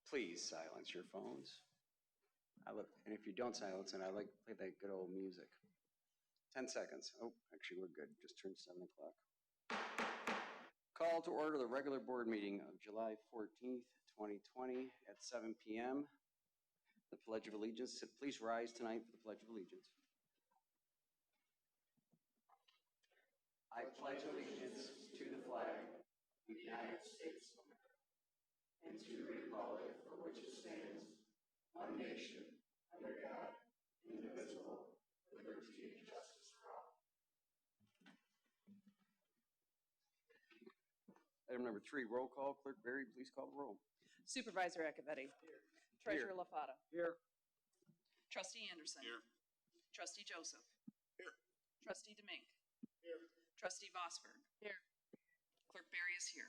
Please silence your phones. And if you don't silence it, I like to play that good old music. 10 seconds. Oh, actually, we're good. Just turned 7 o'clock. Call to order the regular board meeting of July 14th, 2020 at 7 p.m. The Pledge of Allegiance. Please rise tonight for the Pledge of Allegiance. I pledge allegiance to the flag of the United States of America and to the republic for which it stands, one nation, under God, indivisible, with liberty and justice for all. Item number 3, roll call. Clerk Berry, please call the roll. Supervisor Acciavatti. Here. Treasurer LaFata. Here. Trustee Anderson. Here. Trustee Joseph. Here. Trustee DeMink. Here. Trustee Vosberg. Here. Clerk Berry is here.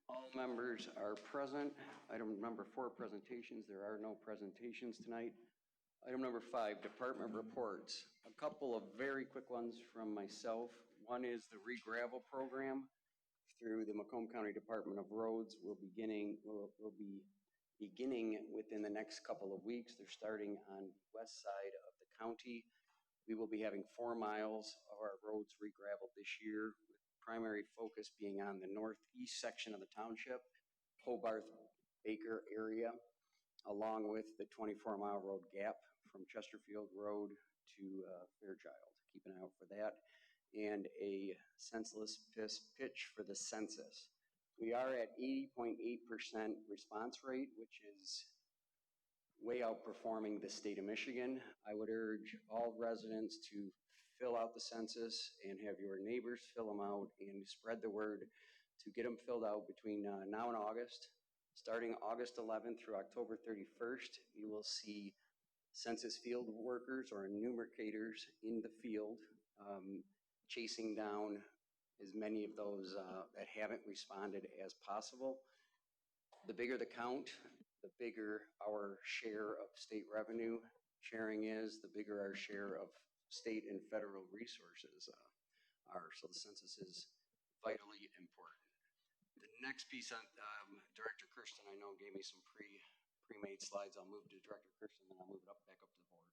All members are present. Item number 4, presentations. There are no presentations tonight. Item number 5, department reports. A couple of very quick ones from myself. One is the re-gravel program through the Macomb County Department of Roads. Will be beginning within the next couple of weeks. They're starting on the west side of the county. We will be having 4 miles of our roads re-graveled this year, with primary focus being on the northeast section of the township, Hobart Baker area, along with the 24-mile road gap from Chesterfield Road to Fairchild. Keep an eye out for that. And a senseless pitch for the census. We are at 80.8% response rate, which is way outperforming the state of Michigan. I would urge all residents to fill out the census and have your neighbors fill them out and spread the word to get them filled out between now and August. Starting August 11th through October 31st, you will see census field workers or enumerators in the field chasing down as many of those that haven't responded as possible. The bigger the count, the bigger our share of state revenue sharing is, the bigger our share of state and federal resources are. So the census is vitally important. The next piece on Director Kirsten, I know, gave me some pre-made slides. I'll move to Director Kirsten, then I'll move it back up to the board.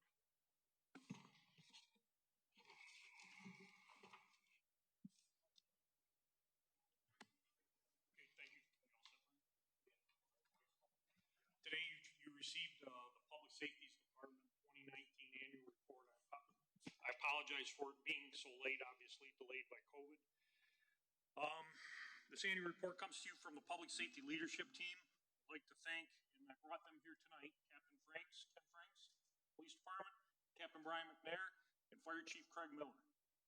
Today you received the Public Safety Department 2019 annual report. I apologize for it being so late, obviously delayed by COVID. This annual report comes to you from the Public Safety Leadership Team. I'd like to thank, and I brought them here tonight, Captain Ken Franks, Police Department, Captain Brian McNair, and Fire Chief Craig Miller.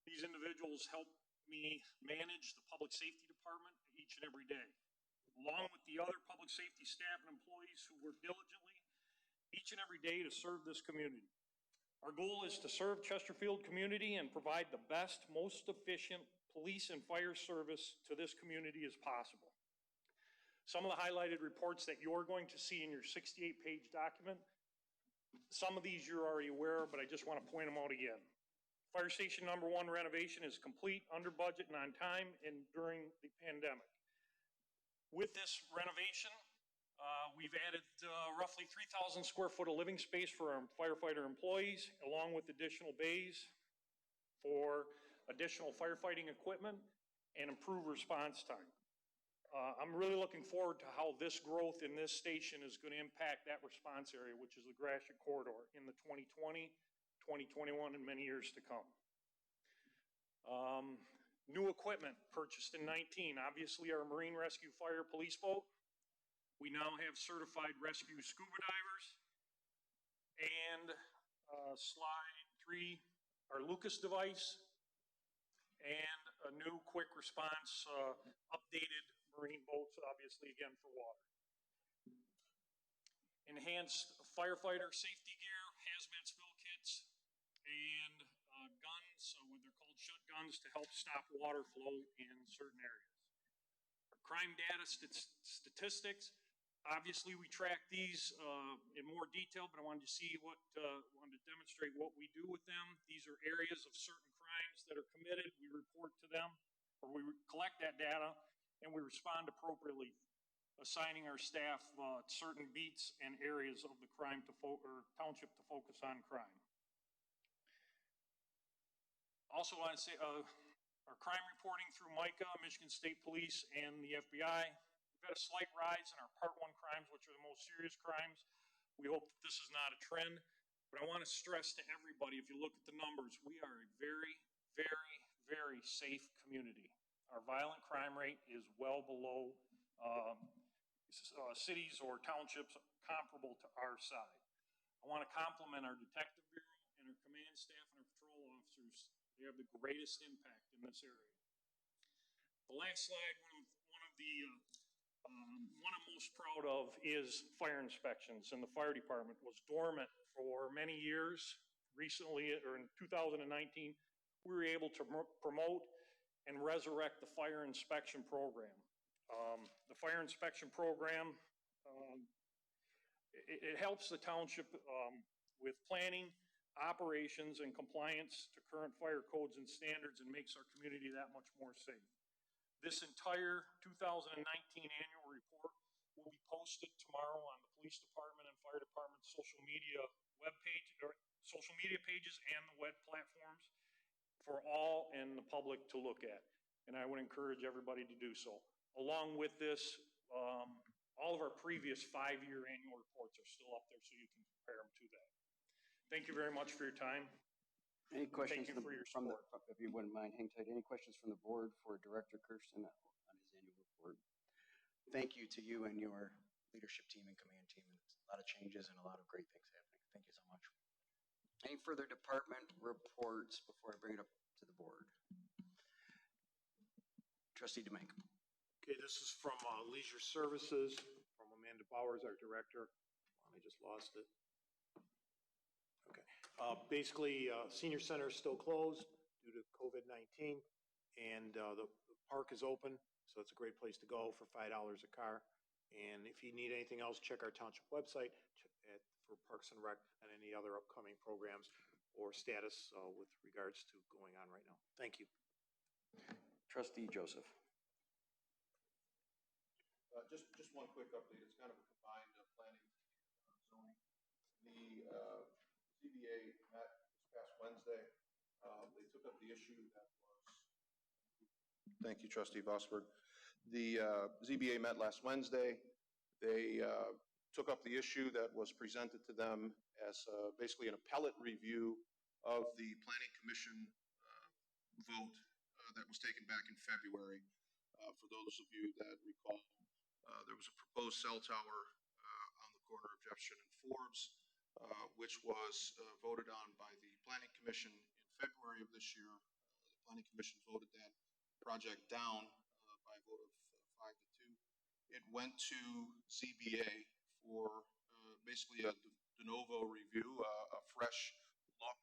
These individuals help me manage the Public Safety Department each and every day, along with the other public safety staff and employees who work diligently each and every day to serve this community. Our goal is to serve Chesterfield community and provide the best, most efficient police and fire service to this community as possible. Some of the highlighted reports that you're going to see in your 68-page document, some of these you're already aware of, but I just want to point them out again. Fire station number 1 renovation is complete, under budget, and on time, and during the pandemic. With this renovation, we've added roughly 3,000 square foot of living space for our firefighter employees, along with additional bays for additional firefighting equipment and improved response time. I'm really looking forward to how this growth in this station is going to impact that response area, which is the Gratiot Corridor, in the 2020, 2021, and many years to come. New equipment purchased in 19, obviously our Marine Rescue Fire Police boat. We now have certified rescue scuba divers, and slide 3, our Lucas device, and a new quick response updated marine boats, obviously again for water. Enhanced firefighter safety gear, hazmat spill kits, and guns, so they're called shotguns to help stop water flow in certain areas. Our crime data statistics, obviously we track these in more detail, but I wanted to demonstrate what we do with them. These are areas of certain crimes that are committed. We report to them, or we collect that data, and we respond appropriately assigning our staff certain beats and areas of the township to focus on crime. Also want to say our crime reporting through MICA, Michigan State Police, and the FBI. We've had a slight rise in our Part 1 crimes, which are the most serious crimes. We hope that this is not a trend, but I want to stress to everybody, if you look at the numbers, we are a very, very, very safe community. Our violent crime rate is well below cities or townships comparable to our side. I want to compliment our detective bureau and our command staff and our patrol officers. They have the greatest impact in this area. The last slide, one I'm most proud of is fire inspections, and the fire department was dormant for many years. Recently, or in 2019, we were able to promote and resurrect the fire inspection program. The fire inspection program, it helps the township with planning, operations, and compliance to current fire codes and standards, and makes our community that much more safe. This entire 2019 annual report will be posted tomorrow on the police department and fire department's social media webpage, or social media pages and the web platforms for all and the public to look at. And I would encourage everybody to do so. Along with this, all of our previous 5-year annual reports are still up there, so you can compare them to that. Thank you very much for your time. Any questions Thank you for your support. if you wouldn't mind, hang tight. Any questions from the board for Director Kirsten on his annual report? Thank you to you and your leadership team and command team. A lot of changes and a lot of great things happening. Thank you so much. Any further department reports before I bring it up to the board? Trustee DeMake. Okay, this is from Leisure Services, from Amanda Bowers, our director. I just lost it. Okay. Basically, Senior Center is still closed due to COVID-19, and the park is open, so it's a great place to go for $5 a car. And if you need anything else, check our township website for Parks and Rec and any other upcoming programs or status with regards to going on right now. Thank you. Trustee Joseph. Just one quick update. It's kind of a combined planning zoning. The CBA met this past Wednesday. They took up the issue that was. Thank you, Trustee Vosberg. The ZBA met last Wednesday. They took up the issue that was presented to them as basically an appellate review of the Planning Commission vote that was taken back in February. For those of you that recall, there was a proposed cell tower on the corner of Jefferson and Forbes, which was voted on by the Planning Commission in February of this year. The Planning Commission voted that project down by a vote of 5-2. It went to ZBA for basically a de novo review, a fresh look.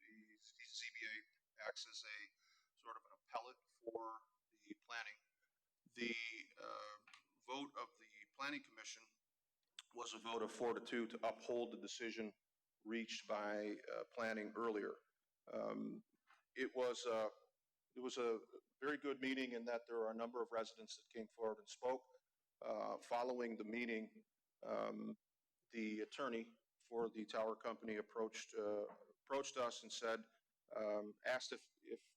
The ZBA acts as a sort of an appellate for the planning. The vote of the Planning Commission was a vote of 4-2 to uphold the decision reached by planning earlier. It was a very good meeting in that there are a number of residents that came forward and spoke. Following the meeting, the attorney for the tower company approached us and said, asked if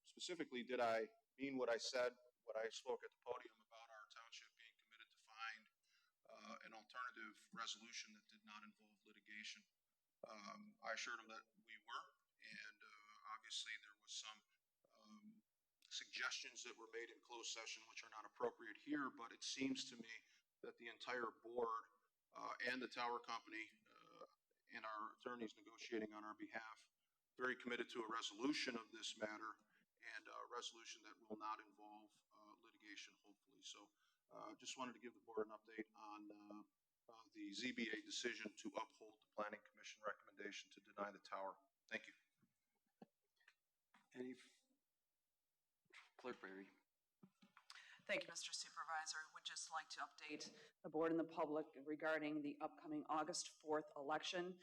specifically did I mean what I said, what I spoke at the podium about our township being committed to find an alternative resolution that did not involve litigation. I assured him that we were, and obviously there was some suggestions that were made in closed session which are not appropriate here, but it seems to me that the entire board and the tower company and our attorneys negotiating on our behalf very committed to a resolution of this matter, and a resolution that will not involve litigation, hopefully. So just wanted to give the board an update on the ZBA decision to uphold the Planning Commission recommendation to deny the tower. Thank you. Clerk Barry. Thank you, Mr. Supervisor. Would just like to update the board and the public regarding the upcoming August 4th election.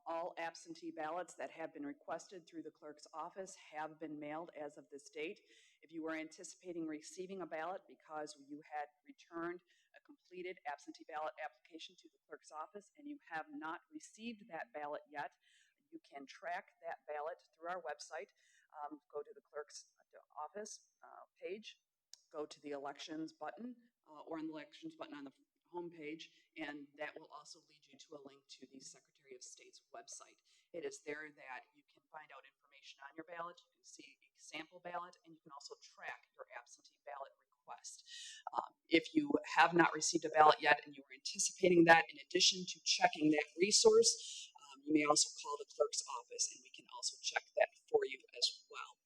All absentee ballots that have been requested through the clerk's office have been mailed as of this date. If you were anticipating receiving a ballot because you had returned a completed absentee ballot application to the clerk's office and you have not received that ballot yet, you can track that ballot through our website. Go to the clerk's office page, go to the elections button or on the elections button on the homepage, and that will also lead you to a link to the Secretary of State's website. It is there that you can find out information on your ballot, you can see a sample ballot, and you can also track your absentee ballot request. If you have not received a ballot yet and you are anticipating that, in addition to checking that resource, you may also call the clerk's office and we can also check that for you as well.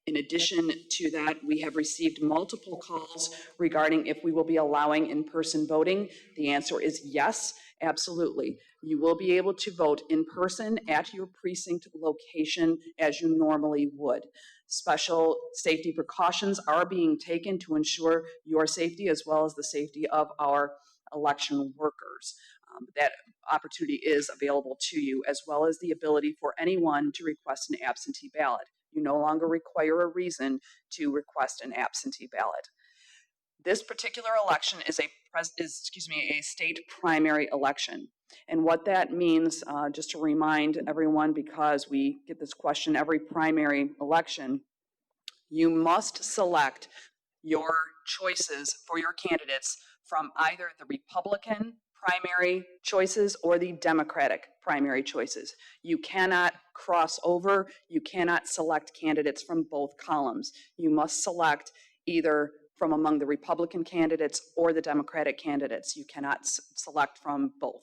In addition to that, we have received multiple calls regarding if we will be allowing in-person voting. The answer is yes, absolutely. You will be able to vote in person at your precinct location as you normally would. Special safety precautions are being taken to ensure your safety as well as the safety of our election workers. That opportunity is available to you, as well as the ability for anyone to request an absentee ballot. You no longer require a reason to request an absentee ballot. This particular election is a state primary election. And what that means, just to remind everyone, because we get this question every primary election, you must select your choices for your candidates from either the Republican primary choices or the Democratic primary choices. You cannot cross over. You cannot select candidates from both columns. You must select either from among the Republican candidates or the Democratic candidates. You cannot select from both.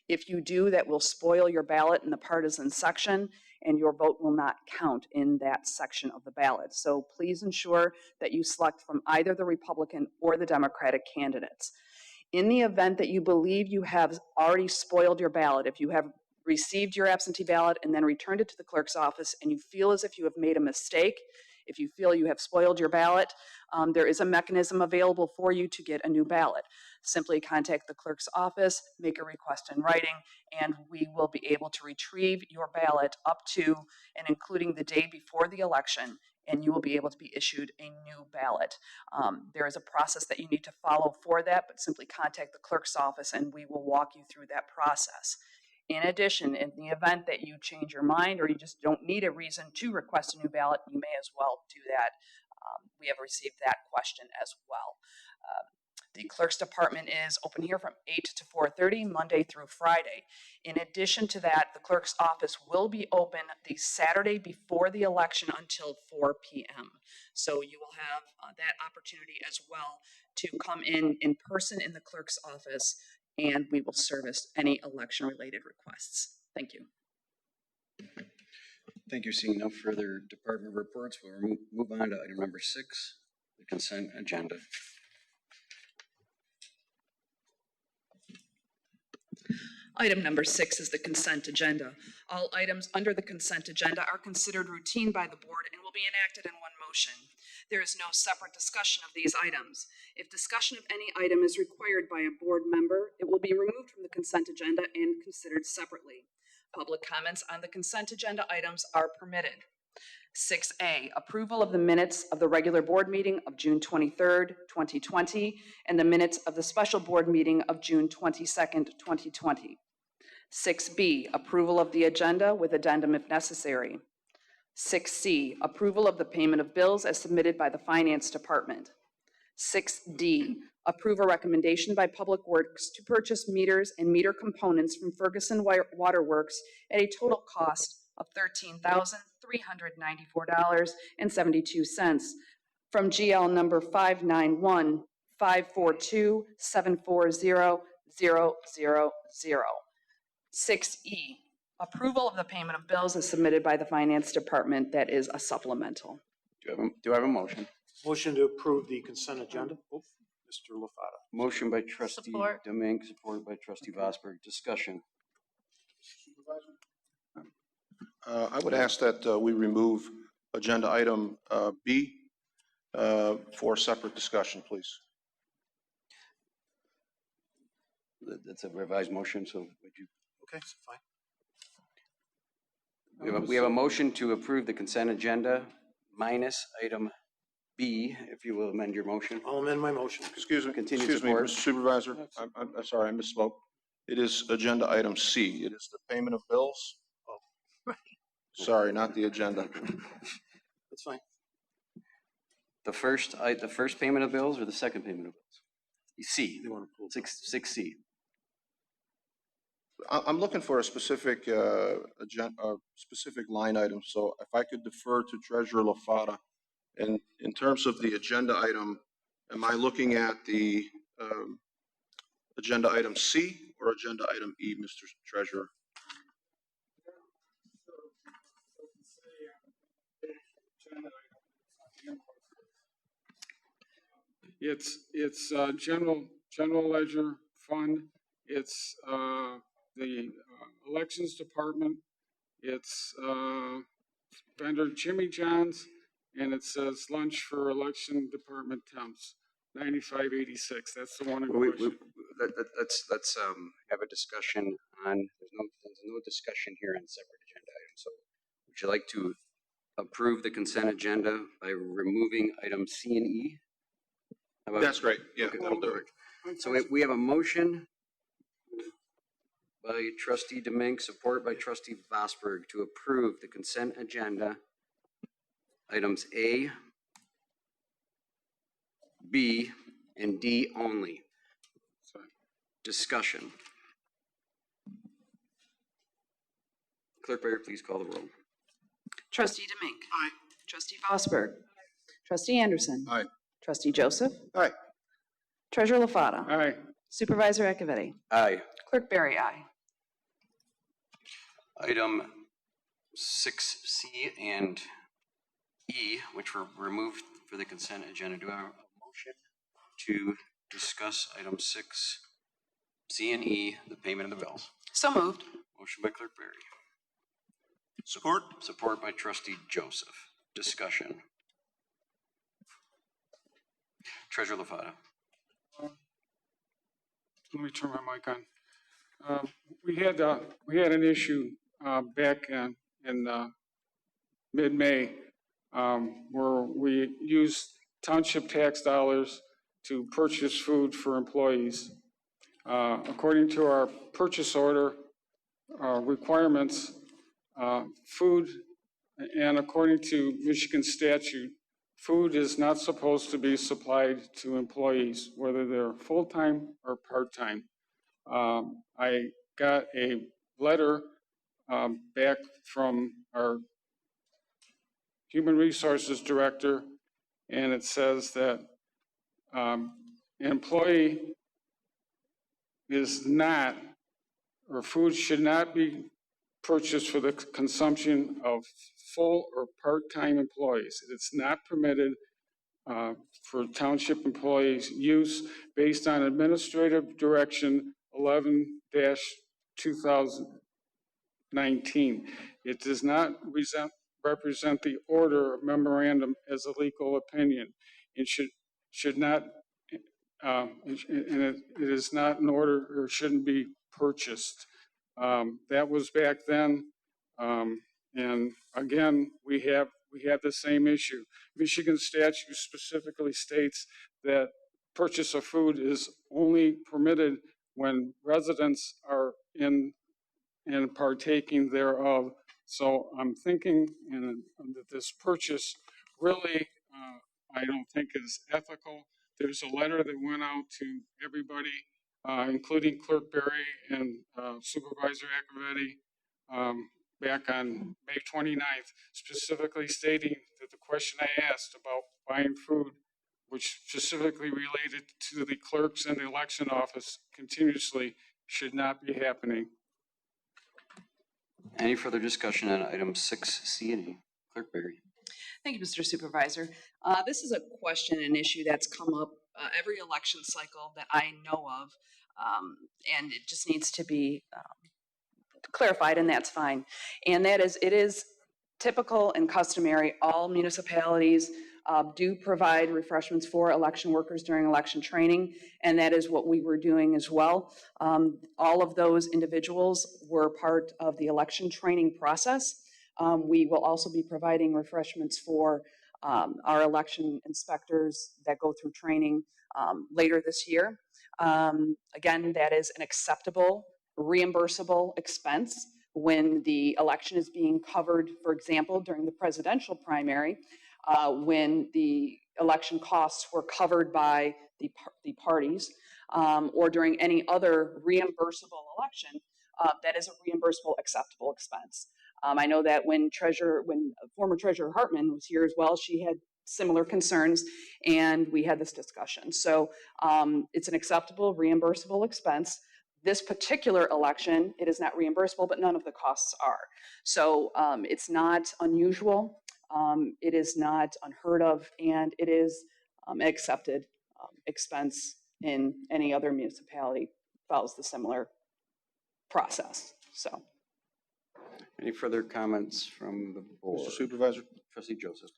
If you do, that will spoil your ballot in the partisan section, and your vote will not count in that section of the ballot. So please ensure that you select from either the Republican or the Democratic candidates. In the event that you believe you have already spoiled your ballot, if you have received your absentee ballot and then returned it to the clerk's office and you feel as if you have made a mistake, if you feel you have spoiled your ballot, there is a mechanism available for you to get a new ballot. Simply contact the clerk's office, make a request in writing, and we will be able to retrieve your ballot up to and including the day before the election, and you will be able to be issued a new ballot. There is a process that you need to follow for that, but simply contact the clerk's office and we will walk you through that process. In addition, in the event that you change your mind or you just don't need a reason to request a new ballot, you may as well do that. We have received that question as well. The clerk's department is open here from 8 to 4:30, Monday through Friday. In addition to that, the clerk's office will be open the Saturday before the election until 4 p.m. So you will have that opportunity as well to come in person in the clerk's office, and we will service any election-related requests. Thank you. Thank you. Seeing no further department reports, we'll move on to item number 6, the consent agenda. Item number 6 is the consent agenda. All items under the consent agenda are considered routine by the board and will be enacted in one motion. There is no separate discussion of these items. If discussion of any item is required by a board member, it will be removed from the consent agenda and considered separately. Public comments on the consent agenda items are permitted. 6A, approval of the minutes of the regular board meeting of June 23rd, 2020, and the minutes of the special board meeting of June 22nd, 2020. 6B, approval of the agenda with addendum if necessary. 6C, approval of the payment of bills as submitted by the Finance Department. 6D, approve a recommendation by Public Works to purchase meters and meter components from Ferguson Waterworks at a total cost of $13,394.72 from GL number 591-542-740-000. 6E, approval of the payment of bills as submitted by the Finance Department. That is a supplemental. Do I have a motion? Motion to approve the consent agenda. Oh, Mr. LaFata. Motion by trustee Support. Domingue, supported by trustee Vosberg. Discussion. I would ask that we remove agenda item B, for separate discussion, please. That's a revised motion, so would you? Okay, fine. We have a motion to approve the consent agenda minus item B, if you will amend your motion. I'll amend my motion. Excuse me, Continued excuse me, support. Mr. Supervisor. I'm sorry, I misspoke. It is agenda item C. It is the payment of bills. Oh. Sorry, not the agenda. That's fine. The first payment of bills or the second payment of bills? C, You want to pull 6C. I'm looking for a specific specific line item, so if I could defer to Treasurer LaFata. And in terms of the agenda item, am I looking at the agenda item C or agenda item E, Mr. Treasurer? It's general ledger fund. It's the elections department. It's vendor Jimmy John's, and it says lunch for election department temps, 9586. That's the one in question. Let's have a discussion on. There's no discussion here on separate agenda items. So, would you like to approve the consent agenda by removing items C and E? That's great. Yeah, Okay, that'll do it. So we have a motion by Trustee Demink, support by Trustee Vosberg to approve the consent agenda items A, B, and D only. Discussion. Clerk Bear, please call the roll. Trustee Demink. Aye. Trustee Vosberg. Trustee Anderson. Aye. Trustee Joseph. Aye. Treasurer LaFata. Aye. Supervisor Acciavatti. Aye. Clerk Berry, aye. Item 6C and E, which were removed for the consent agenda. Do I have a motion to discuss item 6C and E, the payment of the bills? So moved. Motion by Clerk Berry. Support? Support by Trustee Joseph. Discussion. Treasurer LaFata. Let me turn my mic on. We had an issue back in mid-May where we used township tax dollars to purchase food for employees. According to our purchase order requirements, food, and according to Michigan statute, food is not supposed to be supplied to employees, whether they're full-time or part-time. I got a letter back from our Human Resources Director, and it says that an employee is not, or food should not be purchased for the consumption of full or part-time employees. It's not permitted for township employees' use based on Administrative Direction 11-2019. It does not represent the order or memorandum as a legal opinion. It should not, and it is not an order or shouldn't be purchased. That was back then, and again, we have the same issue. Michigan statute specifically states that purchase of food is only permitted when residents are in and partaking thereof. So I'm thinking that this purchase really, I don't think is ethical. There's a letter that went out to everybody, including Clerk Berry and Supervisor Acciavatti, back on May 29th, specifically stating that the question I asked about buying food, which specifically related to the clerks and the election office continuously, should not be happening. Any further discussion on item 6C and E? Clerk Berry. Thank you, Mr. Supervisor. This is a question and issue that's come up every election cycle that I know of, and it just needs to be clarified, and that's fine. And that is, it is typical and customary. All municipalities do provide refreshments for election workers during election training, and that is what we were doing as well. All of those individuals were part of the election training process. We will also be providing refreshments for our election inspectors that go through training later this year. Again, that is an acceptable, reimbursable expense when the election is being covered, for example, during the presidential primary, when the election costs were covered by the parties, or during any other reimbursable election, that is a reimbursable, acceptable expense. I know that when former Treasurer Hartman was here as well, she had similar concerns, and we had this discussion. So it's an acceptable, reimbursable expense. This particular election, it is not reimbursable, but none of the costs are. So it's not unusual, it is not unheard of, and it is an accepted expense in any other municipality follows the similar process. So. Any further comments from the board? Mr. Supervisor? Trustee Joseph.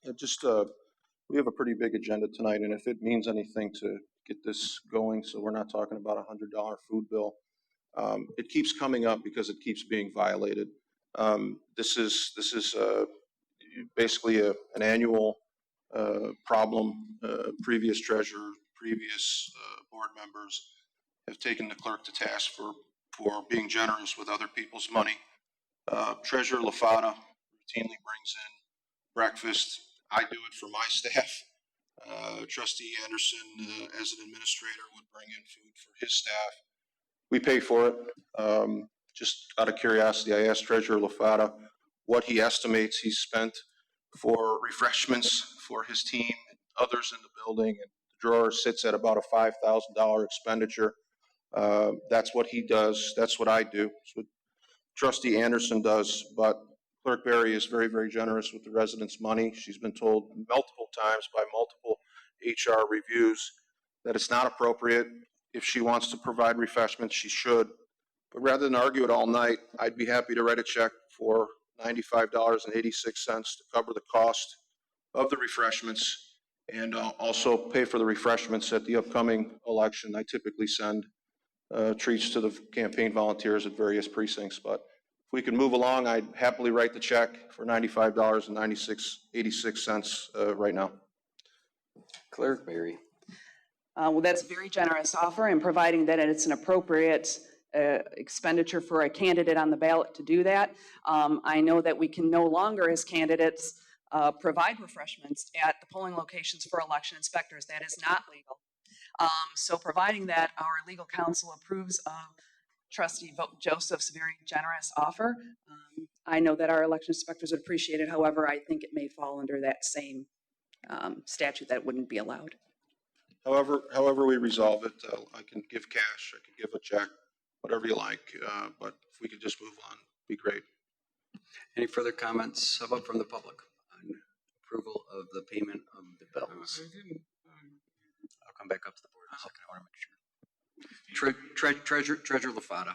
We have a pretty big agenda tonight, and if it means anything to get this going, so we're not talking about a $100 food bill. It keeps coming up because it keeps being violated. This is basically an annual problem. Previous treasurer, previous board members have taken the clerk to task for being generous with other people's money. Treasurer LaFata routinely brings in breakfast. I do it for my staff. Trustee Anderson, as an administrator, would bring in food for his staff. We pay for it. Just out of curiosity, I asked Treasurer LaFata what he estimates he's spent for refreshments for his team and others in the building. And the drawer sits at about a $5,000 expenditure. That's what he does. That's what I do. That's what Trustee Anderson does. But Clerk Berry is very, very generous with the residents' money. She's been told multiple times by multiple HR reviews that it's not appropriate. If she wants to provide refreshments, she should. But rather than argue it all night, I'd be happy to write a check for $95.86 to cover the cost of the refreshments and also pay for the refreshments at the upcoming election. I typically send treats to the campaign volunteers at various precincts, but if we can move along, I'd happily write the check for $95.86 right now. Clerk Berry. Well, that's a very generous offer, and providing that it's an appropriate expenditure for a candidate on the ballot to do that. I know that we can no longer, as candidates, provide refreshments at the polling locations for election inspectors. That is not legal. So providing that our legal counsel approves of Trustee Joseph's very generous offer, I know that our election inspectors would appreciate it. However, I think it may fall under that same statute that wouldn't be allowed. However we resolve it, I can give cash, I can give a check, whatever you like, but if we could just move on, it'd be great. Any further comments? How about from the public on approval of the payment of the bills? I'll come back up to the board in a second. I want to make sure. Treasurer LaFata.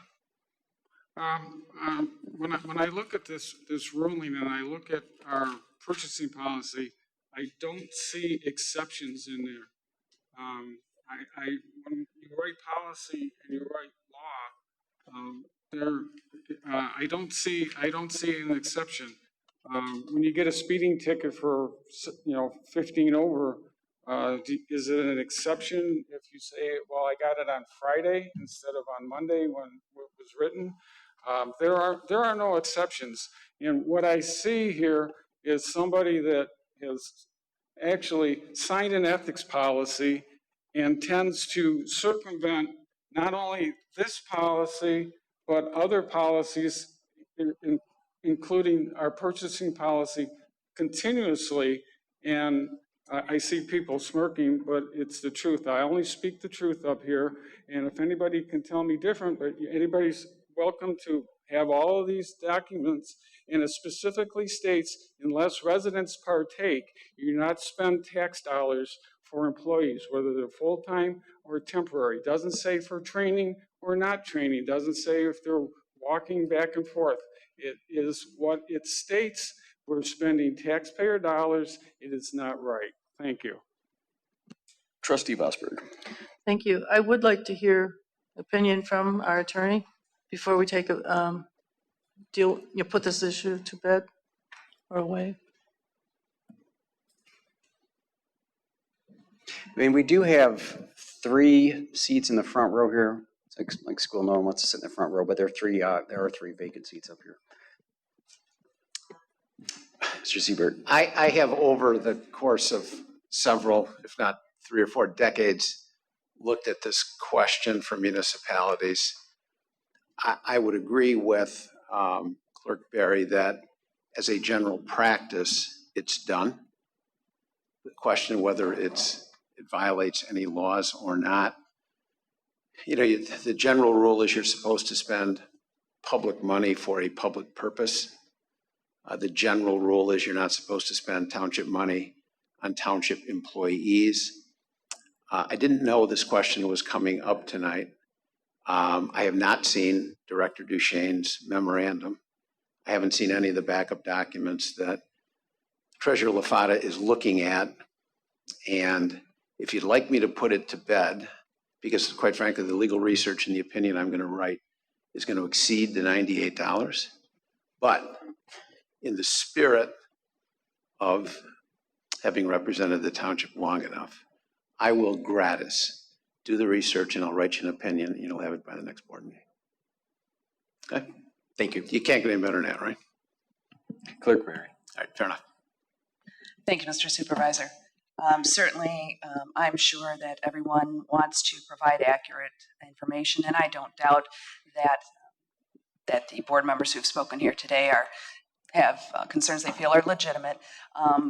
When I look at this ruling and I look at our purchasing policy, I don't see exceptions in there. When you write policy and you write law, I don't see an exception. When you get a speeding ticket for 15 over, is it an exception if you say, well, I got it on Friday instead of on Monday when it was written? There are no exceptions. And what I see here is somebody that has actually signed an ethics policy and tends to circumvent not only this policy, but other policies, including our purchasing policy, continuously. And I see people smirking, but it's the truth. I only speak the truth up here. And if anybody can tell me different, but anybody's welcome to have all of these documents. And it specifically states, unless residents partake, you do not spend tax dollars for employees, whether they're full-time or temporary. It doesn't say for training or not training. It doesn't say if they're walking back and forth. It is what it states. We're spending taxpayer dollars. It is not right. Thank you. Trustee Vosberg. Thank you. I would like to hear opinion from our attorney before we take a, put this issue to bed or away. I mean, we do have 3 seats in the front row here. It's like school, no one wants to sit in the front row, but there are 3 vacant seats up here. Mr. Siebert. I have, over the course of several, if not 3 or 4 decades, looked at this question for municipalities. I would agree with Clerk Barry that as a general practice, it's done. The question whether it violates any laws or not. You know, the general rule is you're supposed to spend public money for a public purpose. The general rule is you're not supposed to spend township money on township employees. I didn't know this question was coming up tonight. I have not seen Director Duchesne's memorandum. I haven't seen any of the backup documents that Treasurer LaFata is looking at. And if you'd like me to put it to bed, because quite frankly, the legal research and the opinion I'm going to write is going to exceed the $98. But in the spirit of having represented the township long enough, I will gratis do the research and I'll write you an opinion and you'll have it by the next board meeting. Okay? Thank you. You can't get any better than that, right? Clerk Barry. All right, fair enough. Thank you, Mr. Supervisor. Certainly, I'm sure that everyone wants to provide accurate information, and I don't doubt that the board members who've spoken here today have concerns they feel are legitimate.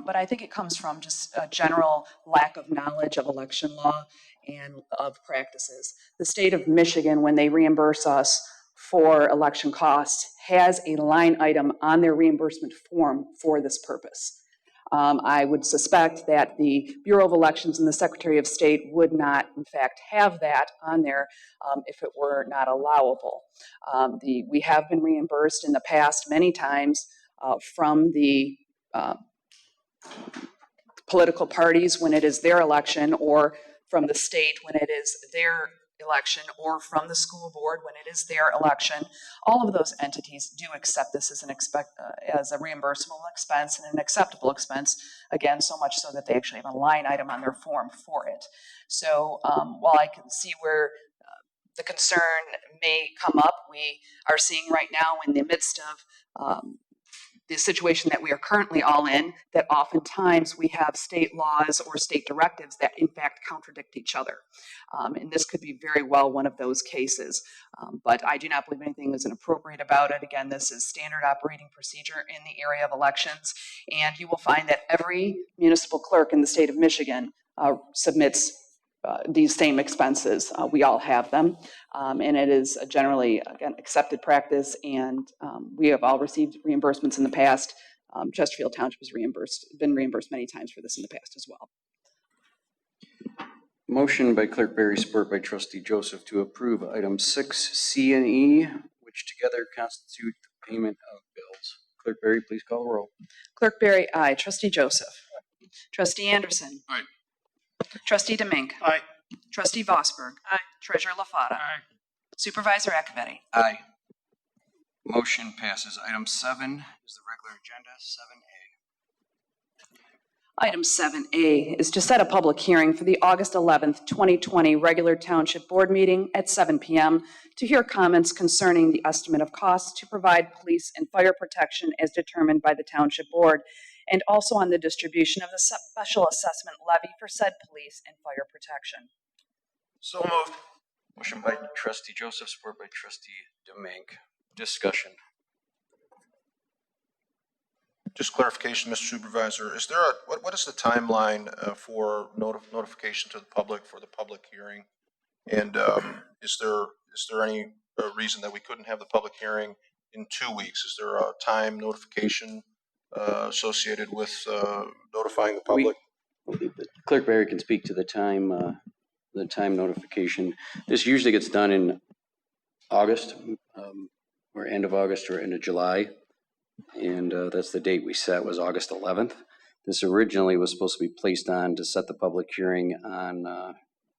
But I think it comes from just a general lack of knowledge of election law and of practices. The state of Michigan, when they reimburse us for election costs, has a line item on their reimbursement form for this purpose. I would suspect that the Bureau of Elections and the Secretary of State would not, in fact, have that on there if it were not allowable. We have been reimbursed in the past many times from the political parties when it is their election, or from the state when it is their election, or from the school board when it is their election. All of those entities do accept this as as a reimbursable expense and an acceptable expense, again, so much so that they actually have a line item on their form for it. So while I can see where the concern may come up, we are seeing right now in the midst of the situation that we are currently all in, that oftentimes we have state laws or state directives that in fact contradict each other. And this could be very well one of those cases. But I do not believe anything is inappropriate about it. Again, this is standard operating procedure in the area of elections. And you will find that every municipal clerk in the state of Michigan submits these same expenses. We all have them. And it is generally, again, accepted practice. And we have all received reimbursements in the past. Chesterfield Township has been reimbursed many times for this in the past as well. Motion by Clerk Barry, support by Trustee Joseph to approve items 6, C, and E, which together constitute the payment of bills. Clerk Barry, please call the roll. Clerk Barry, aye. Trustee Joseph. Trustee Anderson. Aye. Trustee DeMink. Aye. Trustee Vosberg. Aye. Treasurer LaFata. Aye. Supervisor Acciavatti. Aye. Motion passes. Item 7 is the regular agenda, 7A. Item 7A is to set a public hearing for the August 11th, 2020 regular Township Board meeting at 7 p.m. to hear comments concerning the estimate of costs to provide police and fire protection as determined by the Township Board, and also on the distribution of the special assessment levy for said police and fire protection. So moved. Motion by Trustee Joseph, support by Trustee DeMink. Discussion. Just clarification, Mr. Supervisor, is there what is the timeline for notification to the public for the public hearing? And is there any reason that we couldn't have the public hearing in 2 weeks? Is there a time notification associated with notifying the public? Clerk Barry can speak to the time notification. This usually gets done in August, or end of August or end of July. And that's the date we set, was August 11th. This originally was supposed to be placed on to set the public hearing on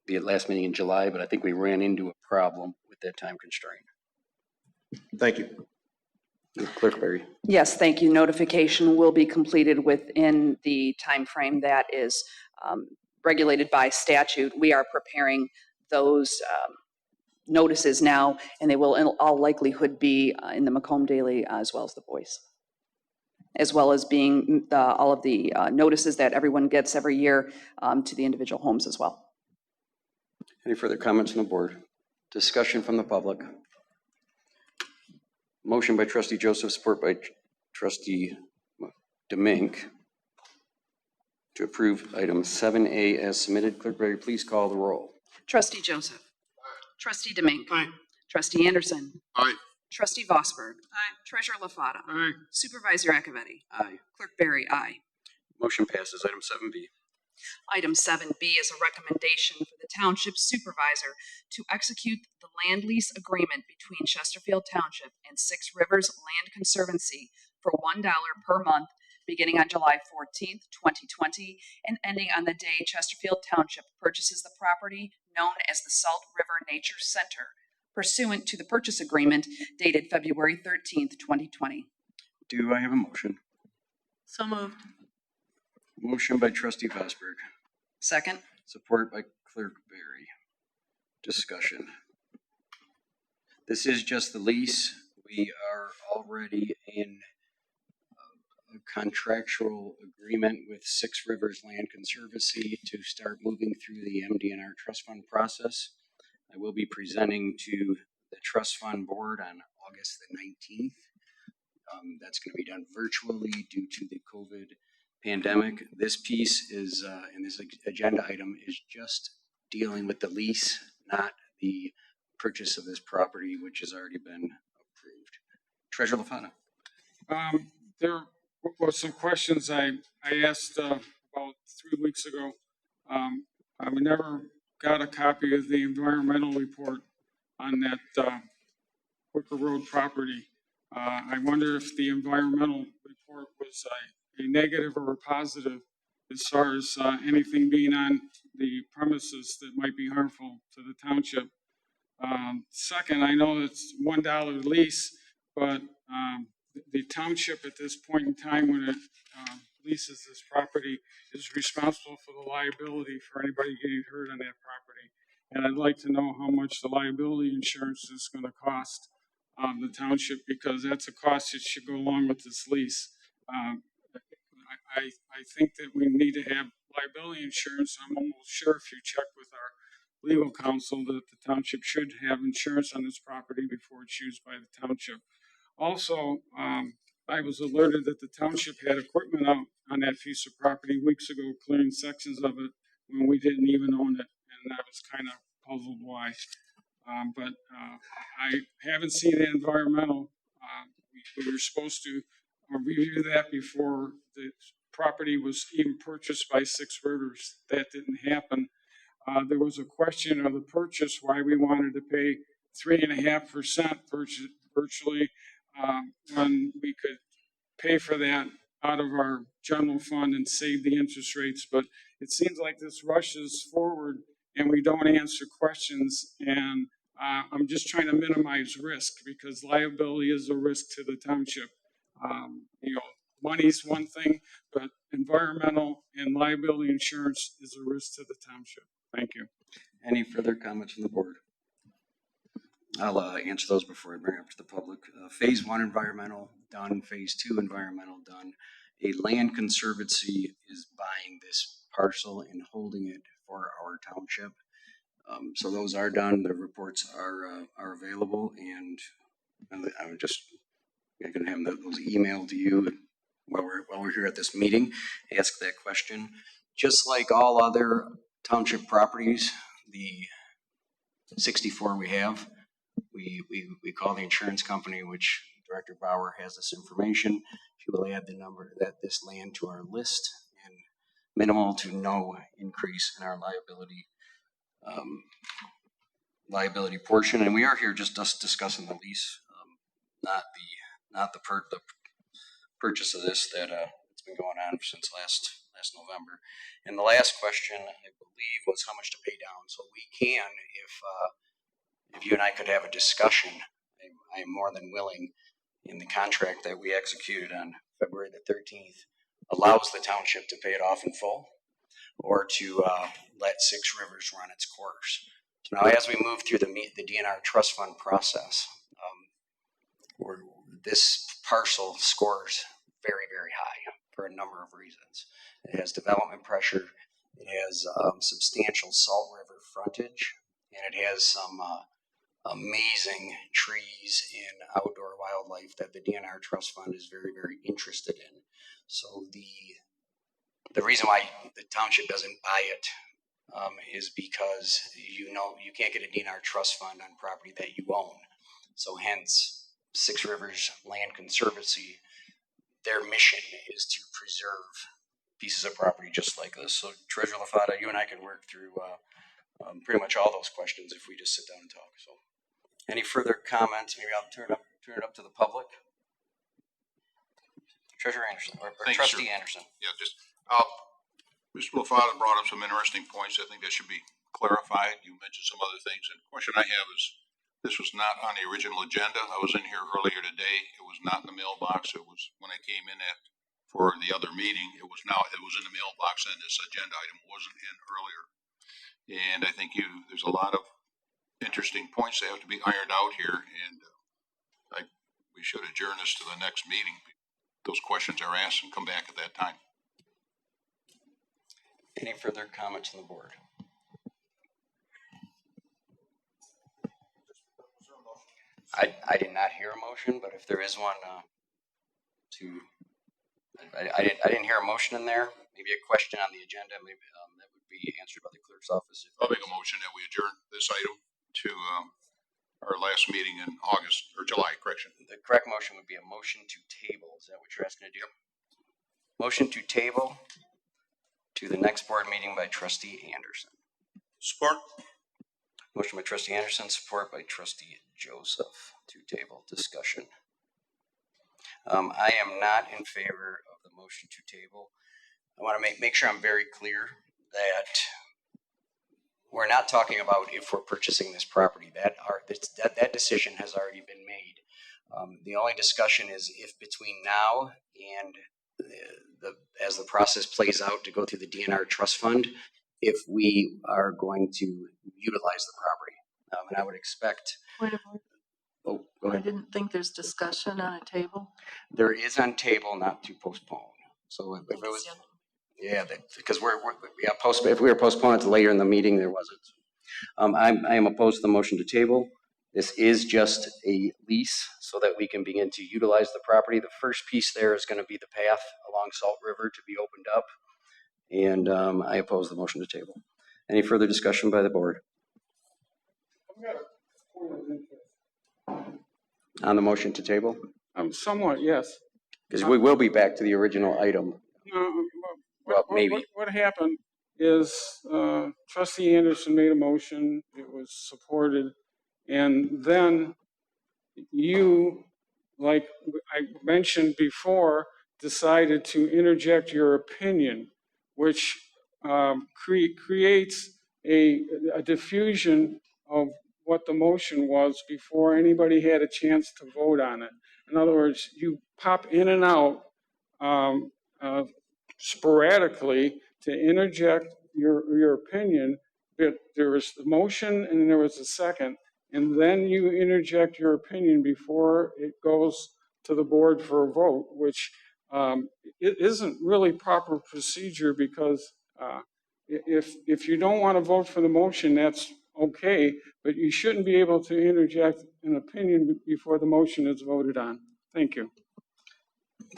the last meeting in July, but I think we ran into a problem with that time constraint. Thank you. Clerk Berry. Yes, thank you. Notification will be completed within the time frame that is regulated by statute. We are preparing those notices now, and they will in all likelihood be in the Macomb Daily as well as the Voice, as well as being all of the notices that everyone gets every year to the individual homes as well. Any further comments from the board? Discussion from the public? Motion by Trustee Joseph, support by Trustee Demink to approve item 7A as submitted. Clerk Berry, please call the roll. Trustee Joseph. Trustee Demink. Aye. Trustee Anderson. Aye. Trustee Vosberg. Aye. Treasurer LaFata. Aye. Supervisor Acciavatti. Aye. Clerk Berry, aye. Motion passes. Item 7B. Item 7B is a recommendation for the Township Supervisor to execute the Land Lease Agreement between Chesterfield Township and Six Rivers Land Conservancy for $1 per month, beginning on July 14th, 2020, and ending on the day Chesterfield Township purchases the property known as the Salt River Nature Center, pursuant to the purchase agreement dated February 13th, 2020. Do I have a motion? So moved. Motion by Trustee Vosberg, Second. support by Clerk Berry. Discussion. This is just the lease. We are already in a contractual agreement with Six Rivers Land Conservancy to start moving through the MD&R trust fund process. I will be presenting to the trust fund board on August the 19th. That's going to be done virtually due to the COVID pandemic. This piece is, in this agenda item, is just dealing with the lease, not the purchase of this property, which has already been approved. Treasurer LaFata. There were some questions I asked about 3 weeks ago. We never got a copy of the environmental report on that Hooker Road property. I wonder if the environmental report was a negative or a positive as far as anything being on the premises that might be harmful to the township. Second, I know it's $1 lease, but the township at this point in time when it leases this property is responsible for the liability for anybody getting hurt on that property. And I'd like to know how much the liability insurance is going to cost the township, because that's a cost that should go along with this lease. I think that we need to have liability insurance. I'm almost sure if you check with our legal counsel that the township should have insurance on this property before it's used by the township. Also, I was alerted that the township had equipment out on that piece of property weeks ago, clearing sections of it when we didn't even own it, and I was kind of puzzled why. But I haven't seen the environmental. We were supposed to review that before the property was even purchased by Six Rivers. That didn't happen. There was a question of the purchase, why we wanted to pay 3.5% virtually when we could pay for that out of our general fund and save the interest rates. But it seems like this rushes forward and we don't answer questions, and I'm just trying to minimize risk, because liability is a risk to the township. Money's one thing, but environmental and liability insurance is a risk to the township. Thank you. Any further comments from the board? I'll answer those before I bring it up to the public. Phase 1 environmental done, phase 2 environmental done. A land conservancy is buying this parcel and holding it for our township. So those are done. The reports are available, and I'm going to have those emailed to you while we're here at this meeting. Ask that question. Just like all other township properties, the 64 we have, we call the insurance company, which Director Bauer has this information. She will add the number that this land to our list, and minimal to no increase in our liability portion. And we are here just discussing the lease, not the purchase of this that it's been going on since last November. And the last question, I believe, was how much to pay down. So we can, if you and I could have a discussion, I am more than willing, in the contract that we executed on February the 13th, allows the township to pay it off in full, or to let Six Rivers run its course. So now, as we move through the DNR trust fund process, this parcel scores very, very high for a number of reasons. It has development pressure, it has substantial Salt River frontage, and it has some amazing trees and outdoor wildlife that the DNR trust fund is very, very interested in. So the reason why the township doesn't buy it is because you can't get a DNR trust fund on property that you own. So hence, Six Rivers Land Conservancy, their mission is to preserve pieces of property just like this. So Treasurer LaFata, you and I can work through pretty much all those questions if we just sit down and talk. So any further comments? Maybe I'll turn it up to the public. Treasurer Anderson, or Trustee Anderson. Yeah, just, Mr. LaFata brought up some interesting points. I think that should be clarified. You mentioned some other things. And the question I have is, this was not on the original agenda. I was in here earlier today. It was not in the mailbox. It was when I came in for the other meeting. It was in the mailbox, and this agenda item wasn't in earlier. And I think there's a lot of interesting points that have to be ironed out here, and we should adjourn this to the next meeting. Those questions are asked and come back at that time. Any further comments on the board? I did not hear a motion, but if there is one, I didn't hear a motion in there. Maybe a question on the agenda. Maybe that would be answered by the clerk's office. I'll make a motion that we adjourn this item to our last meeting in August or July. Correction. The correct motion would be a motion to table. Is that what you're asking to do? Motion to table to the next board meeting by Trustee Anderson. Support. Motion by Trustee Anderson, support by Trustee Joseph to table. Discussion. I am not in favor of the motion to table. I want to make sure I'm very clear that we're not talking about if we're purchasing this property. That decision has already been made. The only discussion is if between now and as the process plays out to go through the DNR trust fund, if we are going to utilize the property. And I would expect. Point of order. Oh, go ahead. I didn't think there's discussion on a table. There is on table not to postpone. So if it was, because if we were postponing it later in the meeting, there wasn't. I am opposed to the motion to table. This is just a lease so that we can begin to utilize the property. The first piece there is going to be the path along Salt River to be opened up. And I oppose the motion to table. Any further discussion by the board? On the motion to table? Somewhat, yes. Because we will be back to the original item. Maybe. What happened is Trustee Anderson made a motion. It was supported. And then you, like I mentioned before, decided to interject your opinion, which creates a diffusion of what the motion was before anybody had a chance to vote on it. In other words, you pop in and out sporadically to interject your opinion. There was the motion and there was a second, and then you interject your opinion before it goes to the board for a vote, which it isn't really proper procedure, because if you don't want to vote for the motion, that's okay, but you shouldn't be able to interject an opinion before the motion is voted on. Thank you.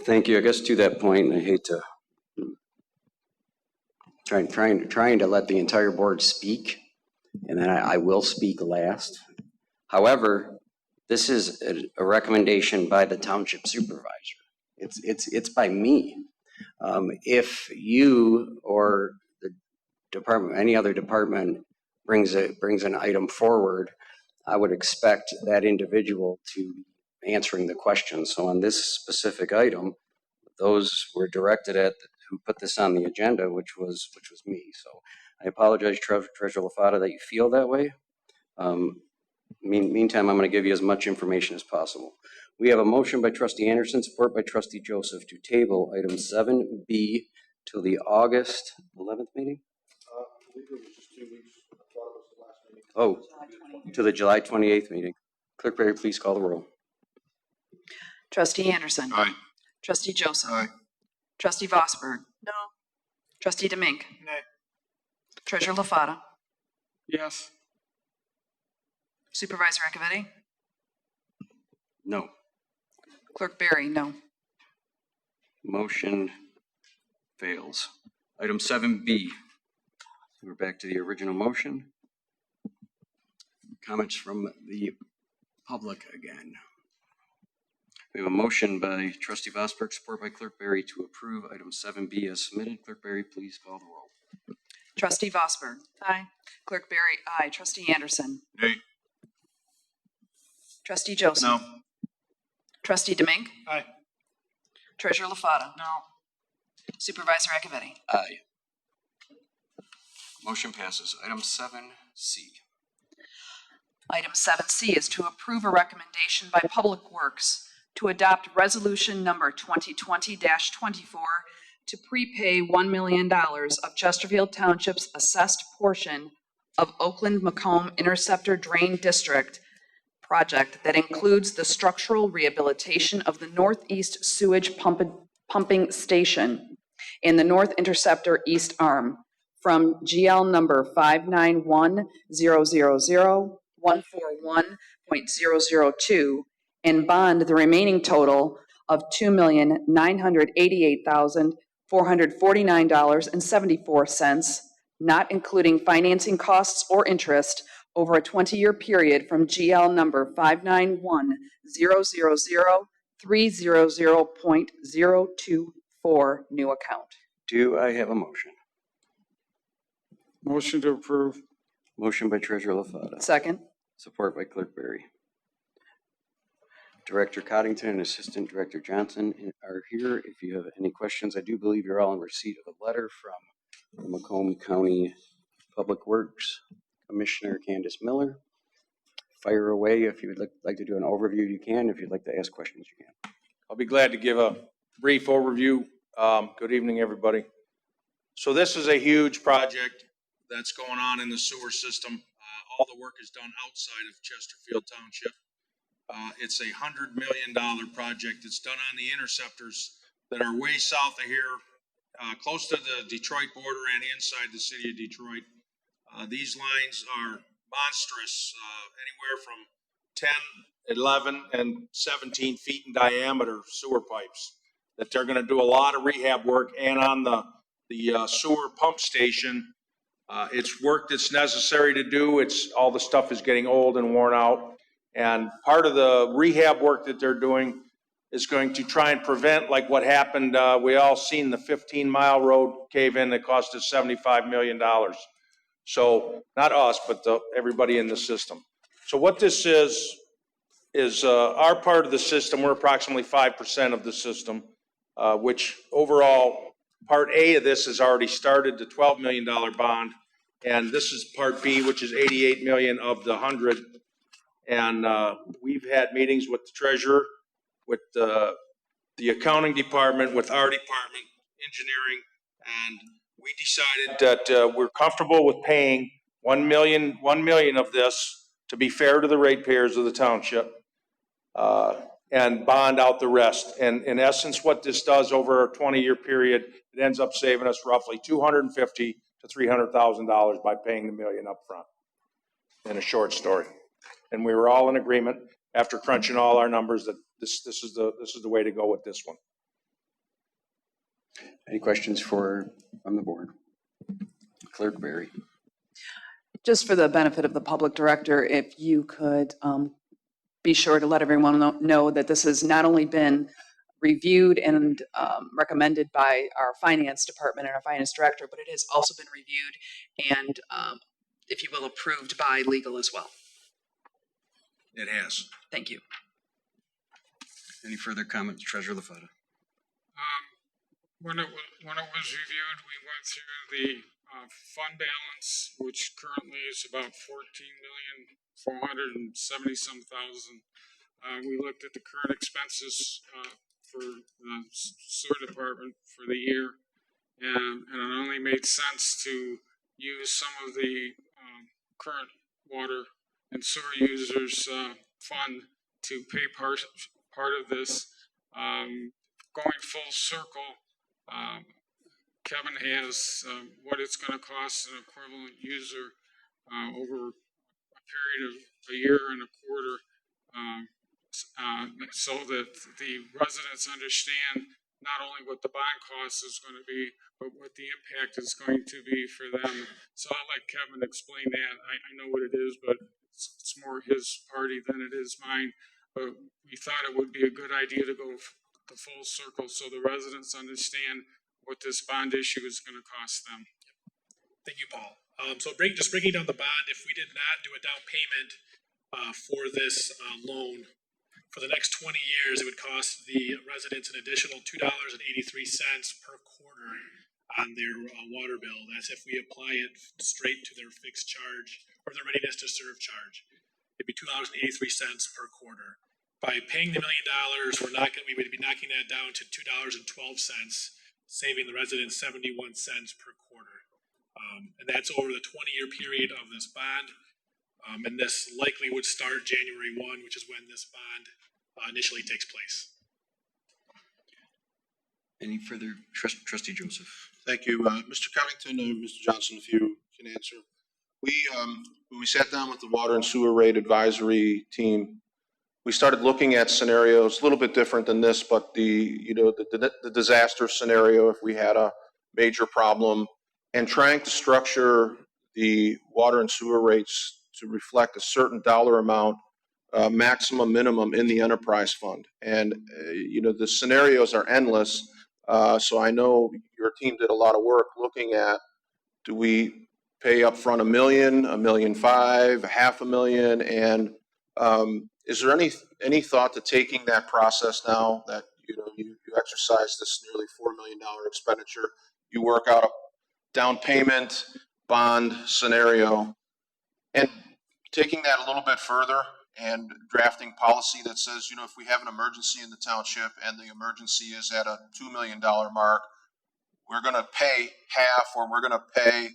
Thank you. I guess to that point, I hate to trying to let the entire board speak, and then I will speak last. However, this is a recommendation by the Township Supervisor. It's by me. If you or the department, any other department, brings an item forward, I would expect that individual to be answering the question. So on this specific item, those were directed at who put this on the agenda, which was me. So I apologize, Treasurer LaFata, that you feel that way. Meantime, I'm going to give you as much information as possible. We have a motion by Trustee Anderson, support by Trustee Joseph, to table item 7B till the August 11th meeting. I believe it was just 2 weeks. I thought it was the last meeting. Oh, to the July 28th meeting. Clerk Berry, please call the roll. Trustee Anderson. Aye. Trustee Joseph. Aye. Trustee Vosberg. No. Trustee Demink. Nay. Treasurer LaFata. Yes. Supervisor Acciavatti. No. Clerk Berry, no. Motion fails. Item 7B. We're back to the original motion. Comments from the public again. We have a motion by Trustee Vosberg, support by Clerk Berry, to approve item 7B as submitted. Clerk Berry, please call the roll. Trustee Vosberg. Aye. Clerk Berry, aye. Trustee Anderson. Nay. Trustee Joseph. No. Trustee Demink. Aye. Treasurer LaFata. No. Supervisor Acciavatti. Aye. Motion passes. Item 7C. Item 7C is to approve a recommendation by Public Works to adopt resolution number 2020-24 to prepay $1 million of Chesterfield Township's assessed portion of Oakland-Macomb Interceptor Drain District project that includes the structural rehabilitation of the northeast sewage pumping station and the North Interceptor East Arm from GL number 591000141.002 and bond the remaining total of $2,988,449.74, not including financing costs or interest, over a 20-year period from GL number 591000300.024 new account. Do I have a motion? Motion to approve. Motion by Treasurer LaFata. Second. Support by Clerk Berry. Director Coddington and Assistant Director Johnson are here. If you have any questions, I do believe you're all in receipt of a letter from the Macomb County Public Works Commissioner Candace Miller. Fire away. If you would like to do an overview, you can. If you'd like to ask questions, you can. I'll be glad to give a brief overview. Good evening, everybody. So this is a huge project that's going on in the sewer system. All the work is done outside of Chesterfield Township. It's a $100 million project. It's done on the interceptors that are way south of here, close to the Detroit border and inside the city of Detroit. These lines are monstrous, anywhere from 10, 11, and 17 feet in diameter sewer pipes that they're going to do a lot of rehab work. And on the sewer pump station, it's work that's necessary to do. All the stuff is getting old and worn out. And part of the rehab work that they're doing is going to try and prevent like what happened. We all seen the 15-mile road cave in that cost us $75 million. So not us, but everybody in the system. So what this is our part of the system. We're approximately 5% of the system, which overall part A of this has already started, the $12 million bond. And this is part B, which is 88 million of the 100. And we've had meetings with the treasurer, with the accounting department, with our department, engineering, and we decided that we're comfortable with paying 1 million of this to be fair to the ratepayers of the township, and bond out the rest. And in essence, what this does over a 20-year period, it ends up saving us roughly $250,000 to $300,000 by paying the $1 million up front. In a short story. And we were all in agreement after crunching all our numbers that this is the way to go with this one. Any questions from the board? Clerk Berry. Just for the benefit of the public, Director, if you could be sure to let everyone know that this has not only been reviewed and recommended by our finance department and our finance director, but it has also been reviewed and, if you will, approved by legal as well. It has. Thank you. Any further comments, Treasurer LaFata? when it was reviewed, we went through the fund balance, which currently is about 14,470,000. We looked at the current expenses for the sewer department for the year, and it only made sense to use some of the current water and sewer users fund to pay part of this. Going full circle, Kevin has what it's going to cost an equivalent user over a period of a year and a quarter, so that the residents understand not only what the bond cost is going to be, but what the impact is going to be for them. So I'll let Kevin explain that. I know what it is, but it's more his party than it is mine. But we thought it would be a good idea to go the full circle so the residents understand what this bond issue is going to cost them. Thank you, Paul. So just breaking down the bond, if we did not do a down payment for this loan, for the next 20 years, it would cost the residents an additional $2.83 per quarter on their water bill. That's if we apply it straight to their fixed charge or their readiness to serve charge. It'd be $2.83 per quarter. By paying the $1 million, we would be knocking that down to $2.12, saving the residents 71 cents per quarter. And that's over the 20-year period of this bond. And this likely would start January 1, which is when this bond initially takes place. Any further, Trustee Joseph? Thank you. Mr. Covington and Mr. Johnson, if you can answer. When we sat down with the Water and Sewer Rate Advisory team, we started looking at scenarios a little bit different than this, but the disaster scenario if we had a major problem, and trying to structure the water and sewer rates to reflect a certain dollar amount, maximum, minimum in the enterprise fund. And, the scenarios are endless. So I know your team did a lot of work looking at, do we pay up front $1 million, $1.5 million, $500,000? And is there any thought to taking that process now that, you exercise this nearly $4 million expenditure, you work out a down payment bond scenario, and taking that a little bit further and drafting policy that says, if we have an emergency in the township and the emergency is at a $2 million mark, we're going to pay half, or we're going to pay,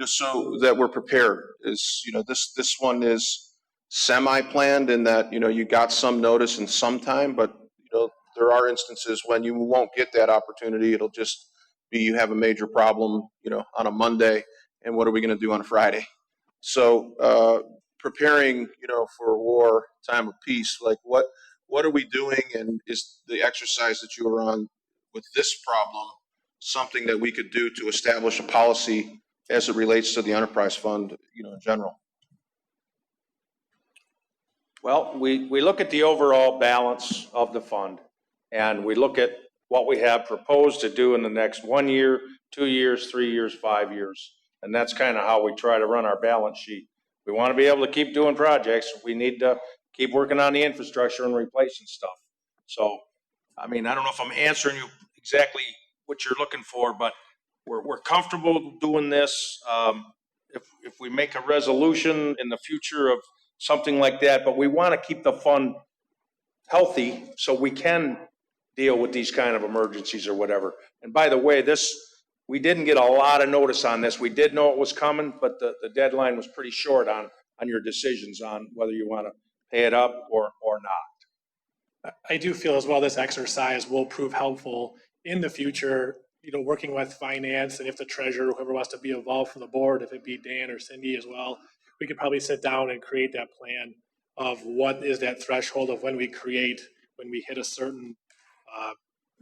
so that we're prepared. Is, this one is semi-planned in that, you got some notice and some time, but, there are instances when you won't get that opportunity. It'll just be you have a major problem, on a Monday, and what are we going to do on a Friday? So preparing, for war, time of peace, like what are we doing, and is the exercise that you were on with this problem something that we could do to establish a policy as it relates to the enterprise fund, in general? Well, we look at the overall balance of the fund, and we look at what we have proposed to do in the next 1 year, 2 years, 3 years, 5 years. And that's kind of how we try to run our balance sheet. We want to be able to keep doing projects. We need to keep working on the infrastructure and replacing stuff. So, I don't know if I'm answering you exactly what you're looking for, but we're comfortable doing this. If we make a resolution in the future of something like that, but we want to keep the fund healthy so we can deal with these kind of emergencies or whatever. And by the way, we didn't get a lot of notice on this. We did know it was coming, but the deadline was pretty short on your decisions on whether you want to pay it up or not. I do feel as well this exercise will prove helpful in the future, working with finance, and if the treasurer, whoever wants to be involved from the board, if it be Dan or Cindy as well, we could probably sit down and create that plan of what is that threshold of when we hit a certain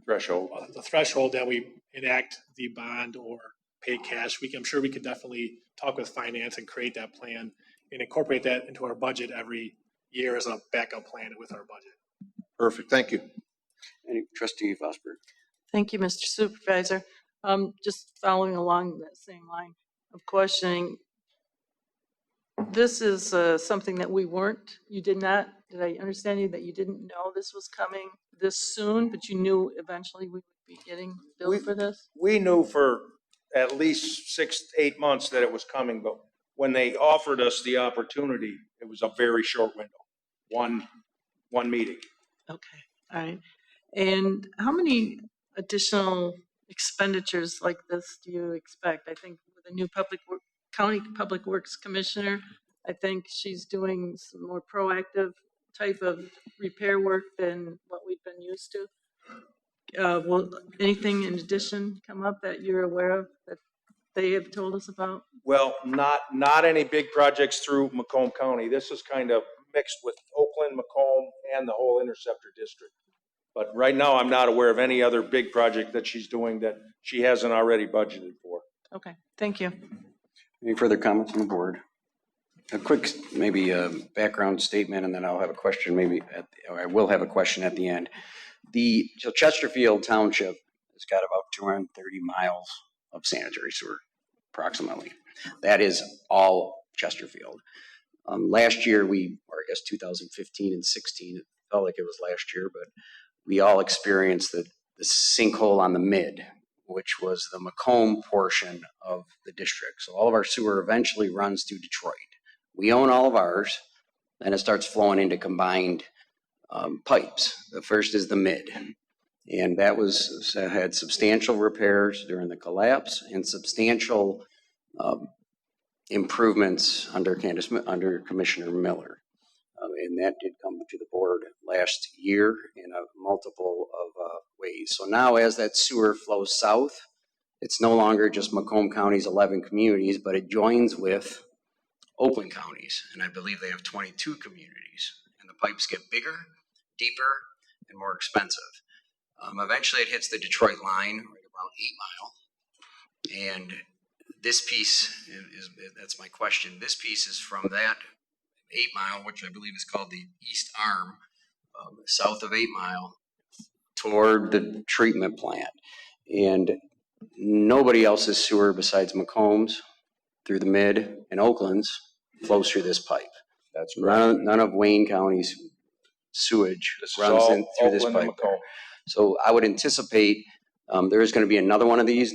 Threshold. The threshold that we enact the bond or pay cash. I'm sure we could definitely talk with finance and create that plan and incorporate that into our budget every year as a backup plan with our budget. Perfect. Thank you. Any Trustee Vosberg? Thank you, Mr. Supervisor. Just following along that same line of questioning, this is something that did I understand you that you didn't know this was coming this soon, but you knew eventually we would be getting billed for this? We knew for at least 6 to 8 months that it was coming, but when they offered us the opportunity, it was a very short window, one meeting. Okay, all right. And how many additional expenditures like this do you expect? I think with the new county public works commissioner, I think she's doing some more proactive type of repair work than what we've been used to. Will anything in addition come up that you're aware of that they have told us about? Well, not any big projects through Macomb County. This is kind of mixed with Oakland-Macomb and the whole Interceptor district. But right now, I'm not aware of any other big project that she's doing that she hasn't already budgeted for. Okay, thank you. Any further comments from the board? A quick, maybe a background statement, and then I'll have a question maybe or I will have a question at the end. So Chesterfield Township has got about 230 miles of sanitary sewer, approximately. That is all Chesterfield. Last year, or I guess 2015 and 16, it felt like it was last year, but we all experienced the sinkhole on the mid, which was the Macomb portion of the district. So all of our sewer eventually runs to Detroit. We own all of ours, then it starts flowing into combined pipes. The first is the mid, and that had substantial repairs during the collapse and substantial improvements under Commissioner Miller. And that did come to the board last year in a multiple of ways. So now as that sewer flows south, it's no longer just Macomb County's 11 communities, but it joins with Oakland counties, and I believe they have 22 communities. And the pipes get bigger, deeper, and more expensive. Eventually it hits the Detroit line right around 8 Mile. And this piece that's my question. This piece is from that 8 Mile, which I believe is called the East Arm, south of 8 Mile, toward the treatment plant. And nobody else's sewer besides Macomb's through the mid and Oakland's flows through this pipe. That's correct. None of Wayne County's sewage runs in through this pipe. So I would anticipate there is going to be another one of these,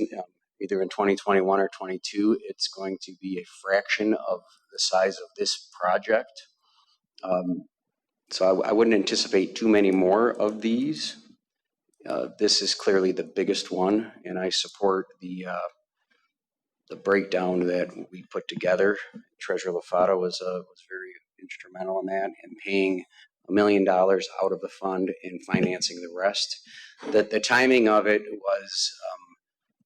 either in 2021 or 22. It's going to be a fraction of the size of this project. So I wouldn't anticipate too many more of these. This is clearly the biggest one, and I support the breakdown that we put together. Treasurer LaFata was very instrumental in that, and paying $1 million out of the fund and financing the rest. The timing of it was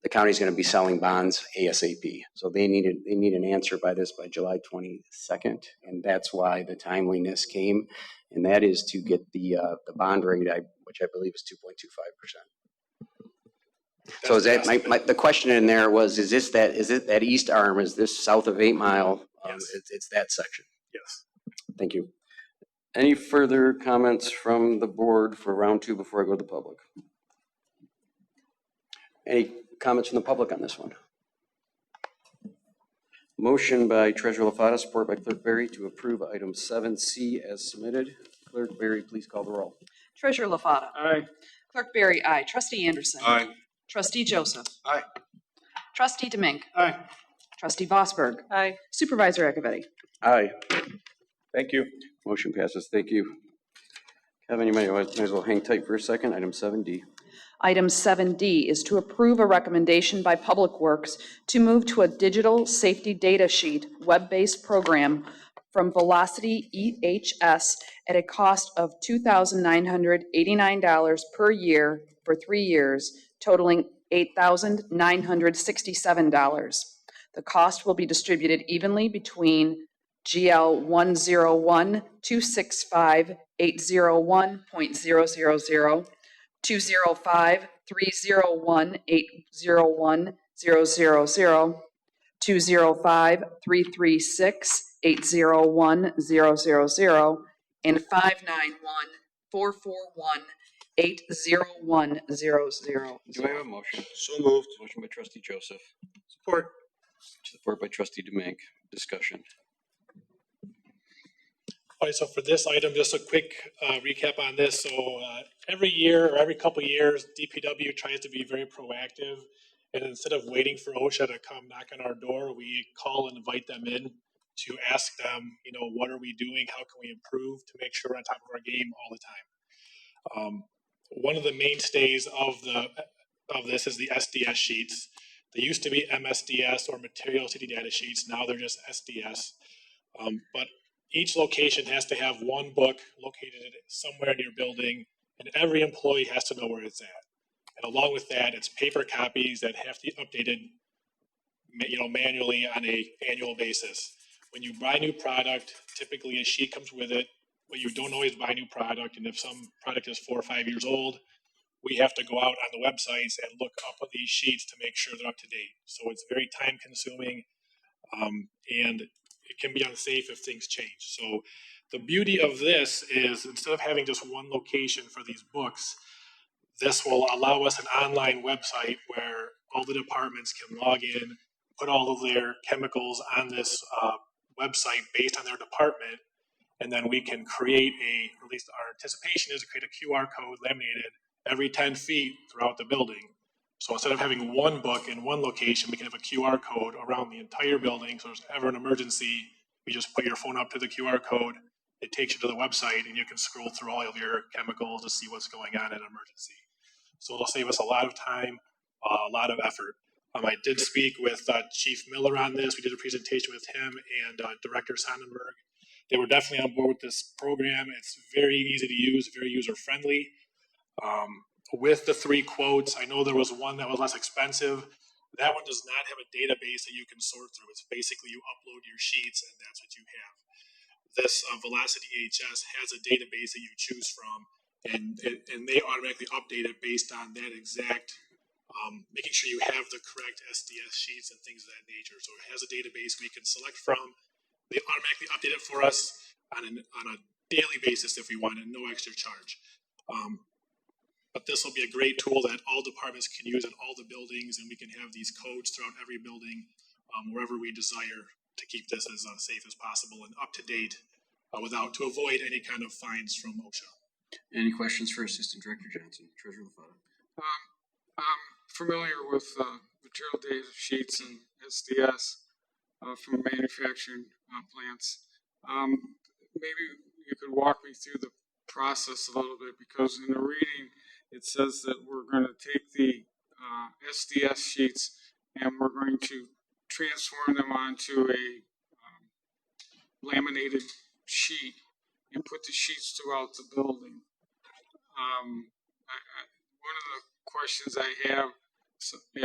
the county's going to be selling bonds ASAP, so they need an answer by July 22nd, and that's why the timeliness came, and that is to get the bond rate, which I believe is 2.25%. So is that the question in there was, is it that East Arm? Is this south of 8 Mile? Yes. It's that section. Yes. Thank you. Any further comments from the board for round two before I go to the public? Any comments from the public on this one? Motion by Treasurer LaFata, support by Clerk Berry to approve item 7C as submitted. Clerk Berry, please call the roll. Treasurer LaFata. Aye. Clerk Berry, aye. Trustee Anderson. Aye. Trustee Joseph. Aye. Trustee Demink. Aye. Trustee Vosberg. Aye. Supervisor Acciavatti. Aye. Thank you. Motion passes. Thank you. Kevin, you might as well hang tight for a second. Item 7D. Item 7D is to approve a recommendation by Public Works to move to a digital safety data sheet web-based program from Velocity EHS at a cost of $2,989 per year for 3 years, totaling $8,967. The cost will be distributed evenly between GL 101-265-801.000, 205-301-801.000, 205-336-801.000, and 591-441-801.00. Do I have a motion? So moved. Motion by Trustee Joseph. Support. Support by Trustee Demink. Discussion. All right, so for this item, just a quick recap on this. So every year or every couple of years, DPW tries to be very proactive. And instead of waiting for OSHA to come knock on our door, we call and invite them in to ask them, what are we doing? How can we improve to make sure we're on top of our game all the time? One of the mainstays of this is the SDS sheets. They used to be MSDS or Material City Data Sheets. Now they're just SDS. But each location has to have one book located somewhere in your building, and every employee has to know where it's at. And along with that, it's paper copies that have to be updated, manually on an annual basis. When you buy new product, typically a sheet comes with it, but you don't always buy new product. And if some product is 4 or 5 years old, we have to go out on the websites and look up on these sheets to make sure they're up to date. So it's very time consuming, and it can be unsafe if things change. So the beauty of this is instead of having just one location for these books, this will allow us an online website where all the departments can log in, put all of their chemicals on this website based on their department, and then we can create or at least our anticipation is to create a QR code laminated every 10 feet throughout the building. So instead of having one book in one location, we can have a QR code around the entire building. So if there's ever an emergency, you just put your phone up to the QR code, it takes you to the website, and you can scroll through all of your chemicals to see what's going on in an emergency. So it'll save us a lot of time, a lot of effort. I did speak with Chief Miller on this. We did a presentation with him and Director Sonnenberg. They were definitely on board with this program. It's very easy to use, very user-friendly. With the 3 quotes, I know there was one that was less expensive. That one does not have a database that you can sort through. It's basically you upload your sheets and that's what you have. This Velocity EHS has a database that you choose from, and they automatically update it based on that exact, making sure you have the correct SDS sheets and things of that nature. So it has a database we can select from. They automatically update it for us on a daily basis if we want, and no extra charge. But this will be a great tool that all departments can use in all the buildings, and we can have these codes throughout every building wherever we desire to keep this as safe as possible and up to date to avoid any kind of fines from OSHA. Any questions for Assistant Director Johnson? Treasurer LaFata. I'm familiar with material data sheets and SDS from manufacturing plants. Maybe you could walk me through the process a little bit, because in the reading it says that we're going to take the SDS sheets and we're going to transform them onto a laminated sheet and put the sheets throughout the building. One of the questions I have, we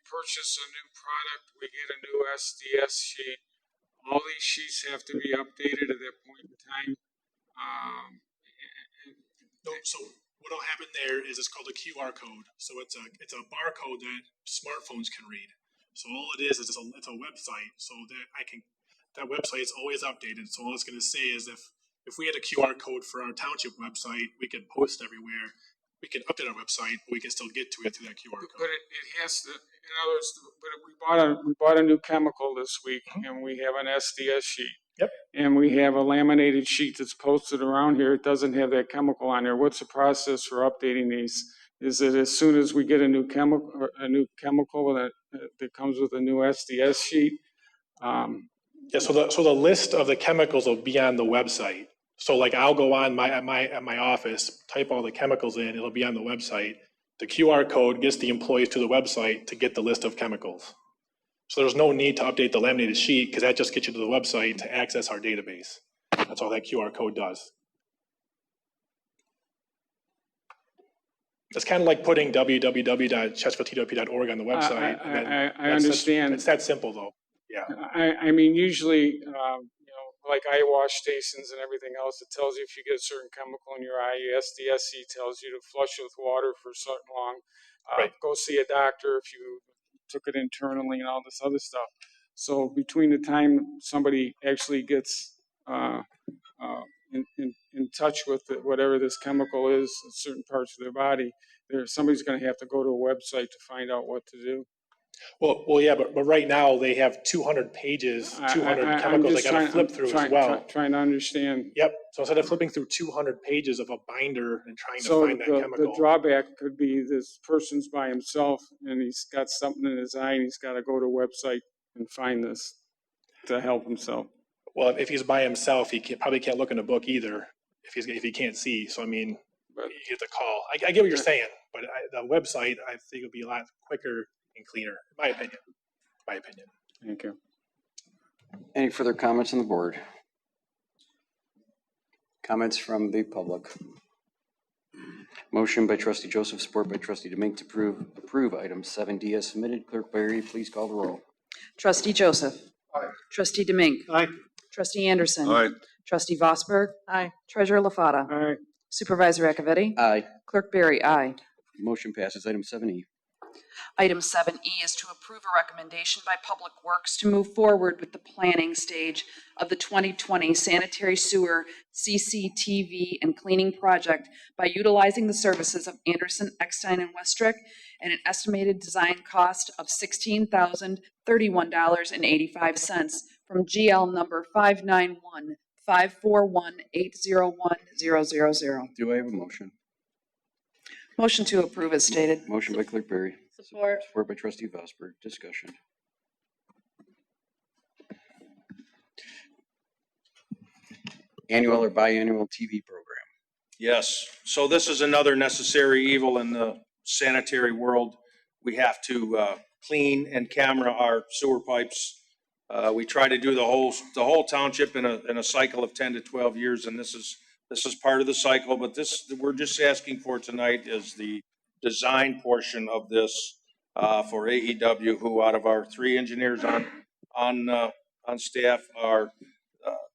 purchase a new product, we get a new SDS sheet, all these sheets have to be updated at that point in time. No, so what'll happen there is it's called a QR code. So it's a barcode that smartphones can read. So all it is it's a website. So that website is always updated. So all it's going to say is if we had a QR code for our township website, we can post everywhere. We can update our website, but we can still get to it through that QR code. But it has to, in other words, but we bought a new chemical this week, and we have an SDS sheet. Yep. And we have a laminated sheet that's posted around here. It doesn't have that chemical on there. What's the process for updating these? Is it as soon as we get a new chemical that comes with a new SDS sheet? Yeah. So the list of the chemicals will be on the website. So like I'll go on at my office, type all the chemicals in. It'll be on the website. The QR code gets the employees to the website to get the list of chemicals. So there's no need to update the laminated sheet because that just gets you to the website to access our database. That's all that QR code does. It's kind of like putting www.chesterfieldtwp.org on the website. I understand. It's that simple though. Yeah. I mean, usually, like eye wash stations and everything else, it tells you if you get a certain chemical in your eye, your SDSC tells you to flush it with water for so long. Right. Go see a doctor if you took it internally and all this other stuff. So between the time somebody actually gets in touch with whatever this chemical is in certain parts of their body, somebody's going to have to go to a website to find out what to do. Well, yeah, but right now they have 200 pages, 200 I'm chemicals they just gotta trying- flip I'm through as trying- well. Trying to understand. Yep, so instead of flipping through 200 pages of a binder and trying to So find that the chemical. drawback could be this person's by himself and he's got something in his eye and he's got to go to a website and find this to help himself. Well, if he's by himself, probably can't look in a book either, if he can't see, so I mean, But- you get the call. I get what you're saying, but the website, I think would be a lot quicker and cleaner, in my opinion. Thank you. Any further comments on the board? Comments from the public? Motion by trustee Joseph, support by trustee Demink to approve item 7D as submitted. Clerk Barry, please call the roll. Trustee Joseph. Aye. Trustee Demink. Aye. Trustee Anderson. Aye. Trustee Vosberg. Aye. Treasurer LaFata. All right. Supervisor Acciavatti. Aye. Clerk Barry, aye. Motion passes. Item 7E. Item 7E is to approve a recommendation by Public Works to move forward with the planning stage of the 2020 sanitary sewer CCTV and cleaning project by utilizing the services of Anderson, Eckstein, and Westrick at an estimated design cost of $16,031.85 from GL number 591-541-801-000. Do I have a motion? Motion to approve as stated. Motion by Clerk Barry. Support. Support by trustee Vosberg. Discussion. Annual or biannual TV program. Yes, so this is another necessary evil in the sanitary world. We have to clean and camera our sewer pipes. We try to do the whole township in a cycle of 10 to 12 years, and this is part of the cycle. But we're just asking for tonight is the design portion of this for AEW, who out of our 3 engineers on staff are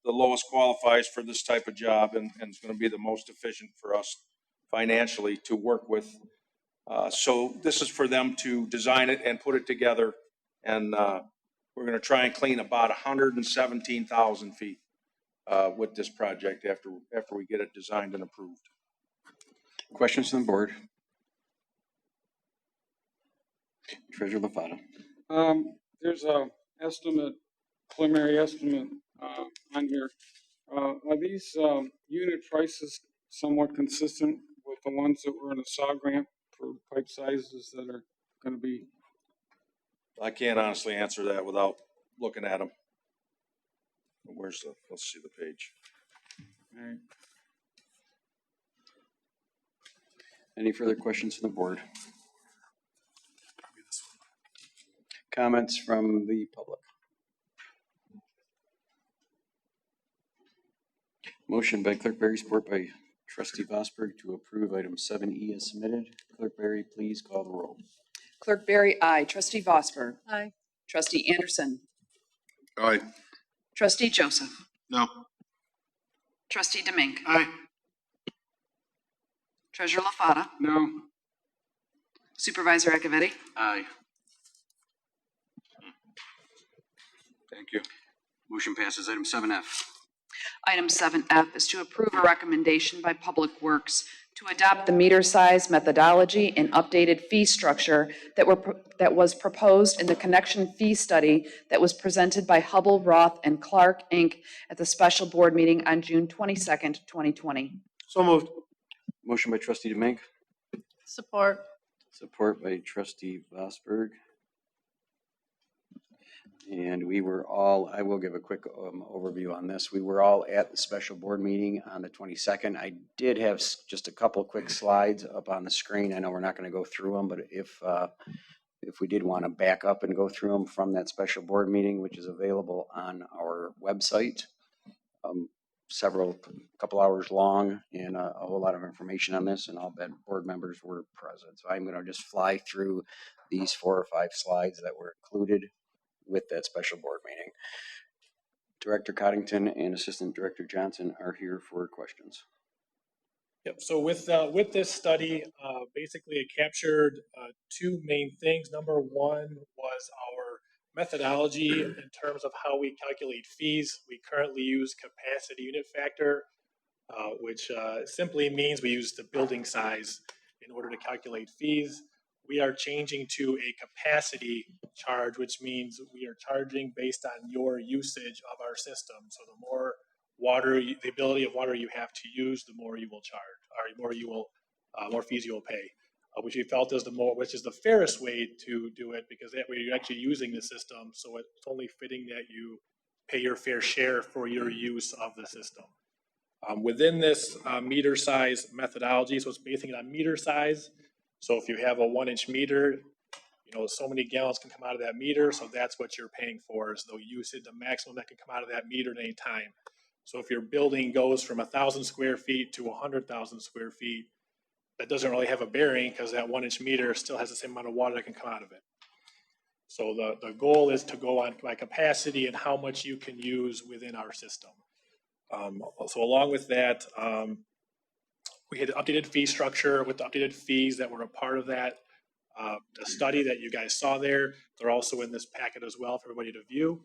the lowest qualifies for this type of job, and it's going to be the most efficient for us financially to work with. So this is for them to design it and put it together, and we're going to try and clean about 117,000 feet with this project after we get it designed and approved. Questions from the board? Treasurer LaFata. There's a preliminary estimate on here. Are these unit prices somewhat consistent with the ones that were in the SAW grant for pipe sizes that are going to be? I can't honestly answer that without looking at them. Let's see the page. All right. Any further questions from the board? Comments from the public? Motion by Clerk Barry, support by trustee Vosberg to approve item 7E as submitted. Clerk Barry, please call the roll. Clerk Barry, aye. Trustee Vosberg. Aye. Trustee Anderson. Aye. Trustee Joseph. No. Trustee Demink. Aye. Treasurer LaFata. No. Supervisor Acciavatti. Aye. Thank you. Motion passes. Item 7F. Item 7F is to approve a recommendation by Public Works to adopt the meter size methodology and updated fee structure that was proposed in the connection fee study that was presented by Hubbell, Roth, and Clark, Inc. at the special board meeting on June 22nd, 2020. So moved. Motion by trustee Demink, Support. support by trustee Vosberg. And I will give a quick overview on this. We were all at the special board meeting on the 22nd. I did have just a couple quick slides up on the screen. I know we're not going to go through them, but if we did want to back up and go through them from that special board meeting, which is available on our website, couple hours long, and a whole lot of information on this, and all board members were present. So I'm going to just fly through these 4 or 5 slides that were included with that special board meeting. Director Coddington and Assistant Director Johnson are here for questions. Yep, so with this study, basically it captured 2 main things. Number 1 was our methodology in terms of how we calculate fees. We currently use capacity unit factor, which simply means we use the building size in order to calculate fees. we are changing to a capacity charge, which means we are charging based on your usage of our system. So the more water, the ability of water you have to use, the more you will charge, or more you will, more fees you will pay. Which we felt is which is the fairest way to do it, because that way you're actually using the system. So it's only fitting that you pay your fair share for your use of the system. Within this meter size methodology, so it's basing it on meter size. So if you have a 1-inch meter, so many gallons can come out of that meter. So that's what you're paying for, is the usage, the maximum that can come out of that meter at any time. So if your building goes from 1,000 square feet to 100,000 square feet, that doesn't really have a bearing, because that 1-inch meter still has the same amount of water that can come out of it. So the goal is to go on by capacity and how much you can use within our system. So along with that, we had an updated fee structure with the updated fees that were a part of that. The study that you guys saw there, they're also in this packet as well for everybody to view.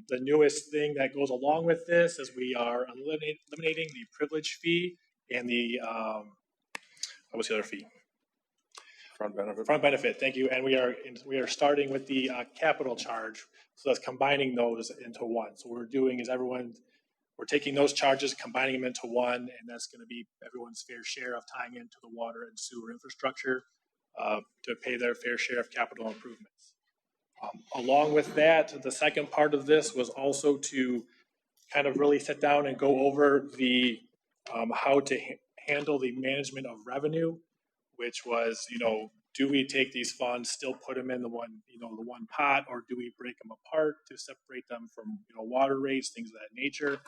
The newest thing that goes along with this is we are eliminating the privilege fee and the what's the other fee? Front benefit. Front benefit, thank you. And we are starting with the capital charge. So that's combining those into one. So what we're doing is we're taking those charges, combining them into one, and that's going to be everyone's fair share of tying into the water and sewer infrastructure to pay their fair share of capital improvements. Along with that, the second part of this was also to kind of really sit down and go over the how to handle the management of revenue, which was, do we take these funds, still put them in the one pot, or do we break them apart to separate them from, water rates, things of that nature?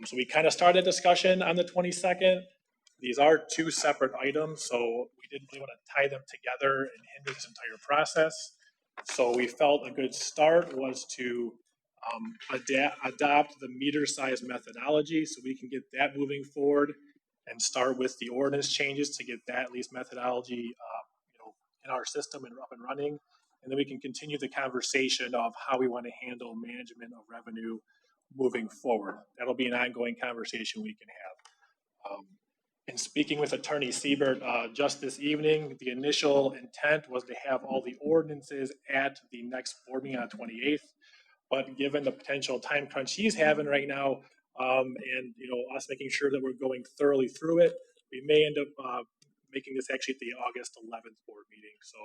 So we kind of started a discussion on the 22nd. These are two separate items, so we didn't really want to tie them together and hinder this entire process. So we felt a good start was to adopt the meter size methodology, so we can get that moving forward and start with the ordinance changes to get that at least methodology in our system and up and running. And then we can continue the conversation of how we want to handle management of revenue moving forward. That'll be an ongoing conversation we can have. In speaking with Attorney Siebert just this evening, the initial intent was to have all the ordinances at the next board meeting on the 28th. But given the potential time crunch he's having right now, and us making sure that we're going thoroughly through it, we may end up making this actually at the August 11th board meeting. So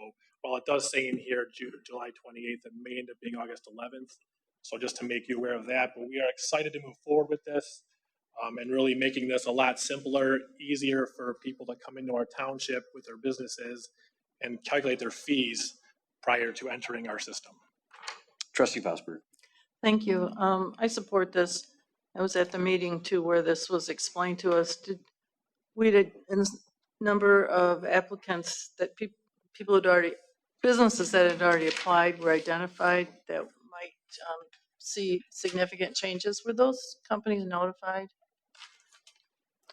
while it does say in here July 28th, it may end up being August 11th. So just to make you aware of that, but we are excited to move forward with this and really making this a lot simpler, easier for people to come into our township with their businesses and calculate their fees prior to entering our system. Trustee Fosberg. Thank you. I support this. I was at the meeting too where this was explained to us. We had a number of applicants that people had already, businesses that had already applied were identified that might see significant changes. Were those companies notified?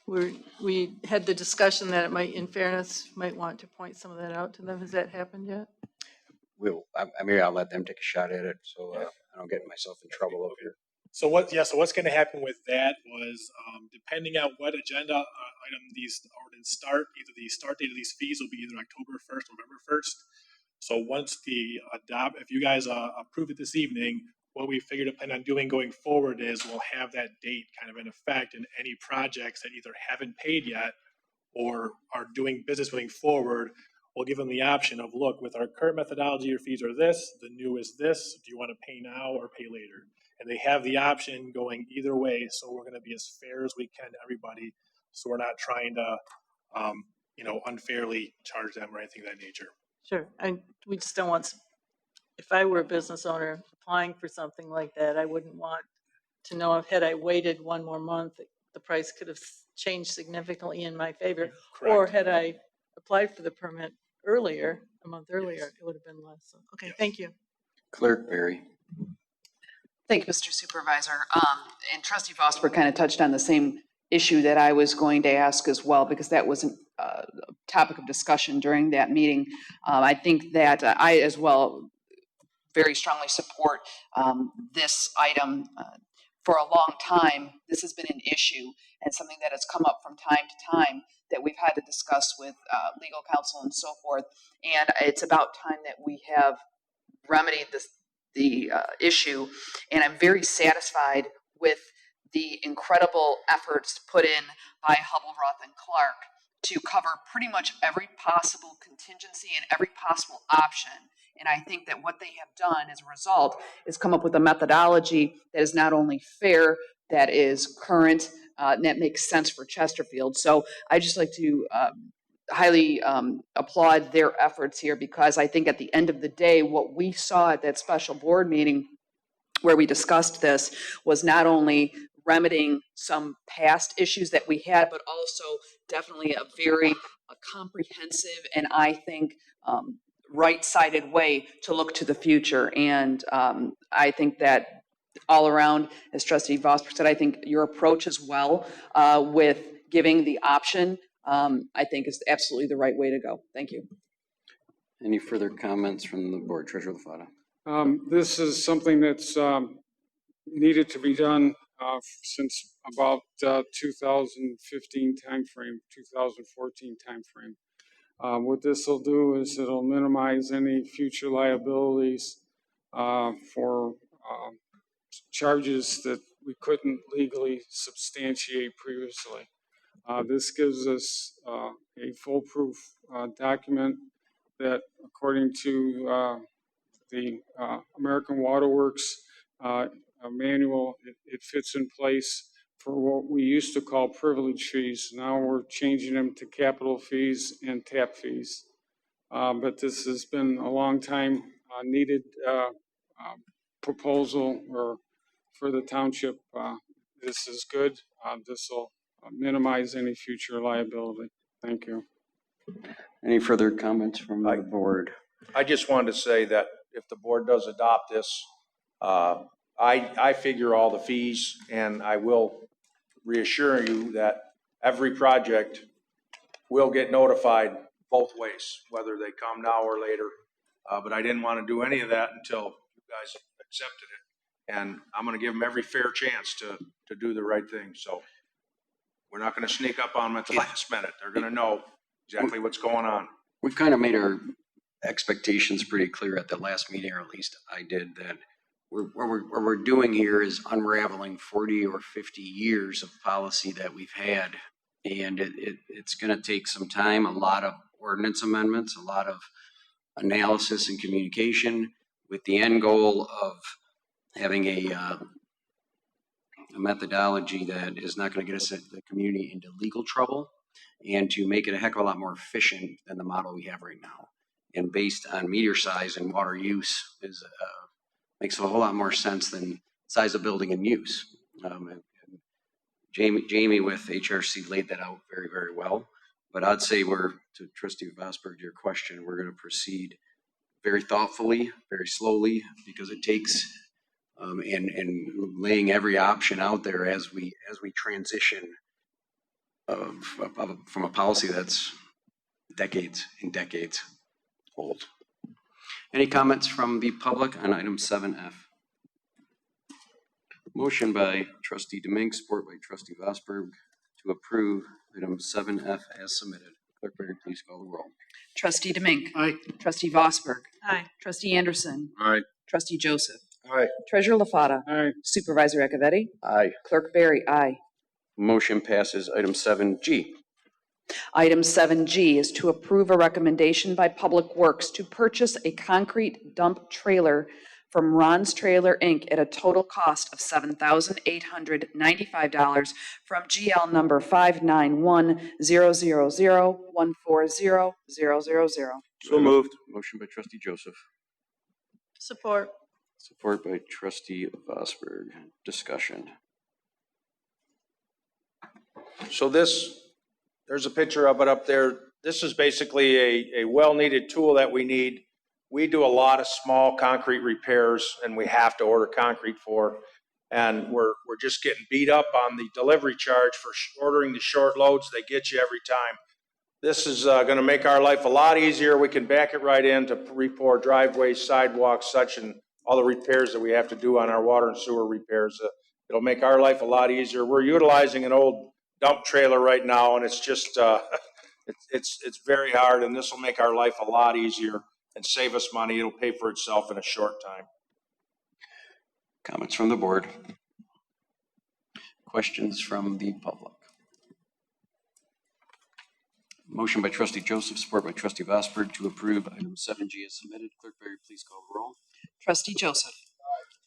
We had the discussion that it might, in fairness, might want to point some of that out to them. Has that happened yet? Maybe I'll let them take a shot at it, so I don't get myself in trouble over here. So what's going to happen with that was, depending on what agenda item these ordinance start, either the start date of these fees will be either October 1st or November 1st. So once if you guys approve it this evening, what we figured to plan on doing going forward is we'll have that date kind of in effect, and any projects that either haven't paid yet or are doing business moving forward, we'll give them the option of, look, with our current methodology, your fees are this, the new is this, do you want to pay now or pay later? And they have the option going either way, so we're going to be as fair as we can to everybody, so we're not trying to, unfairly charge them or anything of that nature. Sure. And we just don't want, if I were a business owner applying for something like that, I wouldn't want to know if had I waited one more month, the price could have changed significantly in my favor. Correct. Or had I applied for the permit earlier, a month earlier, yes, it would have been less. So, okay, yes. Thank you. Clerk Barry. Thank you, Mr. Supervisor. And Trustee Vosper kind of touched on the same issue that I was going to ask as well, because that was a topic of discussion during that meeting. I think that I as well very strongly support this item for a long time, this has been an issue and something that has come up from time to time that we've had to discuss with legal counsel and so forth. And it's about time that we have remedied the issue. And I'm very satisfied with the incredible efforts put in by Hubbell, Roth, and Clark to cover pretty much every possible contingency and every possible option. And I think that what they have done as a result is come up with a methodology that is not only fair, that is current, and that makes sense for Chesterfield. So I just like to highly applaud their efforts here, because I think at the end of the day, what we saw at that special board meeting where we discussed this was not only remedying some past issues that we had, but also definitely a very comprehensive and I think right-sided way to look to the future. And I think that all around, as Trustee Vosper said, I think your approach as well with giving the option, I think is absolutely the right way to go. Thank you. Any further comments from the board? Treasurer LaFatta. This is something that's needed to be done since about 2015 timeframe, 2014 timeframe. What this will do is it'll minimize any future liabilities for charges that we couldn't legally substantiate previously. This gives us a foolproof document that, according to the American Waterworks manual, it fits in place for what we used to call privilege fees. Now we're changing them to capital fees and tap fees. But this has been a long time needed proposal for the township. This is good. This will minimize any future liability. Thank you. Any further comments from the board? I just wanted to say that if the board does adopt this, I figure all the fees, and I will reassure you that every project will get notified both ways, whether they come now or later. But I didn't want to do any of that until you guys accepted it. And I'm going to give them every fair chance to do the right thing. So we're not going to sneak up on them at the last minute. They're going to know exactly what's going on. We kind of made our expectations pretty clear at the last meeting, or at least I did, that what we're doing here is unraveling 40 or 50 years of policy that we've had. And it's going to take some time, a lot of ordinance amendments, a lot of analysis and communication, with the end goal of having a methodology that is not going to get us the community into legal trouble, and to make it a heck of a lot more efficient than the model we have right now. And based on meter size and water use is makes a whole lot more sense than size of building and use. Jamie with HRC laid that out very, very well. But I'd say to Trustee Vosberg, your question, we're going to proceed very thoughtfully, very slowly, because it takes and laying every option out there as we transition from a policy that's decades and decades old. Any comments from the public on item 7F? Motion by Trustee Demink, support by Trustee Vosberg to approve item 7F as submitted. Clerk, please call the roll. Trustee Demink. Aye. Trustee Vosberg. Aye. Trustee Anderson. Aye. Trustee Joseph. Aye. Treasurer LaFatta. Aye. Supervisor Acciavatti. Aye. Clerk Barry. Aye. Motion passes. Item 7G. Item 7G is to approve a recommendation by Public Works to purchase a concrete dump trailer from Ron's Trailer, Inc. at a total cost of $7,895 from GL number 59100014000. So moved. Motion by Trustee Joseph. Support. Support by Trustee Vosberg. Discussion. So there's a picture of it up there. This is basically a well-needed tool that we need. We do a lot of small concrete repairs, and we have to order concrete for, and we're just getting beat up on the delivery charge for ordering the short loads they get you every time. This is going to make our life a lot easier. We can back it right in to repair driveways, sidewalks, such, and all the repairs that we have to do on our water and sewer repairs. It'll make our life a lot easier. We're utilizing an old dump trailer right now, and it's just, it's very hard, and this will make our life a lot easier and save us money. It'll pay for itself in a short time. Comments from the board? Questions from the public? Motion by trustee Joseph, support by trustee Vosper to approve item 7G as submitted. Clerk Berry, please call the roll. Trustee Joseph.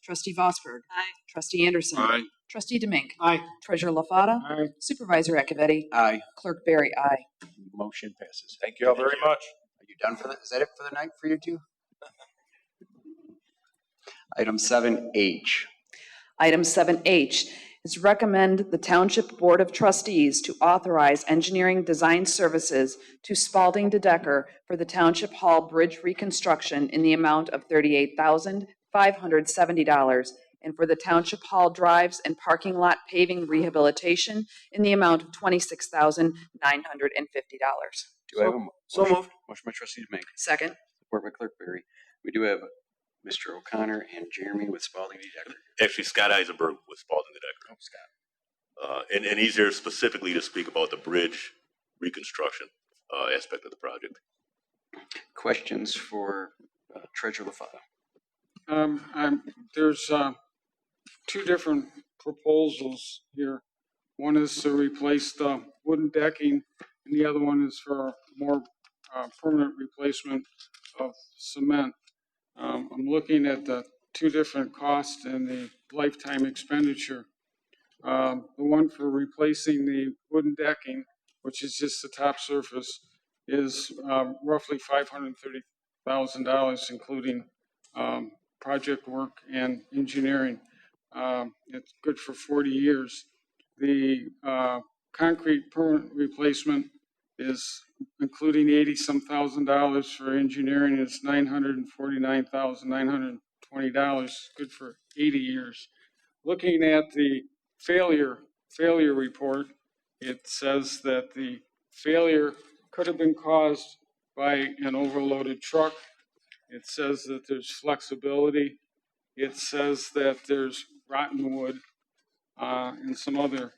Trustee Vosberg. Aye. Trustee Anderson. Aye. Trustee Demink. Aye. Treasurer LaFata. Aye. Supervisor Acciavatti. Aye. Clerk Berry, aye. Motion passes. Thank you all very much. Are you done for that? Is that it for the night for you two? Item 7H. Item 7H is recommend the Township Board of Trustees to authorize engineering design services to Spalding DeDecker for the Township Hall Bridge reconstruction in the amount of $38,570 and for the Township Hall drives and parking lot paving rehabilitation in the amount of $26,950. Do I have a So moved. motion by trustee Demink, Second. support by clerk Berry. We do have Mr. O'Connor and Jeremy with Spalding DeDecker. Actually, Scott Eisenberg with Spalding DeDecker. Oh, Scott. And he's there specifically to speak about the bridge reconstruction aspect of the project. Questions for Treasurer LaFata? There's two different proposals here. One is to replace the wooden decking, and the other one is for more permanent replacement of cement. I'm looking at the two different costs and the lifetime expenditure. The one for replacing the wooden decking, which is just the top surface, is roughly $530,000, including project work and engineering. It's good for 40 years. The concrete permanent replacement is, including $80-some thousand for engineering, is $949,920, good for 80 years. Looking at the failure report, it says that the failure could have been caused by an overloaded truck. It says that there's flexibility. It says that there's rotten wood and some other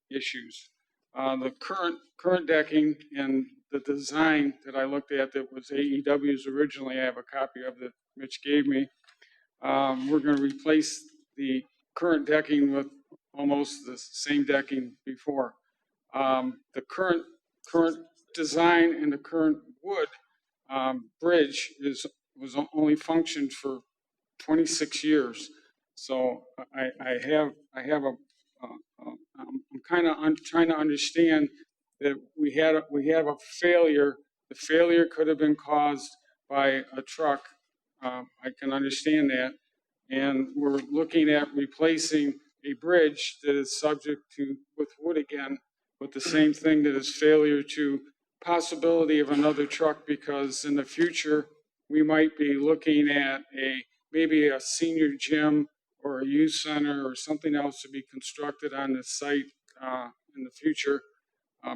issues. The current decking and the design that I looked at that was AEW's originally, I have a copy of that Mitch gave me. We're going to replace the current decking with almost the same decking before. The current design and the current wood bridge was only functioned for 26 years. So I'm kind of trying to understand that we have a failure. The failure could have been caused by a truck. I can understand that. And we're looking at replacing a bridge that is subject to, with wood again, with the same thing, that is failure to possibility of another truck, because in the future we might be looking at maybe a senior gym or a youth center or something else to be constructed on this site in the future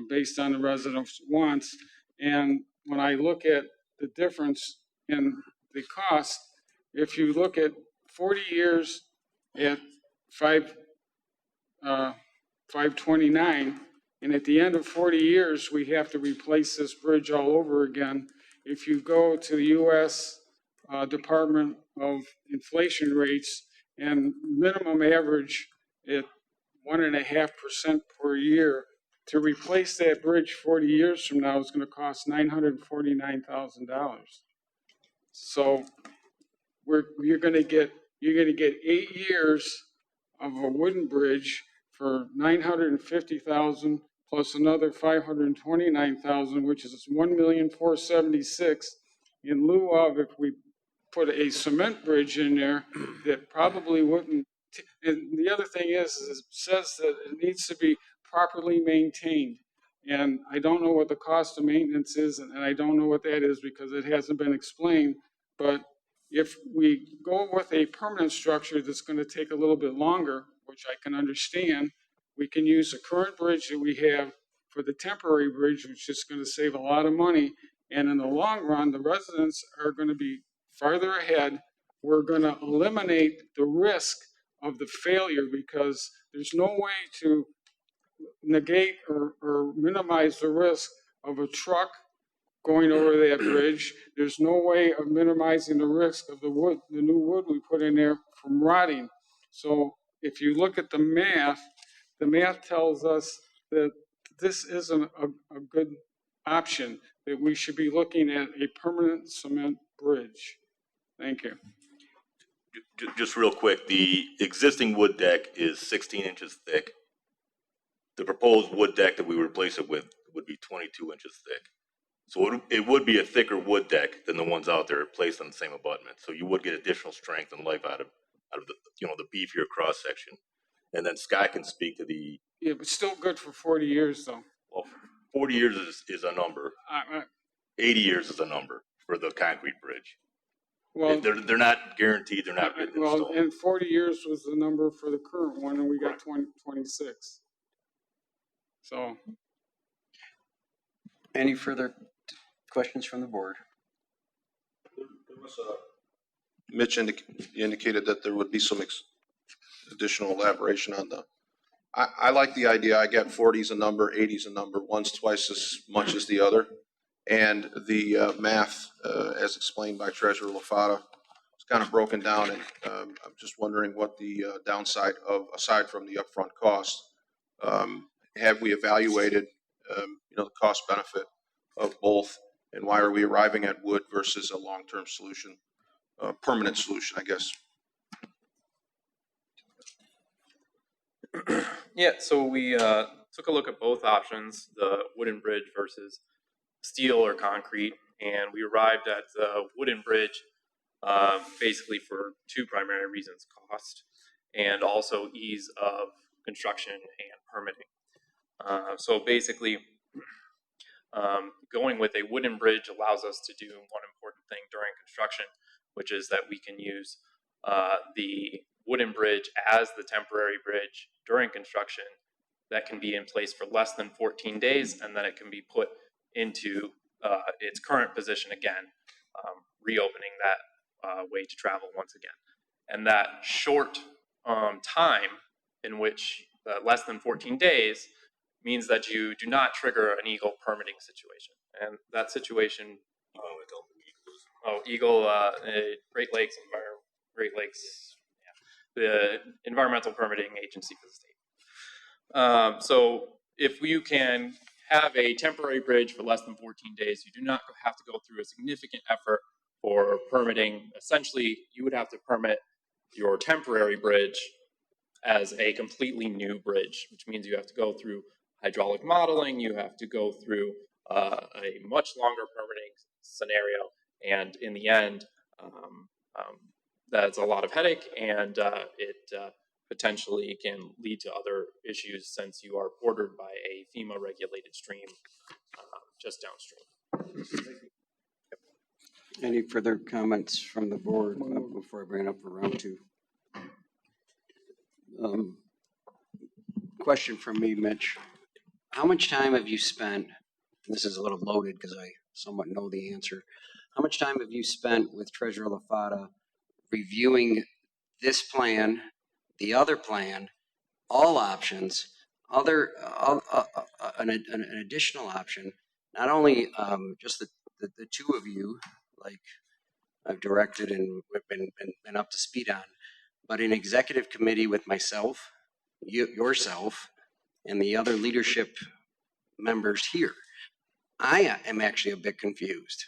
based on the residents' wants. And when I look at the difference in the cost, if you look at 40 years at $529, and at the end of 40 years we have to replace this bridge all over again. If you go to the U.S. Department of Inflation rates, and minimum average at 1.5% per year, to replace that bridge 40 years from now is going to cost $949,000. So you're going to get 8 years of a wooden bridge for $950,000 plus another $529,000, which is $1,476,000. In lieu of, if we put a cement bridge in there, that probably wouldn't. And the other thing is it says that it needs to be properly maintained. And I don't know what the cost of maintenance is, and I don't know what that is because it hasn't been explained. But if we go with a permanent structure that's going to take a little bit longer, which I can understand, we can use the current bridge that we have for the temporary bridge, which is going to save a lot of money. And in the long run, the residents are going to be farther ahead. We're going to eliminate the risk of the failure, because there's no way to negate or minimize the risk of a truck going over that bridge. There's no way of minimizing the risk of the new wood we put in there from rotting. So if you look at the math tells us that this isn't a good option, that we should be looking at a permanent cement bridge. Thank you. Just real quick, the existing wood deck is 16 inches thick. The proposed wood deck that we replace it with would be 22 inches thick. So it would be a thicker wood deck than the ones out there placed on the same abutment. So you would get additional strength and life out of the, the beefier cross section. And then Scott can speak to the. Yeah, but still good for 40 years though. Well, 40 years is a number. 80 years is a number for the concrete bridge. Well, they're not guaranteed. They're not written in stone. And 40 years was the number for the current one, and we got 26. So. Any further questions from the board? Mitch indicated that there would be some additional elaboration on the. I like the idea. I get 40 is a number, 80 is a number. One's twice as much as the other. And the math, as explained by Treasurer LaFata, is kind of broken down. And I'm just wondering what the downside of, aside from the upfront cost, have we evaluated, the cost benefit of both, and why are we arriving at wood versus a long-term solution, permanent solution, I guess? Yeah, so we took a look at both options, the wooden bridge versus steel or concrete, and we arrived at the wooden bridge basically for two primary reasons: cost and also ease of construction and permitting. So basically, going with a wooden bridge allows us to do one important thing during construction, which is that we can use the wooden bridge as the temporary bridge during construction that can be in place for less than 14 days, and then it can be put into its current position again, reopening that way to travel once again. And that short time in which less than 14 days means that you do not trigger an Eagle permitting situation. And that situation, Eagle, Great Lakes, the environmental permitting agency for the state. So if you can have a temporary bridge for less than 14 days, you do not have to go through a significant effort for permitting. Essentially, you would have to permit your temporary bridge as a completely new bridge, which means you have to go through hydraulic modeling, you have to go through a much longer permitting scenario, and in the end, that's a lot of headache, and it potentially can lead to other issues since you are bordered by a FEMA regulated stream just downstream. Any further comments from the board before I bring it up for round two? Question from me, Mitch. How much time have you spent, this is a little loaded because I somewhat know the answer, how much time have you spent with Treasurer LaFata reviewing this plan, the other plan, all options, an additional option, not only just the two of you, like I've directed and been up to speed on, but an executive committee with myself, yourself, and the other leadership members here? I am actually a bit confused.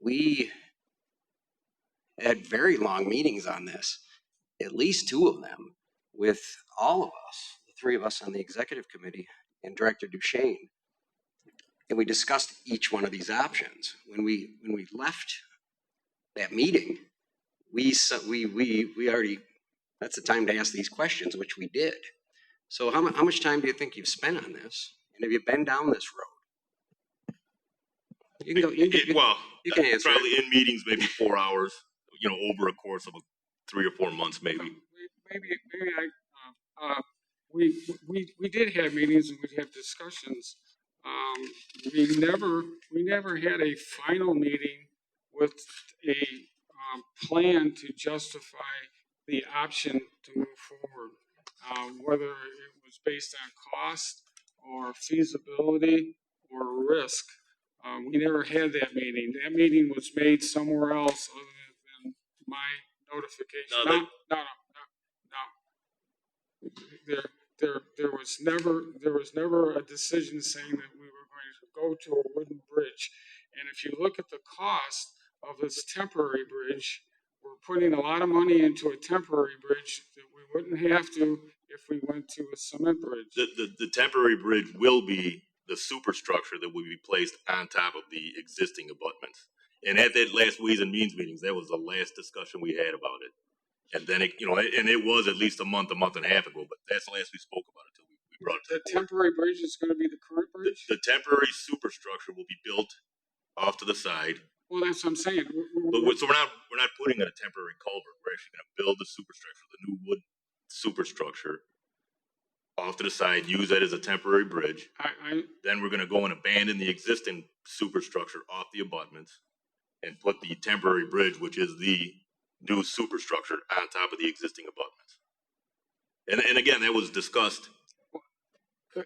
We had very long meetings on this, at least two of them, with all of us, the three of us on the executive committee and Director Duchesne, and we discussed each one of these options. When we left that meeting, we already, that's the time to ask these questions, which we did. So how much time do you think you've spent on this? And have you been down this road? You can go. You can answer. Probably in meetings, maybe 4 hours. Over a course of 3 or 4 months, maybe. We did have meetings and we'd have discussions. We never had a final meeting with a plan to justify the option to move forward. Whether it was based on cost or feasibility or risk. We never had that meeting. That meeting was made somewhere else other than my notification. No. There was never a decision saying that we were going to go to a wooden bridge. And if you look at the cost of this temporary bridge, we're putting a lot of money into a temporary bridge that we wouldn't have to if we went to a cement bridge. The temporary bridge will be the superstructure that will be placed on top of the existing abutments. And at that last Ways and Means meetings, that was the last discussion we had about it. And then it, and it was at least a month and a half ago, but that's the last we spoke about it until we brought it to the temporary bridge is going to be the current bridge? The temporary superstructure will be built off to the side. Well, that's what I'm saying. So we're not putting in a temporary culvert. We're actually going to build the superstructure, the new wood superstructure off to the side, use that as a temporary bridge. Then we're going to go and abandon the existing superstructure off the abutments and put the temporary bridge, which is the new superstructure, on top of the existing abutments. And again, that was discussed.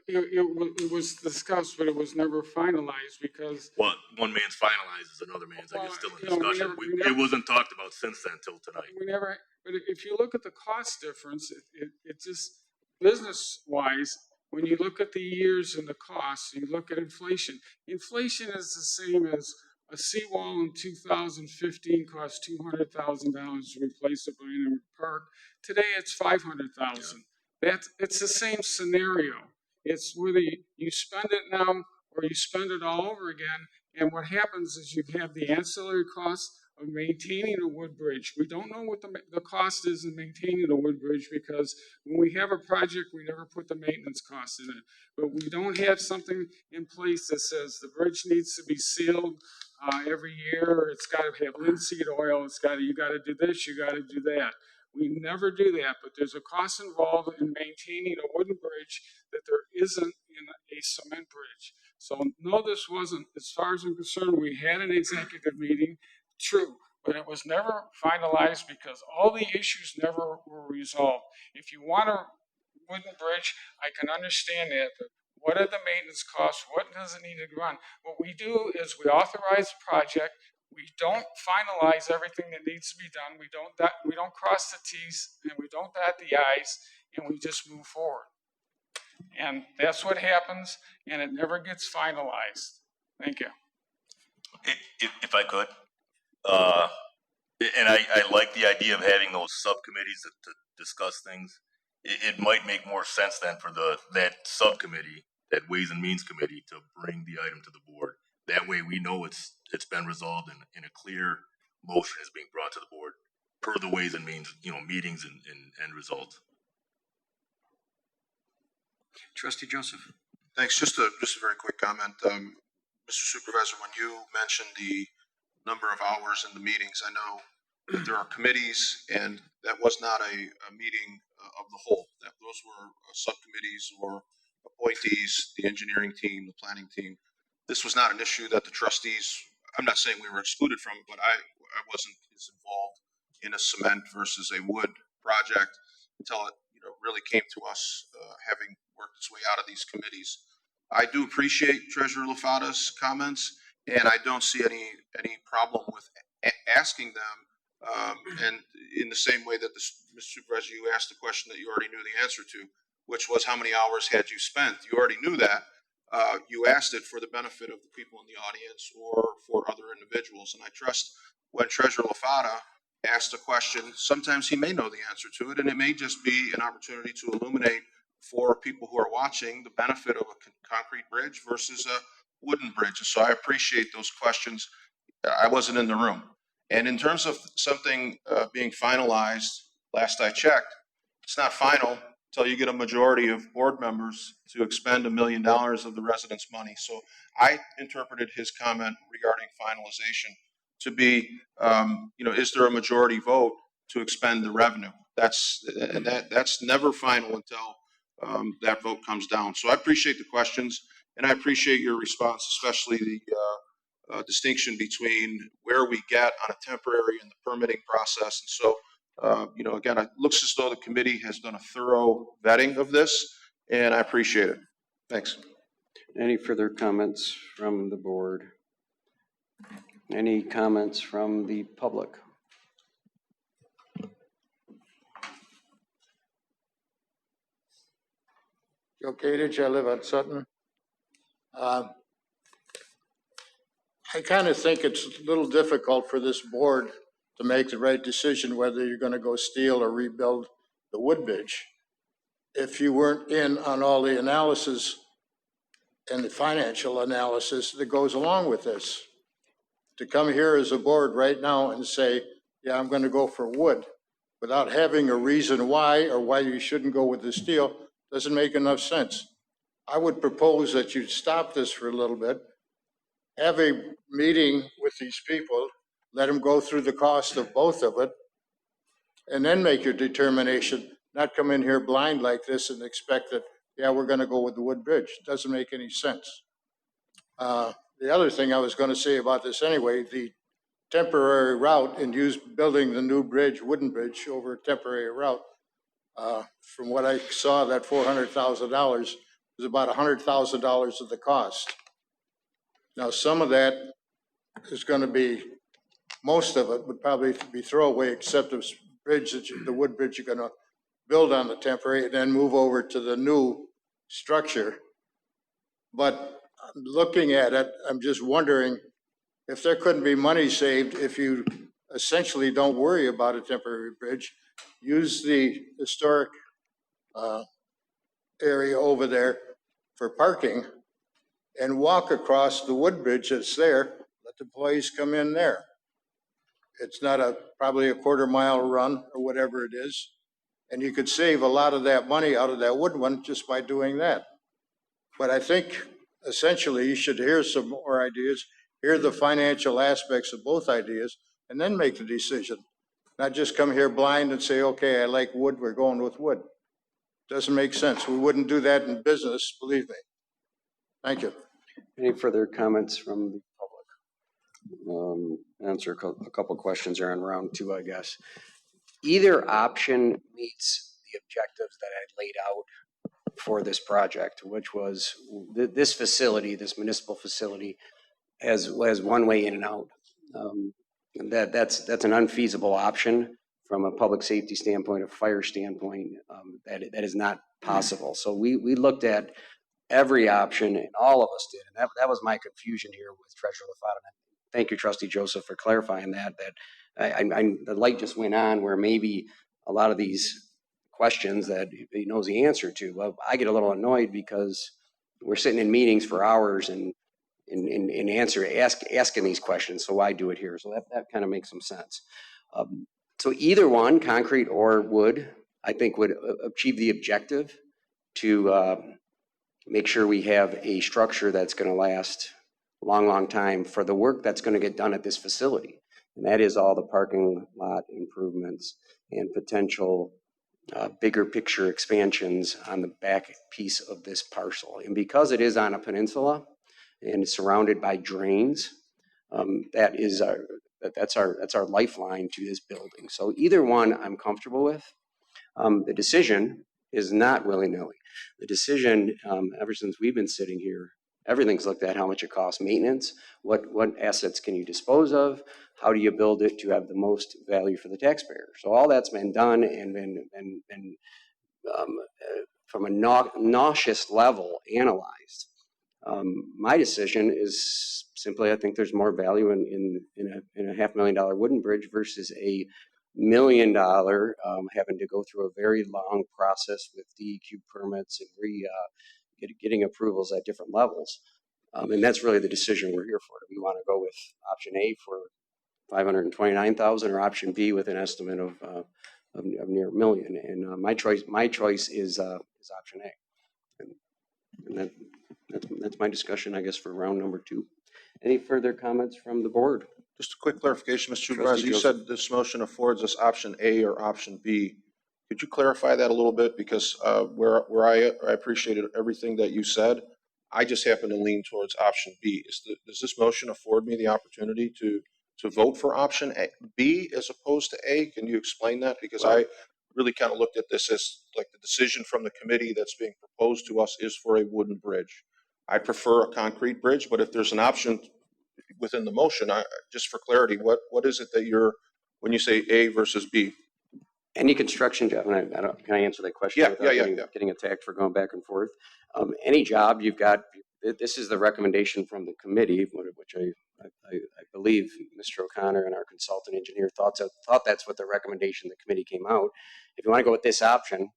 It was discussed, but it was never finalized because. Well, one man's finalized is another man's. I guess still in discussion. It wasn't talked about since then till tonight. But if you look at the cost difference, it just business-wise, when you look at the years and the costs, you look at inflation. Inflation is the same as a seawall in 2015 cost $200,000 to replace it by Inwood Park. Today it's $500,000. It's the same scenario. It's whether you spend it now or you spend it all over again. And what happens is you have the ancillary costs of maintaining a wood bridge. We don't know what the cost is in maintaining a wood bridge because when we have a project, we never put the maintenance costs in it. But we don't have something in place that says the bridge needs to be sealed every year. It's got to have linseed oil. You got to do this. You got to do that. We never do that, but there's a cost involved in maintaining a wooden bridge that there isn't in a cement bridge. So no, this wasn't, as far as I'm concerned, we had an executive meeting, true, but it was never finalized because all the issues never were resolved. If you want a wooden bridge, I can understand that, but what are the maintenance costs? What does it need to run? What we do is we authorize the project. We don't finalize everything that needs to be done. We don't cross the T's and we don't dot the I's, and we just move forward. And that's what happens, and it never gets finalized. Thank you. If I could, and I like the idea of having those subcommittees to discuss things. It might make more sense then for that subcommittee, that Ways and Means Committee, to bring the item to the board. That way we know it's been resolved and a clear motion is being brought to the board per the Ways and Means, meetings and results. Trustee Joseph. Thanks. Just a very quick comment. Mr. Supervisor, when you mentioned the number of hours in the meetings, I know that there are committees, and that was not a meeting of the whole. Those were subcommittees or appointees, the engineering team, the planning team. This was not an issue that the trustees, I'm not saying we were excluded from it, but I wasn't as involved in a cement versus a wood project until it really came to us, having worked its way out of these committees. I do appreciate Treasurer LaFata's comments, and I don't see any problem with asking them, and in the same way that Mr. Supervisor, you asked a question that you already knew the answer to, which was how many hours had you spent? You already knew that. You asked it for the benefit of the people in the audience or for other individuals. And I trust when Treasurer LaFata asked a question, sometimes he may know the answer to it, and it may just be an opportunity to illuminate for people who are watching the benefit of a concrete bridge versus a wooden bridge. So I appreciate those questions. I wasn't in the room. And in terms of something being finalized, last I checked, it's not final until you get a majority of board members to expend $1 million of the residents' money. So I interpreted his comment regarding finalization to be, is there a majority vote to expend the revenue? That's never final until that vote comes down. So I appreciate the questions, and I appreciate your response, especially the distinction between where we get on a temporary and the permitting process. And so Again, it looks as though the committee has done a thorough vetting of this, and I appreciate it. Thanks. Any further comments from the board? Any comments from the public? Joe Kadich, I live on Sutton. I kind of think it's a little difficult for this board to make the right decision whether you're going to go steel or rebuild the woodbridge if you weren't in on all the analysis and the financial analysis that goes along with this. To come here as a board right now and say, yeah, I'm going to go for wood without having a reason why or why you shouldn't go with the steel doesn't make enough sense. I would propose that you stop this for a little bit, have a meeting with these people, let them go through the cost of both of it, and then make your determination, not come in here blind like this and expect that, yeah, we're going to go with the wood bridge. It doesn't make any sense. The other thing I was going to say about this anyway, the temporary route and building the new bridge, wooden bridge over a temporary route, from what I saw, that $400,000 was about $100,000 of the cost. Now, some of that is going to be, most of it would probably be throwaway, except the bridge, the wood bridge you're going to build on the temporary and then move over to the new structure. But looking at it, I'm just wondering if there couldn't be money saved if you essentially don't worry about a temporary bridge, use the historic area over there for parking and walk across the wood bridge that's there, let the employees come in there. It's not probably a quarter-mile run or whatever it is, and you could save a lot of that money out of that wood one just by doing that. But I think essentially you should hear some more ideas, hear the financial aspects of both ideas, and then make the decision. Not just come here blind and say, okay, I like wood, we're going with wood. Doesn't make sense. We wouldn't do that in business, believe me. Thank you. Any further comments from the public? Answer a couple questions here on round two, I guess. Either option meets the objectives that I laid out for this project, which was this facility, this municipal facility, has one way in and out. That's an unfeasible option from a public safety standpoint, a fire standpoint. That is not possible. So we looked at every option, and all of us did, and that was my confusion here with Treasurer LaFatta. Thank you, Trustee Joseph, for clarifying that. The light just went on where maybe a lot of these questions that he knows the answer to. Well, I get a little annoyed because we're sitting in meetings for hours and asking these questions. So why do it here? So that kind of makes some sense. So either one, concrete or wood, I think would achieve the objective to make sure we have a structure that's going to last a long, long time for the work that's going to get done at this facility. And that is all the parking lot improvements and potential bigger picture expansions on the back piece of this parcel. And because it is on a peninsula and surrounded by drains, that's our lifeline to this building. So either one I'm comfortable with. The decision is not willy-nilly. The decision, ever since we've been sitting here, everything's looked at: how much it costs, maintenance, what assets can you dispose of, how do you build it to have the most value for the taxpayer. So all that's been done and been from a nauseous level analyzed. My decision is simply, I think there's more value in a $500,000 wooden bridge versus a $1 million having to go through a very long process with DEQ permits and getting approvals at different levels. And that's really the decision we're here for. Do we want to go with option A for $529,000 or option B with an estimate of near $1 million? And my choice is option A. And that's my discussion, I guess, for round number two. Any further comments from the board? Just a quick clarification, Mr. Supervisor. You said this motion affords us option A or option B. Could you clarify that a little bit? Because where I appreciated everything that you said, I just happen to lean towards option B. Does this motion afford me the opportunity to to vote for option B as opposed to A? Can you explain that? Because I really kind of looked at this as like the decision from the committee that's being proposed to us is for a wooden bridge. I prefer a concrete bridge, but if there's an option within the motion, just for clarity, what is it that you're, when you say A versus B? Any construction job, and I don't, can I answer that question? Yeah, without yeah. getting attacked for going back and forth? Any job you've got, this is the recommendation from the committee, which I believe Mr. O'Connor and our consultant engineer thought that's what the recommendation of the committee came out. If you want to go with this option,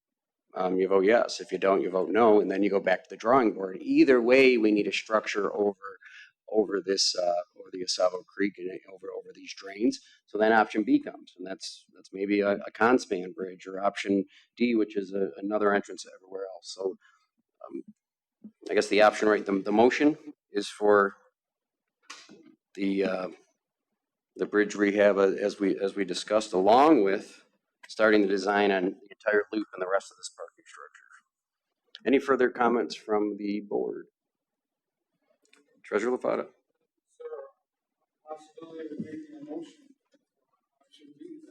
you vote yes. If you don't, you vote no, and then you go back to the drawing board. Either way, we need a structure over this over the Asavo Creek and over these drains. So then option B comes, and that's maybe a conspan bridge, or option D, which is another entrance everywhere else. So I guess the option, right, the motion is for the bridge rehab as we discussed, along with starting the design on the entire loop and the rest of this parking structure. Any further comments from the board? Treasurer LaFata. Possibility of making a motion. Option B.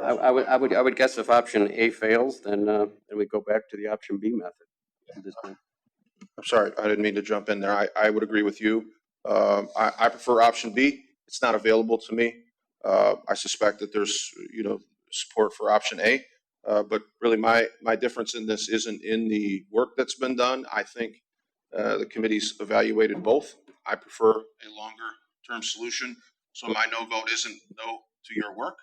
I would guess if option A fails, then we go back to the option B method at this point. I'm sorry, I didn't mean to jump in there. I would agree with you. I prefer option B. It's not available to me. I suspect that there's, support for option A. But really my difference in this isn't in the work that's been done. I think the committee's evaluated both. I prefer a longer term solution. So my no vote isn't no to your work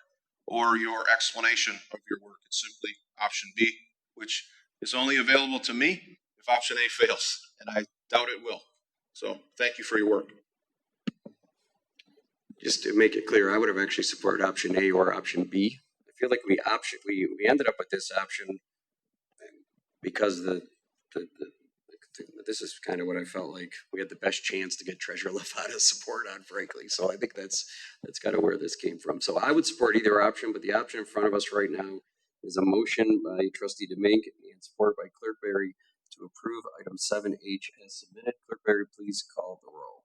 or your explanation of your work. It's simply option B, which is only available to me if option A fails, and I doubt it will. So thank you for your work. Just to make it clear, I would have actually supported option A or option B. I feel like we ended up with this option because this is kind of what I felt like we had the best chance to get Treasurer LaFata's support on, frankly. So I think that's kind of where this came from. So I would support either option, but the option in front of us right now is a motion by Trustee DeMink and support by Clerk Barry to approve item 7H as submitted. Clerk Barry, please call the roll.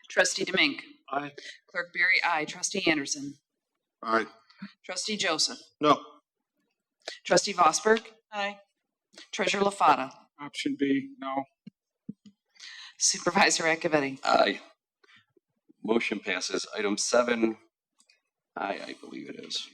Trustee DeMink. Aye. Clerk Barry, aye. Trustee Anderson. Aye. Trustee Joseph. No. Trustee Vosberg. Aye. Treasurer LaFata. Option B, no. Supervisor Acciavatti. Aye. Motion passes. Item 7I, I believe it is.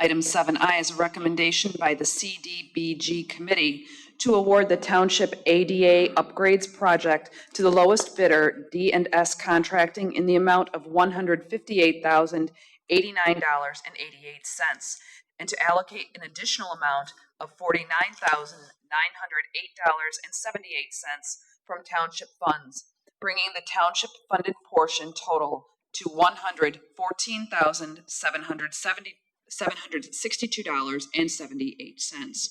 Item 7I is a recommendation by the CDBG Committee to award the Township ADA Upgrades Project to the lowest bidder, D&S Contracting, in the amount of $158,089.88, and to allocate an additional amount of $49,908.78 from township funds, bringing the township funded portion total to $114,762.78.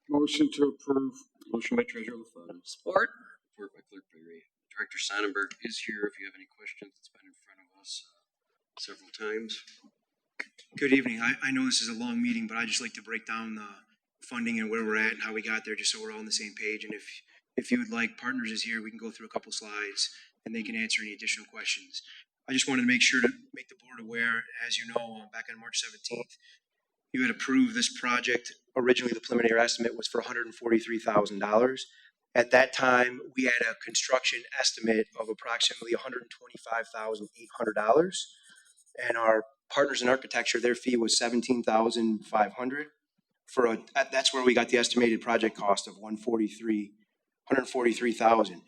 Motion to approve. Motion by Treasurer LaFata. Support. Support by Clerk Barry. Director Sonnenberg is here if you have any questions. It's been in front of us several times. Good evening. I know this is a long meeting, but I'd just like to break down the funding and where we're at and how we got there, just so we're all on the same page. And if you would like, Partners is here. We can go through a couple slides and they can answer any additional questions. I just wanted to make sure to make the board aware, as you know, back on March 17th, you had approved this project. Originally, the preliminary estimate was for $143,000. At that time, we had a construction estimate of approximately $125,800. And our Partners in Architecture, their fee was $17,500. That's where we got the estimated project cost of $143,000.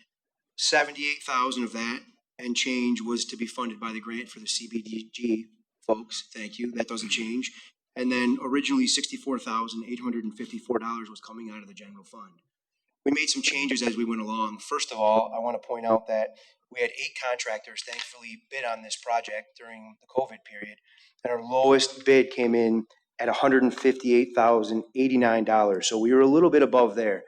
$78,000 of that and change was to be funded by the grant for the CDBG folks. Thank you. That doesn't change. And then originally $64,854 was coming out of the general fund. We made some changes as we went along. First of all, I want to point out that we had 8 contractors thankfully bid on this project during the COVID period. And our lowest bid came in at $158,089. So we were a little bit above there.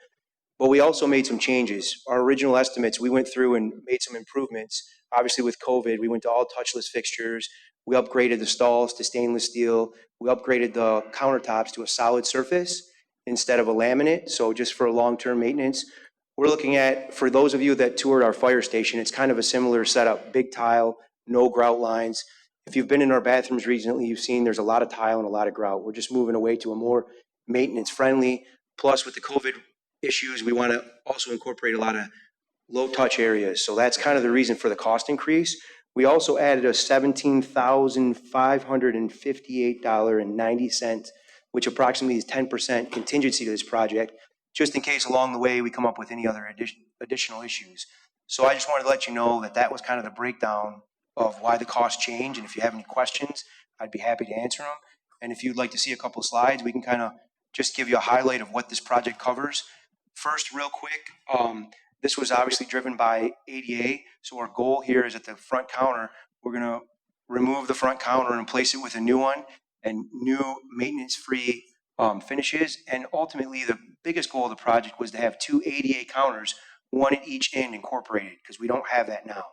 But we also made some changes. Our original estimates, we went through and made some improvements. Obviously with COVID, we went to all touchless fixtures. We upgraded the stalls to stainless steel. We upgraded the countertops to a solid surface. instead of a laminate, so just for long-term maintenance. We're looking at, for those of you that toured our fire station, it's kind of a similar setup, big tile, no grout lines. If you've been in our bathrooms recently, you've seen there's a lot of tile and a lot of grout. We're just moving away to a more maintenance-friendly. Plus, with the COVID issues, we want to also incorporate a lot of low-touch areas. So that's kind of the reason for the cost increase. We also added a $17,558.90, which approximately is 10% contingency to this project, just in case along the way we come up with any other additional issues. So I just wanted to let you know that that was kind of the breakdown of why the cost changed. And if you have any questions, I'd be happy to answer them. And if you'd like to see a couple of slides, we can kind of just give you a highlight of what this project covers. First, real quick, this was obviously driven by ADA. So our goal here is at the front counter, we're going to remove the front counter and replace it with a new one and new maintenance-free finishes. And ultimately, the biggest goal of the project was to have 2 ADA counters, one at each end incorporated, because we don't have that now.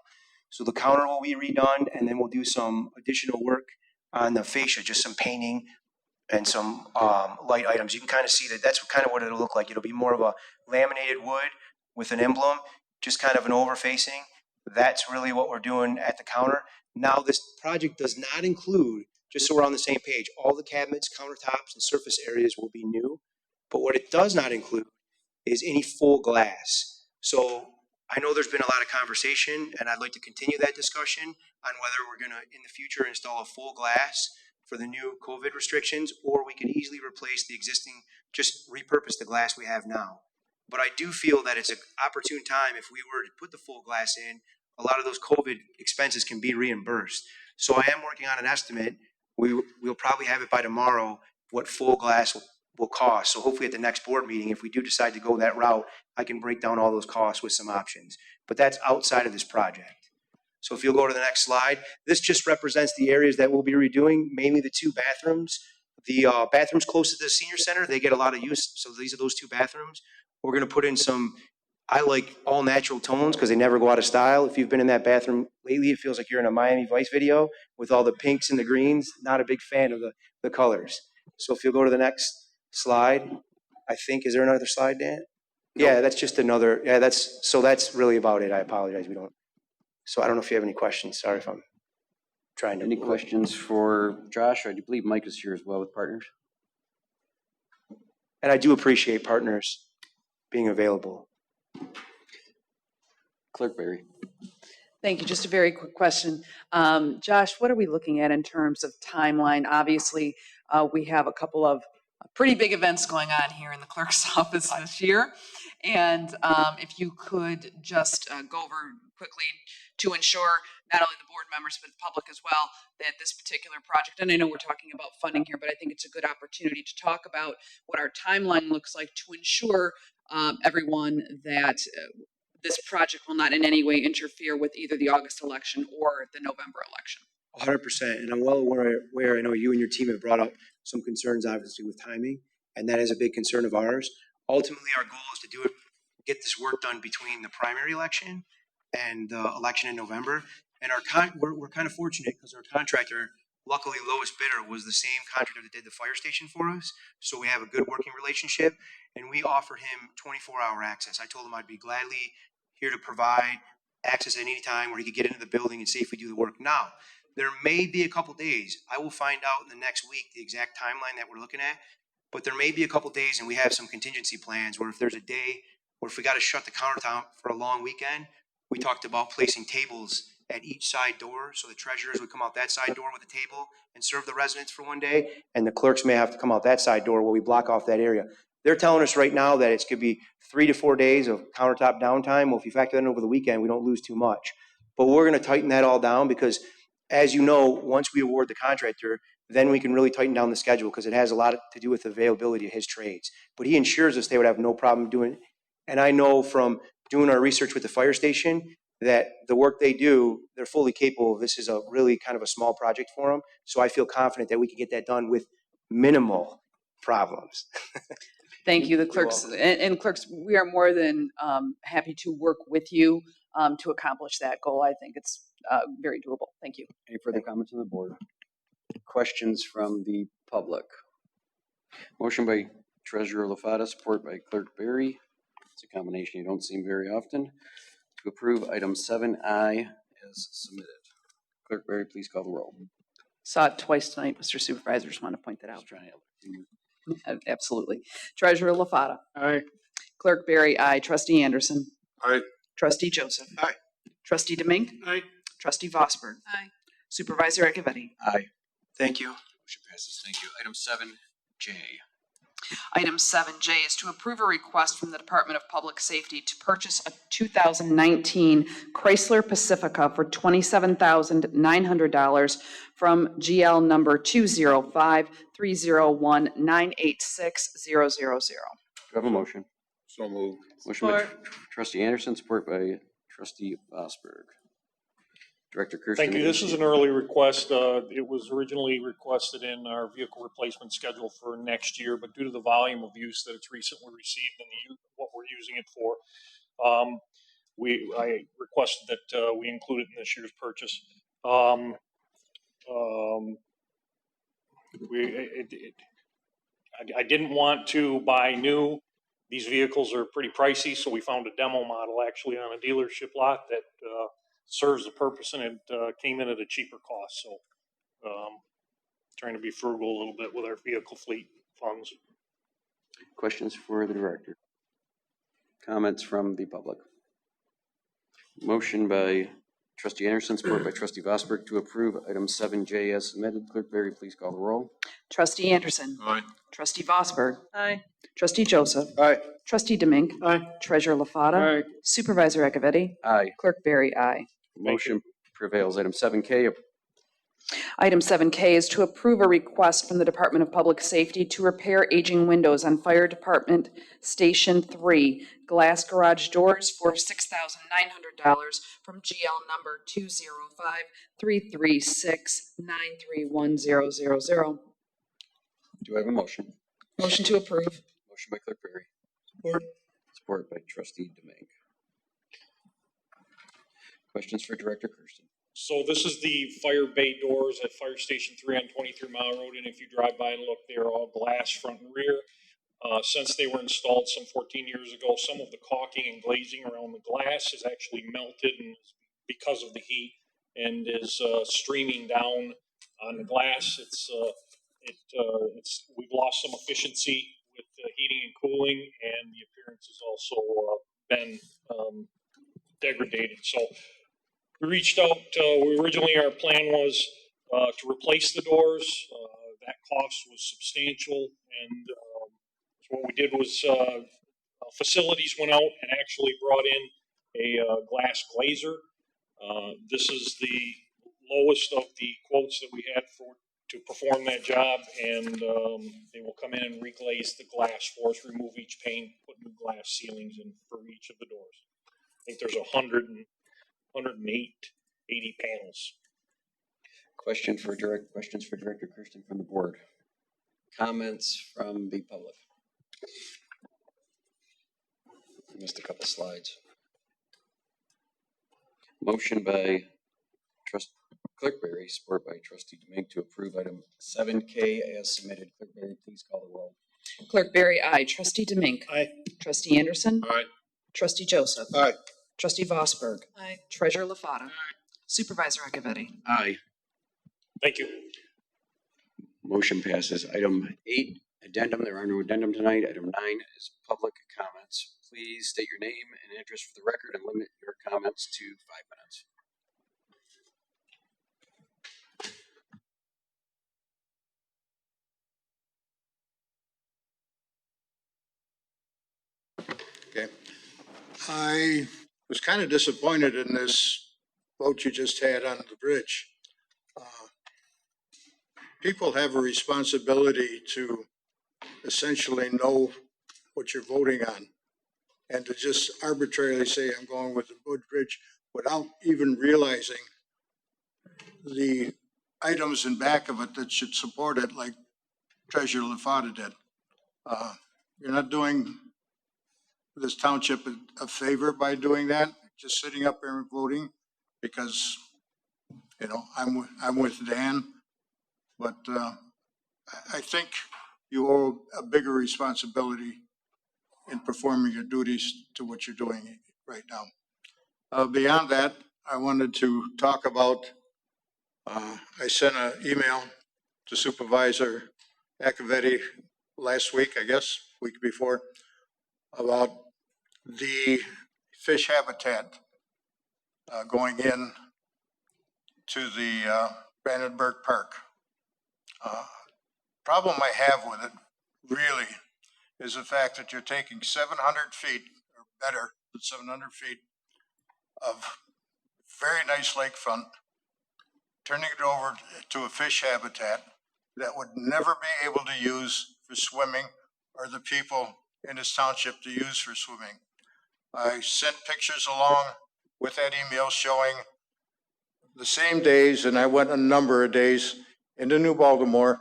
So the counter will be redone, and then we'll do some additional work on the fascia, just some painting and some light items. You can kind of see that that's kind of what it'll look like. It'll be more of a laminated wood with an emblem, just kind of an overfacing. That's really what we're doing at the counter. Now, this project does not include, just so we're on the same page, all the cabinets, countertops, and surface areas will be new. But what it does not include is any full glass. So I know there's been a lot of conversation, and I'd like to continue that discussion on whether we're going to, in the future, install a full glass for the new COVID restrictions, or we could easily replace the existing, just repurpose the glass we have now. But I do feel that it's an opportune time, if we were to put the full glass in, a lot of those COVID expenses can be reimbursed. So I am working on an estimate. We'll probably have it by tomorrow, what full glass will cost. So hopefully at the next board meeting, if we do decide to go that route, I can break down all those costs with some options. But that's outside of this project. So if you'll go to the next slide, this just represents the areas that we'll be redoing, mainly the 2 bathrooms. The bathrooms closest to the senior center, they get a lot of use. So these are those 2 bathrooms. We're going to put in some, I like all natural tones because they never go out of style. If you've been in that bathroom lately, it feels like you're in a Miami Vice video with all the pinks and the greens. Not a big fan of the colors. So if you'll go to the next slide, I think, is there another slide, Dan? Yeah, that's just another, yeah, that's really about it. I apologize. So I don't know if you have any questions. Sorry if I'm trying to. Any questions for Josh? I do believe Mike is here as well with partners. And I do appreciate partners being available. Clerk Barry. Thank you. Just a very quick question. Josh, what are we looking at in terms of timeline? Obviously, we have a couple of pretty big events going on here in the clerk's office this year. And if you could just go over quickly to ensure not only the board members, but the public as well, that this particular project, and I know we're talking about funding here, but I think it's a good opportunity to talk about what our timeline looks like to ensure everyone that this project will not in any way interfere with either the August election or the November election. 100%. And I'm well aware, I know you and your team have brought up some concerns, obviously, with timing, and that is a big concern of ours. Ultimately, our goal is to get this work done between the primary election and the election in November. And we're kind of fortunate because our contractor, luckily lowest bidder, was the same contractor that did the fire station for us. So we have a good working relationship, and we offered him 24-hour access. I told him I'd be gladly here to provide access at any time where he could get into the building and safely do the work. Now, there may be a couple days. I will find out in the next week the exact timeline that we're looking at, but there may be a couple days, and we have some contingency plans where if there's a day, or if we got to shut the countertop for a long weekend, we talked about placing tables at each side door, so the treasurers would come out that side door with a table and serve the residents for one day, and the clerks may have to come out that side door where we block off that area. They're telling us right now that it's going to be 3 to 4 days of countertop downtime. Well, if you factor that in over the weekend, we don't lose too much. But we're going to tighten that all down because, as you know, once we award the contractor, then we can really tighten down the schedule because it has a lot to do with the availability of his trades. But he assures us they would have no problem doing it. And I know from doing our research with the fire station that the work they do, they're fully capable of. This is a really kind of a small project for them. So I feel confident that we can get that done with minimal problems. Thank you, the clerks. And clerks, we are more than happy to work with you to accomplish that goal. I think it's very doable. Thank you. Any further comments on the board? Questions from the public? Motion by Treasurer LaFata, support by Clerk Barry. It's a combination you don't see very often. To approve item 7I as submitted. Clerk Barry, please call the roll. Saw it twice tonight, Mr. Supervisor. Just want to point that out. Just trying to Absolutely. Treasurer LaFata. Aye. Clerk Barry, aye. Trustee Anderson. Aye. Trustee Joseph. Aye. Trustee Demink. Aye. Trustee Vosberg. Aye. Supervisor Acciavatti. Aye. Thank you. Motion passes. Thank you. Item 7J. Item 7J is to approve a request from the Department of Public Safety to purchase a 2019 Chrysler Pacifica for $27,900 from GL number 205-301-986-000. Do I have a motion? So moved. Motion by Trustee Anderson, support by Trustee Vosberg. Director Kirsten. Thank you. This is an early request. It was originally requested in our vehicle replacement schedule for next year, but due to the volume of use that it's recently received and what we're using it for, I requested that we include it in this year's purchase. I didn't want to buy new. These vehicles are pretty pricey, so we found a demo model actually on a dealership lot that serves the purpose, and it came in at a cheaper cost. So trying to be frugal a little bit with our vehicle fleet funds. Questions for the director? Comments from the public? Motion by Trustee Anderson, support by Trustee Vosberg to approve item 7J as submitted. Clerk Barry, please call the roll. Trustee Anderson. Aye. Trustee Vosberg. Aye. Trustee Joseph. Aye. Trustee Demink. Aye. Treasurer LaFata. Aye. Supervisor Acciavatti. Aye. Clerk Barry, aye. Motion prevails. Item 7K. Item 7K is to approve a request from the Department of Public Safety to repair aging windows on Fire Department Station 3 glass garage doors for $6,900 from GL number 205-336-931-000. Do I have a motion? Motion to approve. Motion by Clerk Barry. Support. Support by Trustee Demink. Questions for Director Kirsten? So this is the fire bay doors at Fire Station 3 on 23 Mile Road, and if you drive by and look, they're all glass front and rear. Since they were installed some 14 years ago, some of the caulking and glazing around the glass is actually melted and because of the heat and is streaming down on the glass. We've lost some efficiency with heating and cooling, and the appearance has also been degraded. So we reached out. Originally, our plan was to replace the doors. That cost was substantial, and so what we did was facilities went out and actually brought in a glass glazer. This is the lowest of the quotes that we had to perform that job, and they will come in and reglaze the glass for us, remove each pane, put new glass ceilings in for each of the doors. I think there's 180 panels. Questions for Director Kirsten from the board? Comments from the public? I missed a couple slides. Motion by Clerk Barry, support by Trustee Demink to approve item 7K as submitted. Clerk Barry, please call the roll. Clerk Barry, aye. Trustee Demink. Aye. Trustee Anderson. Aye. Trustee Joseph. Aye. Trustee Vosberg. Aye. Treasurer LaFata. Supervisor Acciavatti. Aye. Thank you. Motion passes. Item 8, addendum. There are no addendum tonight. Item 9 is public comments. Please state your name and address for the record and limit your comments to 5 minutes. Okay. I was kind of disappointed in this vote you just had on the bridge. People have a responsibility to essentially know what you're voting on. And to just arbitrarily say, I'm going with the wood bridge without even realizing the items in back of it that should support it, like Treasurer LaFata did. You're not doing this township a favor by doing that, just sitting up there and voting, because, you know, I'm with Dan, but I think you owe a bigger responsibility in performing your duties to what you're doing right now. Beyond that, I wanted to talk about, I sent an email to Supervisor Acciavatti last week, I guess, week before, about the fish habitat going in to the Brandenburg Park. Problem I have with it, really, is the fact that you're taking 700 feet, or better than 700 feet, of very nice lakefront, turning it over to a fish habitat that would never be able to use for swimming or the people in this township to use for swimming. I sent pictures along with that email showing the same days, and I went a number of days into New Baltimore,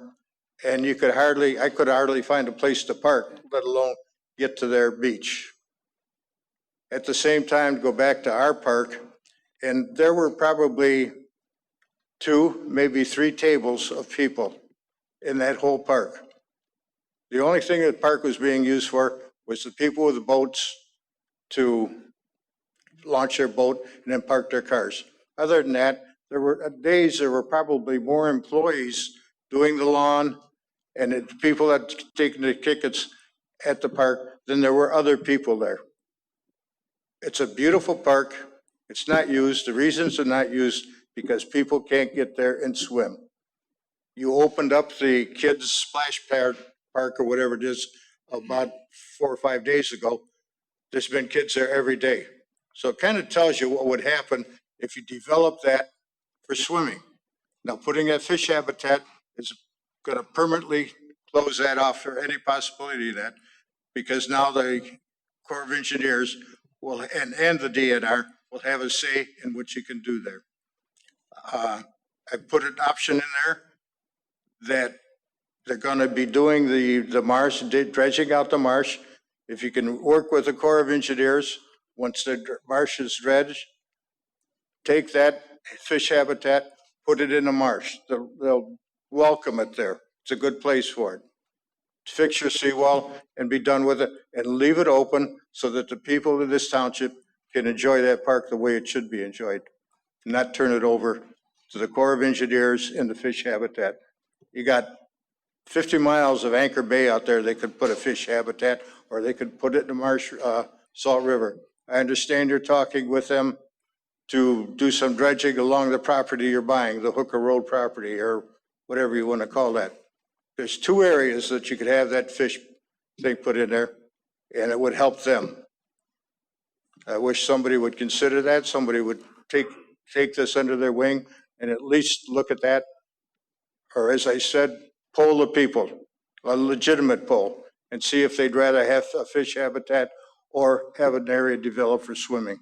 and I could hardly find a place to park, let alone get to their beach. At the same time, go back to our park, and there were probably 2, maybe 3 tables of people in that whole park. The only thing that park was being used for was the people with the boats to launch their boat and then park their cars. Other than that, there were days there were probably more employees doing the lawn and the people that taking the tickets at the park than there were other people there. It's a beautiful park. It's not used. The reasons it's not used because people can't get there and swim. You opened up the kids' splash pad park or whatever it is about 4 or 5 days ago. There's been kids there every day. So it kind of tells you what would happen if you develop that for swimming. Now, putting that fish habitat is going to permanently close that off for any possibility of that, because now the Corps of Engineers will, and the DNR will have a say in what you can do there. I put an option in there that they're going to be doing the marsh, dredging out the marsh. If you can work with the Corps of Engineers, once the marsh is dredged, take that fish habitat, put it in the marsh. They'll welcome it there. It's a good place for it. Fix your seawall and be done with it, and leave it open so that the people of this township can enjoy that park the way it should be enjoyed, not turn it over to the Corps of Engineers and the fish habitat. You got 50 miles of Anchor Bay out there. They could put a fish habitat, or they could put it in the marsh, Salt River. I understand you're talking with them to do some dredging along the property you're buying, the Hooker Road property, or whatever you want to call that. There's 2 areas that you could have that fish thing put in there, and it would help them. I wish somebody would consider that. Somebody would take this under their wing and at least look at that. Or as I said, poll the people, a legitimate poll, and see if they'd rather have a fish habitat or have an area developed for swimming.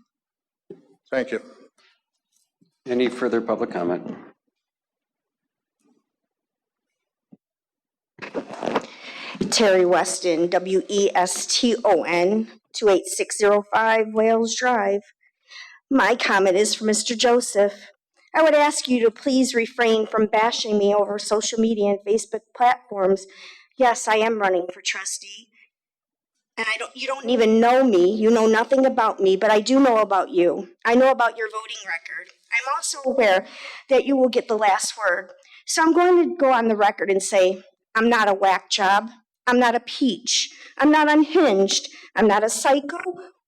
Thank you. Any further public comment? Terry Weston, Weston, 28605 Wales Drive. My comment is for Mr. Joseph. I would ask you to please refrain from bashing me over social media and Facebook platforms. Yes, I am running for trustee. And you don't even know me. You know nothing about me, but I do know about you. I know about your voting record. I'm also aware that you will get the last word. So I'm going to go on the record and say, I'm not a whack job. I'm not a peach. I'm not unhinged. I'm not a psycho.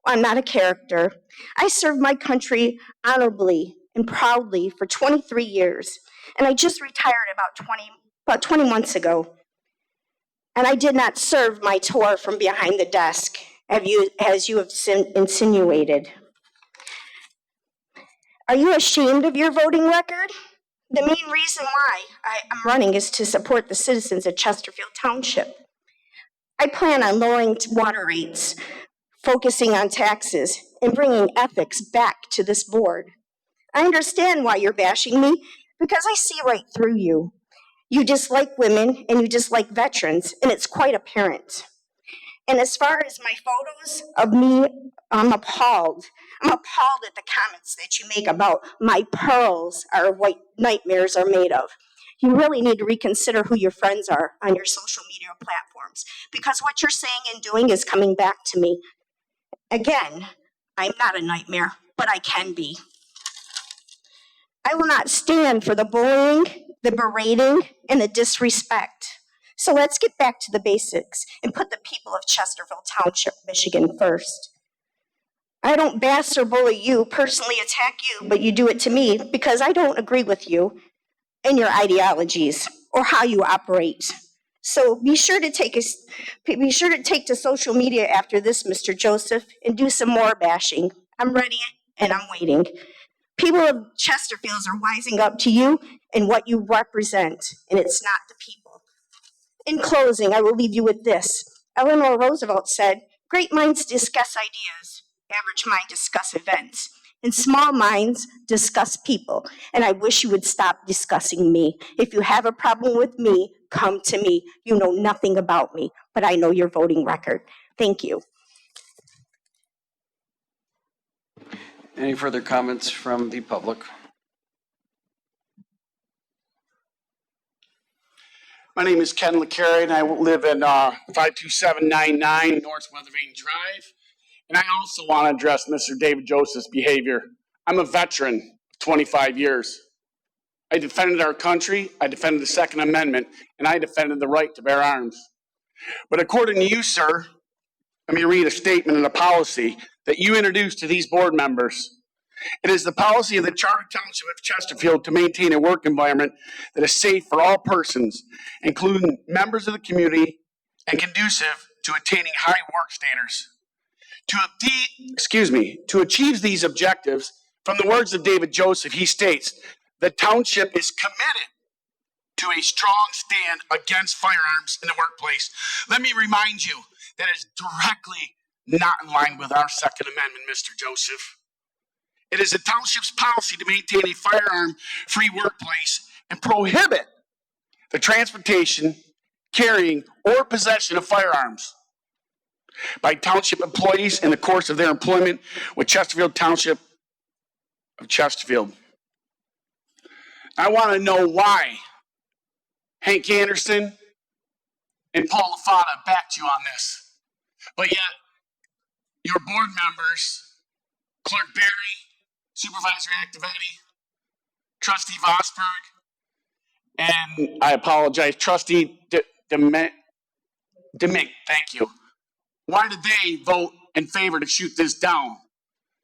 I'm not a character. I served my country honorably and proudly for 23 years. And I just retired about 20 months ago. And I did not serve my tour from behind the desk, as you have insinuated. Are you ashamed of your voting record? The main reason why I'm running is to support the citizens of Chesterfield Township. I plan on lowering water rates, focusing on taxes, and bringing ethics back to this board. I understand why you're bashing me, because I see right through you. You dislike women and you dislike veterans, and it's quite apparent. And as far as my photos of me, I'm appalled. I'm appalled at the comments that you make about my pearls are what nightmares are made of. you really need to reconsider who your friends are on your social media platforms, because what you're saying and doing is coming back to me. Again, I'm not a nightmare, but I can be. I will not stand for the bullying, the berating, and the disrespect. So let's get back to the basics and put the people of Chesterfield Township, Michigan first. I don't bash or bully you, personally attack you, but you do it to me because I don't agree with you and your ideologies or how you operate. So be sure to take to social media after this, Mr. Joseph, and do some more bashing. I'm ready and I'm waiting. People of Chesterfield are wising up to you and what you represent, and it's not the people. In closing, I will leave you with this. Eleanor Roosevelt said, "Great minds discuss ideas, average minds discuss events, and small minds discuss people." And I wish you would stop discussing me. If you have a problem with me, come to me. You know nothing about me, but I know your voting record. Thank you. Any further comments from the public? My name is Ken LeCarry, and I live in 52799 North Weathervane Drive. And I also want to address Mr. David Joseph's behavior. I'm a veteran of 25 years. I defended our country, I defended the Second Amendment, and I defended the right to bear arms. But according to you, sir, let me read a statement and a policy that you introduced to these board members. It is the policy of the Charter Township of Chesterfield to maintain a work environment that is safe for all persons, including members of the community, and conducive to attaining high work standards. To achieve these objectives, from the words of David Joseph, he states, "The township is committed to a strong stand against firearms in the workplace." Let me remind you, that is directly not in line with our Second Amendment, Mr. Joseph. It is the township's policy to maintain a firearm-free workplace and prohibit the transportation, carrying, or possession of firearms by township employees in the course of their employment with Chesterfield Township of Chesterfield. I want to know why Hank Anderson and Paul LaFata backed you on this, but yet your board members, Clerk Berry, Supervisor Acciavatti, Trustee Vosberg, and I apologize, Trustee Demink, thank you. Why did they vote in favor to shoot this down?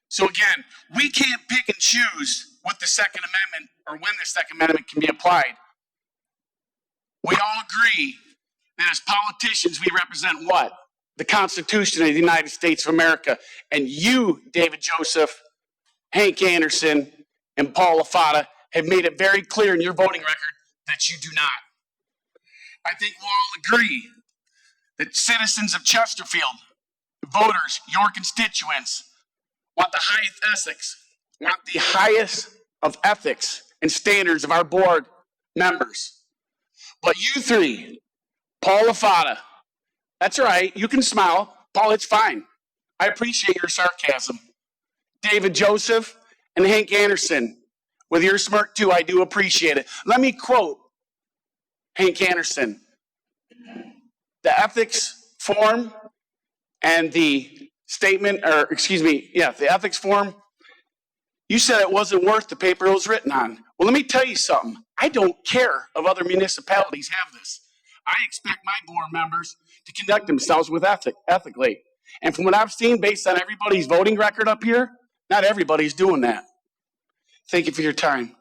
So again, we can't pick and choose what the Second Amendment or when the Second Amendment can be applied. We all agree that as politicians, we represent what? The Constitution of the United States of America. And you, David Joseph, Hank Anderson, and Paul LaFata have made it very clear in your voting record that you do not. I think we'll all agree that citizens of Chesterfield, voters, your constituents, want the highest of ethics and standards of our board members. But you three, Paul LaFata, that's all right, you can smile. Paul, it's fine. I appreciate your sarcasm. David Joseph and Hank Anderson, with your smirk too, I do appreciate it. Let me quote Hank Anderson. The ethics form and the statement, the ethics form, you said it wasn't worth the paper it was written on. Well, let me tell you something. I don't care if other municipalities have this. I expect my board members to conduct themselves with ethically. And from what I've seen, based on everybody's voting record up here, not everybody's doing that. Thank you for your time.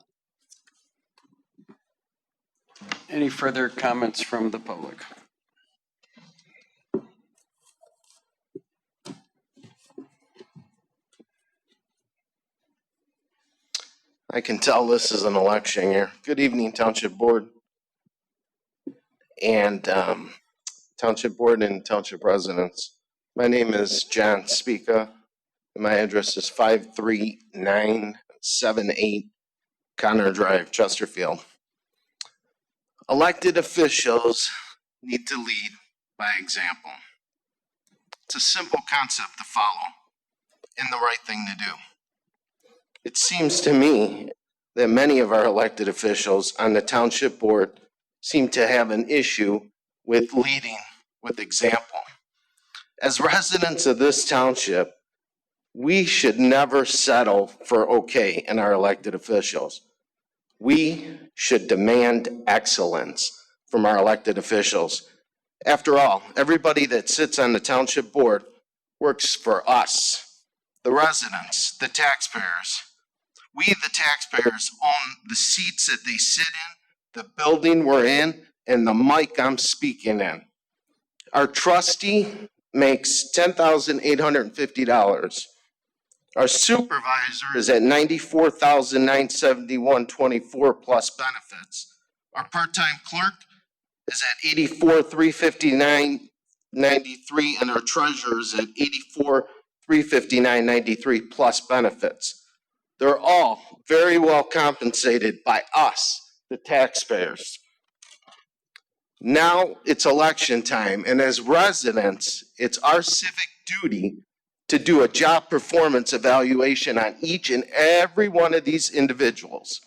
Any further comments from the public? I can tell this is an election year. Good evening, Township Board and Township Board and Township residents. My name is John Spica, and my address is 53978 Connor Drive, Chesterfield. Elected officials need to lead by example. It's a simple concept to follow and the right thing to do. It seems to me that many of our elected officials on the township board seem to have an issue with leading with example. As residents of this township, we should never settle for okay in our elected officials. We should demand excellence from our elected officials. After all, everybody that sits on the township board works for us, the residents, the taxpayers. We, the taxpayers, own the seats that they sit in, the building we're in, and the mic I'm speaking in. Our trustee makes $10,850. Our supervisor is at $94,971.24 plus benefits. Our part-time clerk is at $84,359.93, and our treasurer is at $84,359.93 plus benefits. They're all very well compensated by us, the taxpayers. Now it's election time, and as residents, it's our civic duty to do a job performance evaluation on each and every one of these individuals.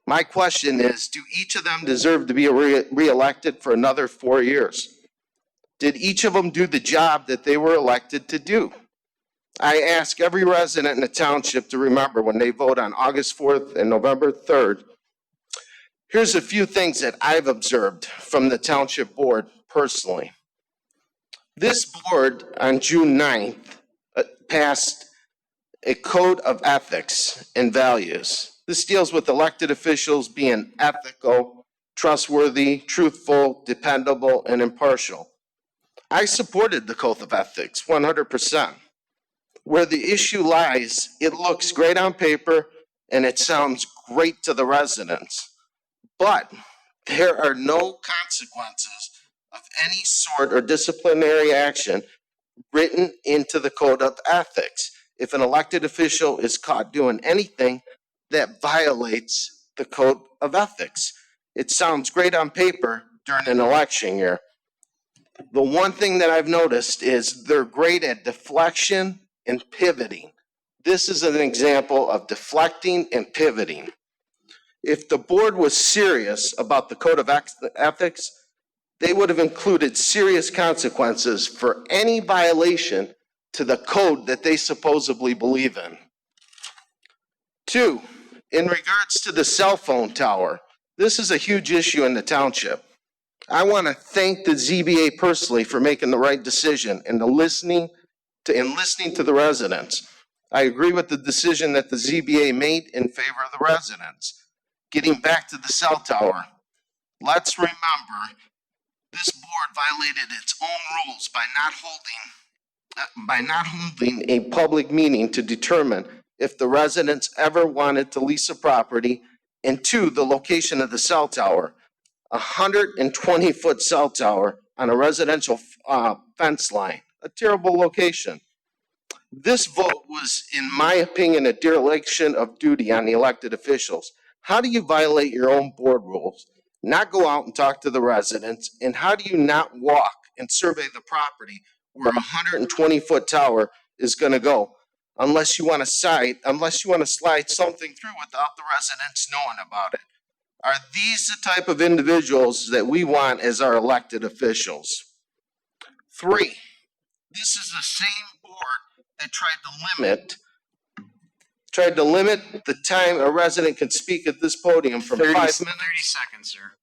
My question is, do each of them deserve to be re-elected for another 4 years? Did each of them do the job that they were elected to do? I ask every resident in the township to remember when they vote on August 4th and November 3rd, here's a few things that I've observed from the township board personally. This board on June 9th passed a code of ethics and values. This deals with elected officials being ethical, trustworthy, truthful, dependable, and impartial. I supported the code of ethics 100%. Where the issue lies, it looks great on paper and it sounds great to the residents. But there are no consequences of any sort or disciplinary action written into the code of ethics if an elected official is caught doing anything that violates the code of ethics. It sounds great on paper during an election year. The one thing that I've noticed is they're great at deflection and pivoting. This is an example of deflecting and pivoting. If the board was serious about the code of ethics, they would have included serious consequences for any violation to the code that they supposedly believe in. 2, in regards to the cell phone tower, this is a huge issue in the township. I want to thank the ZBA personally for making the right decision and listening to the residents. I agree with the decision that the ZBA made in favor of the residents. Getting back to the cell tower, let's remember this board violated its own rules by not holding a public meeting to determine if the residents ever wanted to lease a property, and 2, the location of the cell tower. A 120-foot cell tower on a residential fence line, a terrible location. This vote was, in my opinion, a dereliction of duty on the elected officials. How do you violate your own board rules, not go out and talk to the residents, and how do you not walk and survey the property where a 120-foot tower is going to go, unless you want to slide something through without the residents knowing about it? Are these the type of individuals that we want as our elected officials? 3, this is the same board that tried to limit the time a resident can speak at this podium from 5 minutes. 30 seconds, sir.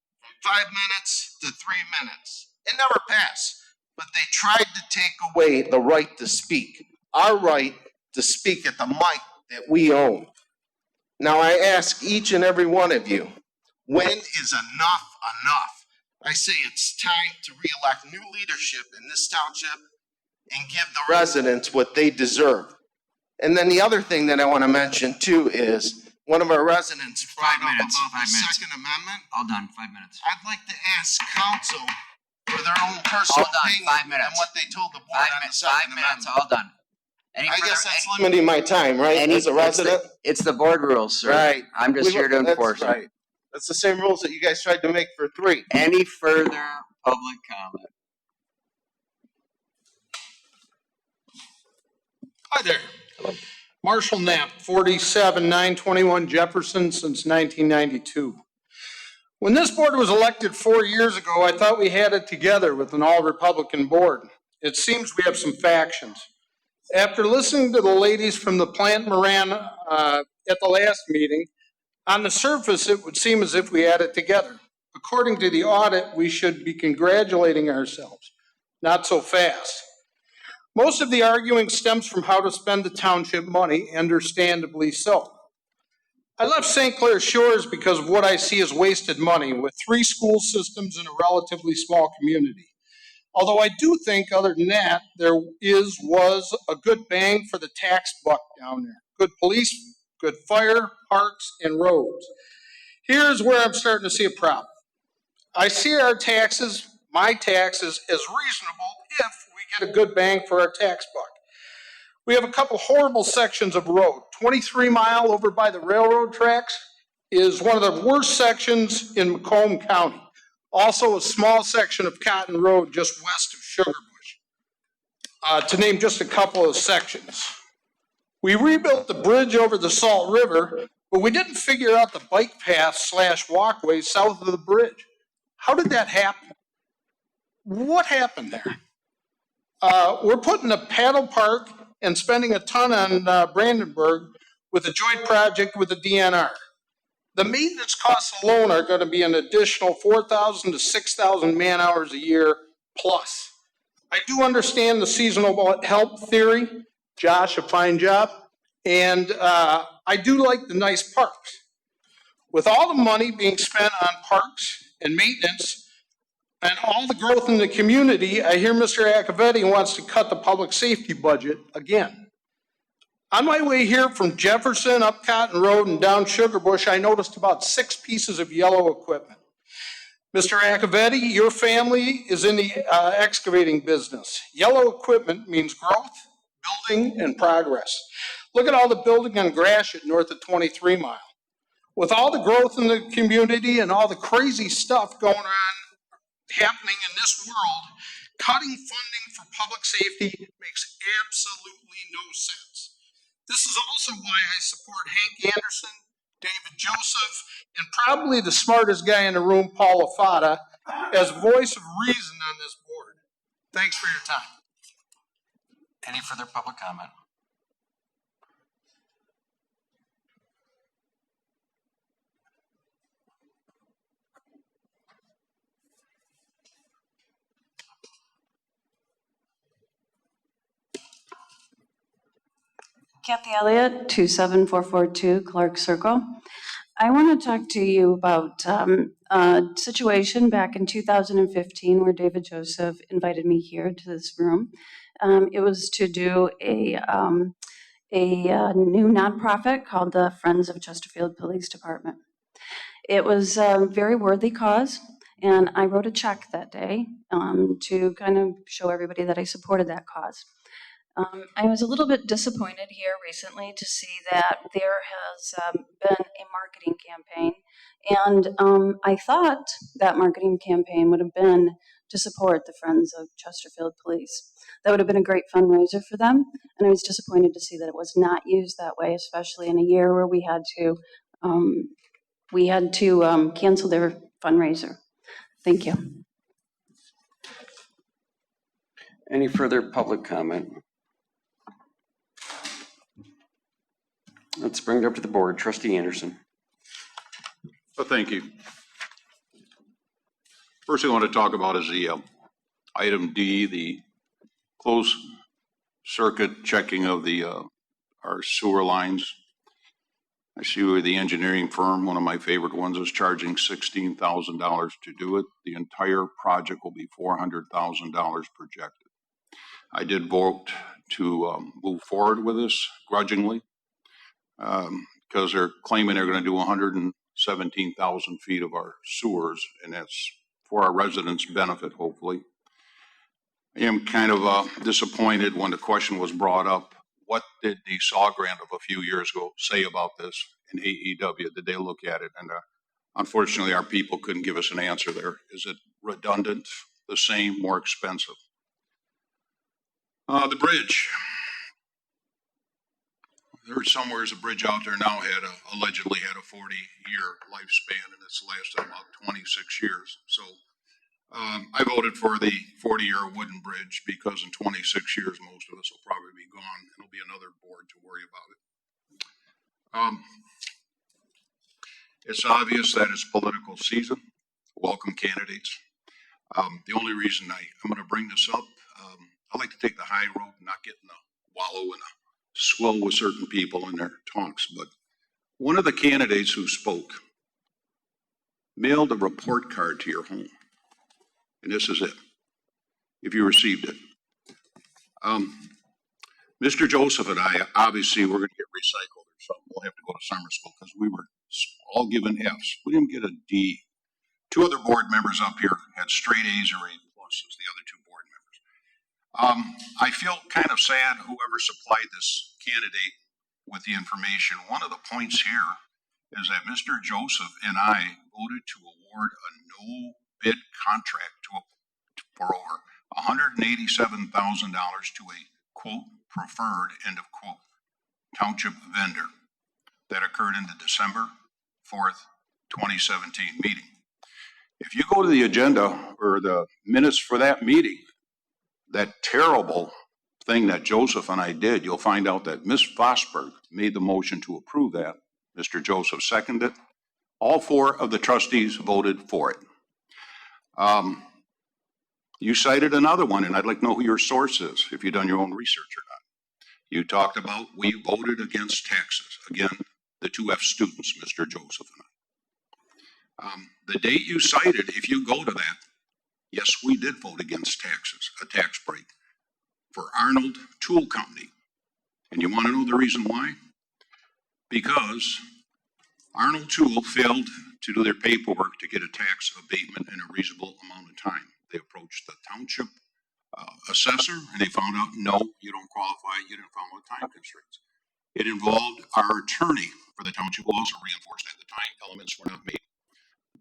5 minutes to 3 minutes. It never passed, but they tried to take away the right to speak, our right to speak at the mic that we own. Now I ask each and every one of you, when is enough enough? I say it's time to re-elect new leadership in this township and give the residents what they deserve. And then the other thing that I want to mention too is one of our residents brought up about the Second Amendment. All done, 5 minutes. I'd like to ask council for their own personal opinion 5 minutes. on what they told the board on the Second Amendment. All done. I guess that's limiting my time, right, as a resident? It's the board rules, sir. Right. I'm just here to enforce That's right. That's the same rules that you guys tried to make for 3. Any further public comment? Hi there. Marshall Knapp, 47,921 Jefferson since 1992. When this board was elected 4 years ago, I thought we had it together with an all-Republican board. It seems we have some factions. After listening to the ladies from the Plant Moran at the last meeting, on the surface, it would seem as if we had it together. According to the audit, we should be congratulating ourselves. Not so fast. Most of the arguing stems from how to spend the township money, understandably so. I left St. Clair Shores because of what I see as wasted money with 3 school systems in a relatively small community. Although I do think, other than that, there was a good bang for the tax buck down there. Good police, good fire, parks, and roads. Here's where I'm starting to see a problem. I see our taxes, my taxes, as reasonable if we get a good bang for our tax buck. We have a couple horrible sections of road. 23 Mile over by the railroad tracks is one of the worst sections in Macomb County. Also a small section of Cotton Road just west of Sugar Bush, to name just a couple of sections. We rebuilt the bridge over the Salt River, but we didn't figure out the bike path / walkway south of the bridge. How did that happen? What happened there? We're putting a paddle park and spending a ton on Brandenburg with a joint project with the DNR. The maintenance costs alone are going to be an additional 4,000 to 6,000 man hours a year plus. I do understand the seasonal help theory. Josh, a fine job. And I do like the nice parks. With all the money being spent on parks and maintenance and all the growth in the community, I hear Mr. Acciavatti wants to cut the public safety budget again. On my way here from Jefferson, up Cotton Road, and down Sugar Bush, I noticed about 6 pieces of yellow equipment. Mr. Acciavatti, your family is in the excavating business. Yellow equipment means growth, building, and progress. Look at all the building on Gratiot north of 23 Mile. With all the growth in the community and all the crazy stuff going on happening in this world, cutting funding for public safety makes absolutely no sense. This is also why I support Hank Anderson, David Joseph, and probably the smartest guy in the room, Paul Lafata, as voice of reason on this board. Thanks for your time. Any further public comment? Kathy Elliott, 27442 Clark Circle. I want to talk to you about a situation back in 2015 where David Joseph invited me here to this room. It was to do a new nonprofit called the Friends of Chesterfield Police Department. It was a very worthy cause, and I wrote a check that day to kind of show everybody that I supported that cause. I was a little bit disappointed here recently to see that there has been a marketing campaign, and I thought that marketing campaign would have been to support the Friends of Chesterfield Police. That would have been a great fundraiser for them, and I was disappointed to see that it was not used that way, especially in a year where we had to cancel their fundraiser. Thank you. Any further public comment? Let's bring it up to the board. Trustee Anderson. Well, thank you. First thing I want to talk about is the item D, the closed circuit checking of the our sewer lines. I see where the engineering firm, one of my favorite ones, is charging $16,000 to do it. The entire project will be $400,000 projected. I did vote to move forward with this grudgingly because they're claiming they're going to do 117,000 feet of our sewers, and that's for our residents' benefit, hopefully. I am kind of disappointed when the question was brought up, what did the SAW grant of a few years ago say about this in AEW? Did they look at it? And unfortunately, our people couldn't give us an answer there. Is it redundant, the same, more expensive? The bridge. heard somewhere there's a bridge out there now allegedly had a 40-year lifespan, and it's lasted about 26 years. So I voted for the 40-year wooden bridge because in 26 years, most of us will probably be gone, and it'll be another board to worry about it. It's obvious that it's political season. Welcome candidates. The only reason I'm going to bring this up, I like to take the high road, not get in the wallow and swill with certain people in their talks. But one of the candidates who spoke mailed a report card to your home. And this is it, if you received it. Mr. Joseph and I, obviously, we're going to get recycled or something. We'll have to go to summer school because we were all given Fs. We didn't get a D. Two other board members up here had straight A's or A pluses, the other two board members. I feel kind of sad whoever supplied this candidate with the information. One of the points here is that Mr. Joseph and I voted to award a no bid contract for over $187,000 to a quote preferred end of quote township vendor that occurred in the December 4th, 2017 meeting. If you go to the agenda or the minutes for that meeting, that terrible thing that Joseph and I did, you'll find out that Ms. Fosberg made the motion to approve that. Mr. Joseph seconded it. All four of the trustees voted for it. You cited another one, and I'd like to know who your source is, if you've done your own research or not. You talked about we voted against taxes. Again, the two F students, Mr. Joseph and I. The date you cited, if you go to that, yes, we did vote against taxes, a tax break for Arnold Tool Company. And you want to know the reason why? Because Arnold Tool failed to do their paperwork to get a tax abatement in a reasonable amount of time. They approached the township assessor and they found out, no, you don't qualify, you didn't follow the time constraints. It involved our attorney for the township who also reinforced that the time elements were not made.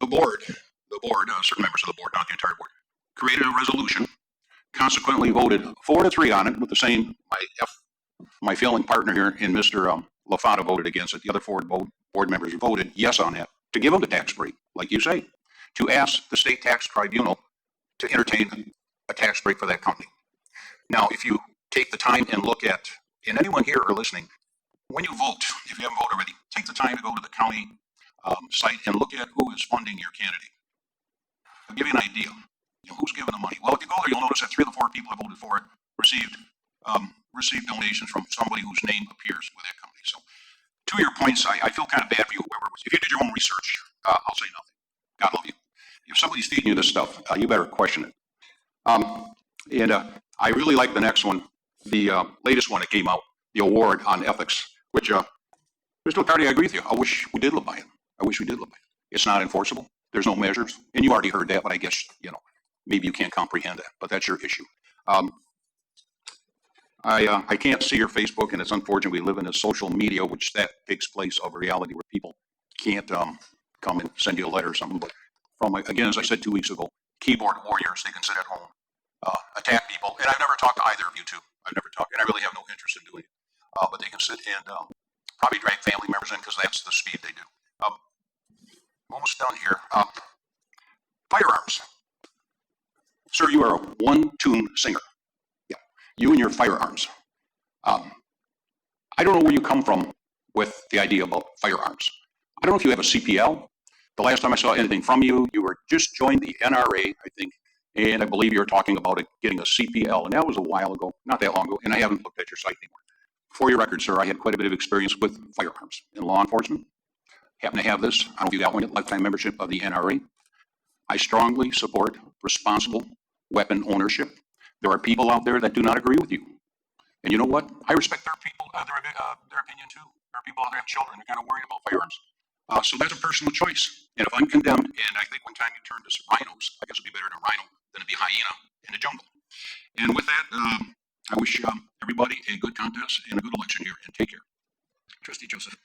The board, certain members of the board, not the entire board, created a resolution, consequently voted 4-3 on it with the same, my failing partner here in Mr. LaFata voted against it. The other four board members voted yes on that to give them the tax break, like you say, to ask the state tax tribunal to entertain a tax break for that company. Now, if you take the time and look at, and anyone here or listening, when you vote, if you haven't voted already, take the time to go to the county site and look at who is funding your candidate. I'll give you an idea. Who's giving the money? Well, if you go there, you'll notice that 3 of the 4 people that voted for it received donations from somebody whose name appears with that company. So, to your points, I feel kind of bad for you, whoever it was. If you did your own research, I'll say nothing. God love you. If somebody's feeding you this stuff, you better question it. I really like the next one, the latest one that came out, the award on ethics, which, Mr. McCarty, I agree with you. I wish we did live by it. It's not enforceable. There's no measures. And you already heard that, but I guess, maybe you can't comprehend that, but that's your issue. I can't see your Facebook, and it's unfortunate we live in a social media, which that takes place of reality where people can't come and send you a letter or something. But again, as I said 2 weeks ago, keyboard warriors, they can sit at home, attack people. And I've never talked to either of you two. And I really have no interest in doing it. But they can sit and probably drag family members in because that's the speed they do. I'm almost done here. Firearms. Sir, you are a one-tune singer. Yeah, you and your firearms. I don't know where you come from with the idea about firearms. I don't know if you have a CPL. The last time I saw anything from you, you were just joined the NRA, I think, and I believe you were talking about getting a CPL, and that was a while ago, not that long ago, and I haven't looked at your site anymore. For your record, sir, I had quite a bit of experience with firearms in law enforcement. Happen to have this. I don't know if you got one yet, lifetime membership of the NRA. I strongly support responsible weapon ownership. There are people out there that do not agree with you. And you know what? I respect their opinion too. There are people out there who have children who are kind of worried about firearms. So that's a personal choice. And if I'm condemned, and I think one time you turned to rhinos, I guess it'd be better than a rhino than to be a hyena in the jungle. And with that, I wish everybody a good contest and a good election here, and take care. Trustee Joseph.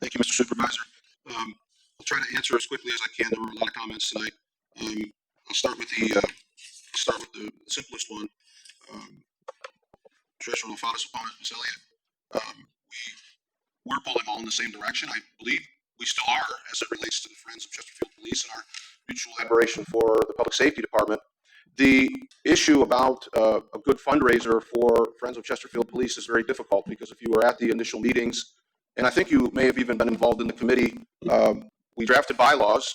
Thank you, Mr. Supervisor. I'll try to answer as quickly as I can. There were a lot of comments tonight. I'll start with the simplest one. Treasurer LaFata's opponent, Ms. Elliott, we're pulling all in the same direction. I believe we still are as it relates to the Friends of Chesterfield Police and our mutual admiration for the Public Safety Department. The issue about a good fundraiser for Friends of Chesterfield Police is very difficult because if you were at the initial meetings, and I think you may have even been involved in the committee, we drafted bylaws,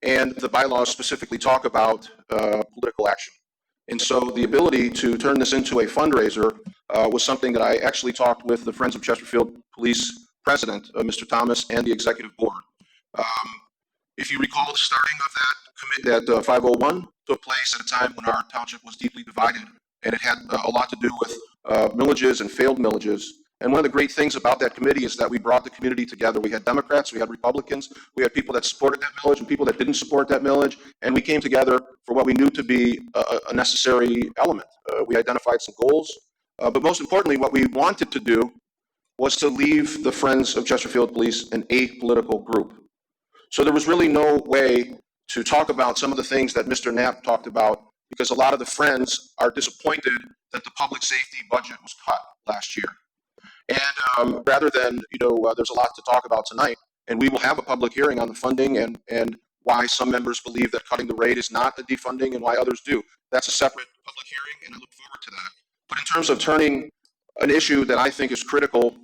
and the bylaws specifically talk about political action. And so the ability to turn this into a fundraiser was something that I actually talked with the Friends of Chesterfield Police president, Mr. Thomas, and the executive board. If you recall, the starting of that committee, that 501 took place at a time when our township was deeply divided, and it had a lot to do with millages and failed millages. And one of the great things about that committee is that we brought the community together. We had Democrats, we had Republicans, we had people that supported that millage and people that didn't support that millage, and we came together for what we knew to be a necessary element. We identified some goals, but most importantly, what we wanted to do was to leave the Friends of Chesterfield Police an apolitical group. So there was really no way to talk about some of the things that Mr. Knapp talked about, because a lot of the Friends are disappointed that the public safety budget was cut last year. And rather than, there's a lot to talk about tonight, and we will have a public hearing on the funding and why some members believe that cutting the rate is not a defunding and why others do. That's a separate public hearing, and I look forward to that. But in terms of turning an issue that I think is critical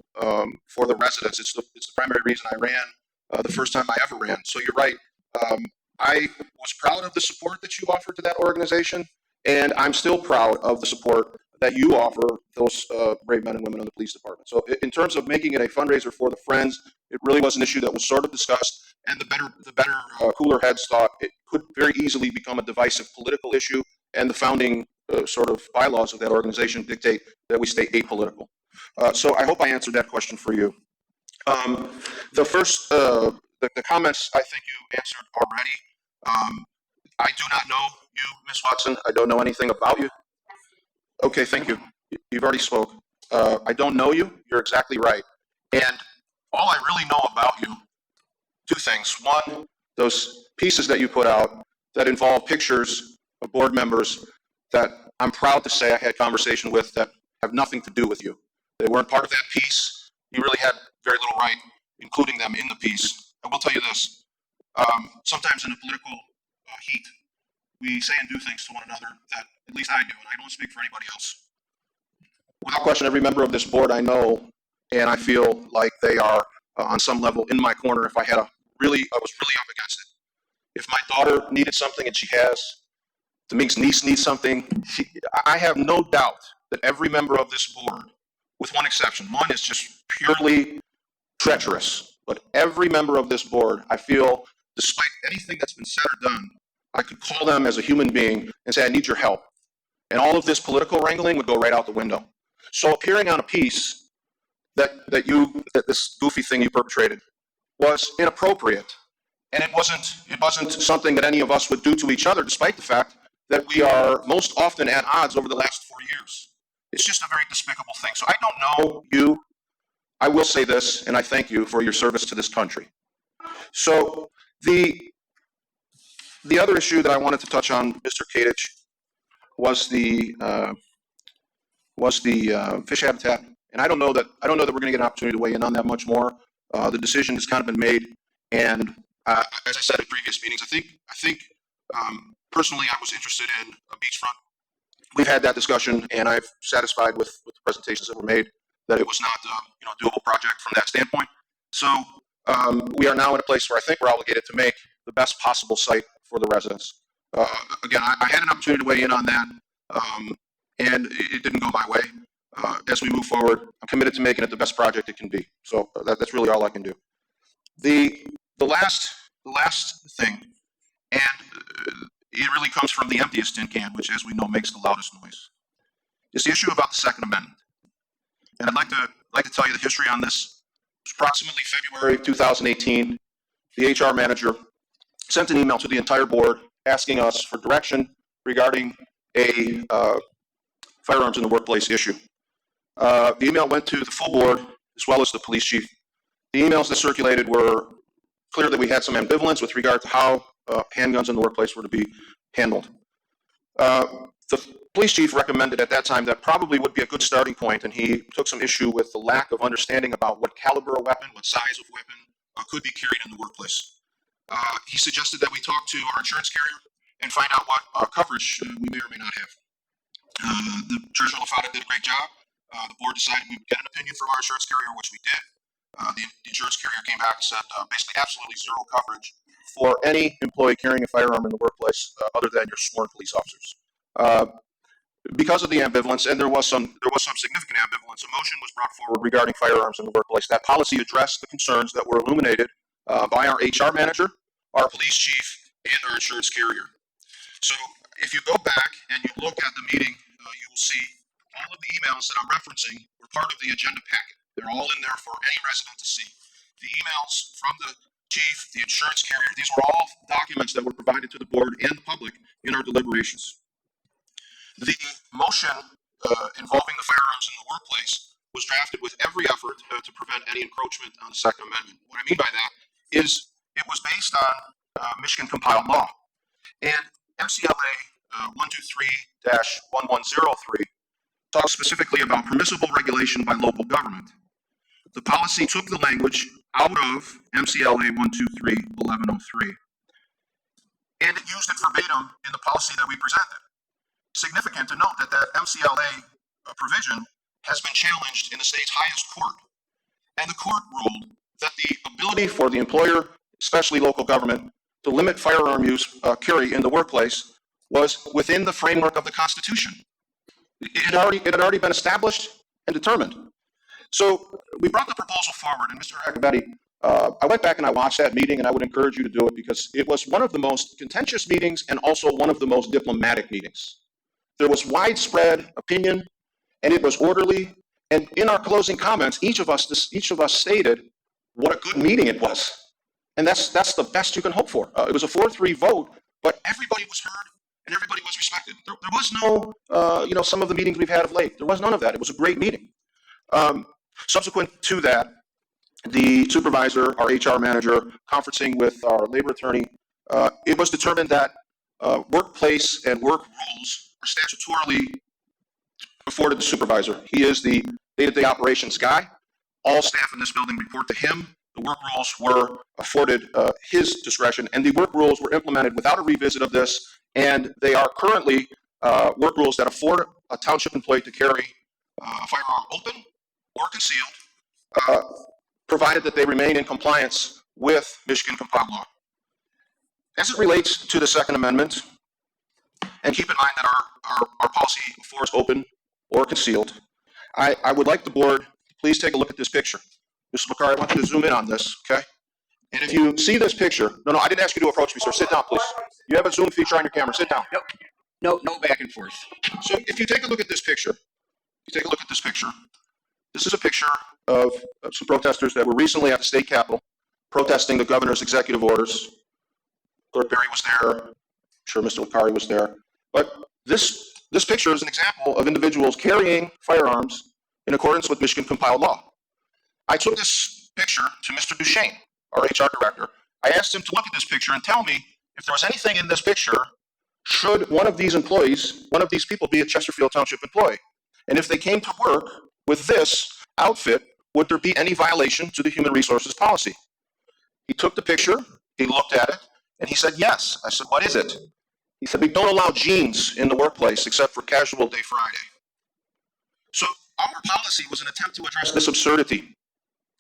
for the residents, it's the primary reason I ran the first time I ever ran. So you're right. I was proud of the support that you offered to that organization, and I'm still proud of the support that you offer those brave men and women in the police department. So in terms of making it a fundraiser for the Friends, it really was an issue that was sort of discussed, and the better cooler heads thought it could very easily become a divisive political issue, and the founding sort of bylaws of that organization dictate that we stay apolitical. So I hope I answered that question for you. The first, the comments I think you answered already. I do not know you, Ms. Watson. I don't know anything about you. Okay, thank you. You've already spoke. I don't know you. You're exactly right. And all I really know about you, two things. One, those pieces that you put out that involve pictures of board members that I'm proud to say I had conversation with that have nothing to do with you. They weren't part of that piece. You really had very little right including them in the piece. I will tell you this. Sometimes in a political heat, we say and do things to one another that at least I do, and I don't speak for anybody else. Without question, every member of this board I know, and I feel like they are on some level in my corner if I was really up against it. If my daughter needed something, and she has, Domingue's niece needs something, I have no doubt that every member of this board, with one exception, one is just purely treacherous, but every member of this board, I feel, despite anything that's been said or done, I could call them as a human being and say, I need your help. And all of this political wrangling would go right out the window. So appearing on a piece that this goofy thing you perpetrated was inappropriate. And it wasn't something that any of us would do to each other, despite the fact that we are most often at odds over the last 4 years. It's just a very despicable thing. So I don't know you. I will say this, and I thank you for your service to this country. So the other issue that I wanted to touch on, Mr. Kadich, was the fish habitat. And I don't know that we're going to get an opportunity to weigh in on that much more. The decision has kind of been made, and as I said in previous meetings, I think personally I was interested in a beachfront. We've had that discussion, and I've satisfied with the presentations that were made that it was not a doable project from that standpoint. So we are now in a place where I think we're obligated to make the best possible site for the residents. Again, I had an opportunity to weigh in on that, and it didn't go my way. As we move forward, I'm committed to making it the best project it can be. So that's really all I can do. The last thing, and it really comes from the emptiest tin can, which, as we know, makes the loudest noise, is the issue about the Second Amendment. And I'd like to tell you the history on this. It was approximately February 2018. The HR manager sent an email to the entire board asking us for direction regarding a firearms in the workplace issue. The email went to the full board as well as the police chief. The emails that circulated were clear that we had some ambivalence with regard to how handguns in the workplace were to be handled. The police chief recommended at that time that probably would be a good starting point, and he took some issue with the lack of understanding about what caliber of weapon, what size of weapon could be carried in the workplace. He suggested that we talk to our insurance carrier and find out what coverage we may or may not have. The treasurer LaFada did a great job. The board decided we would get an opinion from our insurance carrier, which we did. The insurance carrier came back and said basically absolutely zero coverage for any employee carrying a firearm in the workplace other than your sworn police officers. Because of the ambivalence, and there was some significant ambivalence, a motion was brought forward regarding firearms in the workplace. That policy addressed the concerns that were illuminated by our HR manager, our police chief, and our insurance carrier. So if you go back and you look at the meeting, you will see all of the emails that I'm referencing were part of the agenda packet. They're all in there for any resident to see. The emails from the chief, the insurance carrier, these were all documents that were provided to the board and the public in our deliberations. The motion involving the firearms in the workplace was drafted with every effort to prevent any encroachment on the Second Amendment. What I mean by that is it was based on Michigan compiled law. And MCLA 123-1103 talks specifically about permissible regulation by local government. The policy took the language out of MCLA 123-1103, and it used it verbatim in the policy that we presented. Significant to note that that MCLA provision has been challenged in the state's highest court, and the court ruled that the ability for the employer, especially local government, to limit firearm use carry in the workplace was within the framework of the Constitution. It had already been established and determined. So we brought the proposal forward, and Mr. Acciavatti, I went back and I watched that meeting, and I would encourage you to do it because it was one of the most contentious meetings and also one of the most diplomatic meetings. There was widespread opinion, and it was orderly. And in our closing comments, each of us stated what a good meeting it was, and that's the best you can hope for. It was a 4-3 vote, but everybody was heard and everybody was respected. There was no, some of the meetings we've had of late. There was none of that. It was a great meeting. Subsequent to that, the supervisor, our HR manager, conferencing with our labor attorney, it was determined that workplace and work rules are statutorily afforded the supervisor. He is the day-to-day operations guy. All staff in this building report to him. The work rules were afforded his discretion, and the work rules were implemented without a revisit of this, and they are currently work rules that afford a township employee to carry a firearm open or concealed, provided that they remain in compliance with Michigan compiled law. As it relates to the Second Amendment, and keep in mind that our policy affords open or concealed, I would like the board to please take a look at this picture. Mr. McCarr, I want you to zoom in on this, okay? And if you see this picture, no, I didn't ask you to approach me, sir. Sit down, please. You have a zoom feature on your camera. Sit down. No back and forth. So if you take a look at this picture, this is a picture of some protesters that were recently at the state capitol protesting the governor's executive orders. Clerk Berry was there. I'm sure Mr. McCarry was there. But this picture is an example of individuals carrying firearms in accordance with Michigan compiled law. I took this picture to Mr. Duchesne, our HR director. I asked him to look at this picture and tell me if there was anything in this picture, should one of these people be a Chesterfield Township employee? And if they came to work with this outfit, would there be any violation to the human resources policy? He took the picture, he looked at it, and he said, yes. I said, what is it? He said, we don't allow jeans in the workplace except for casual day Friday. So our policy was an attempt to address this absurdity.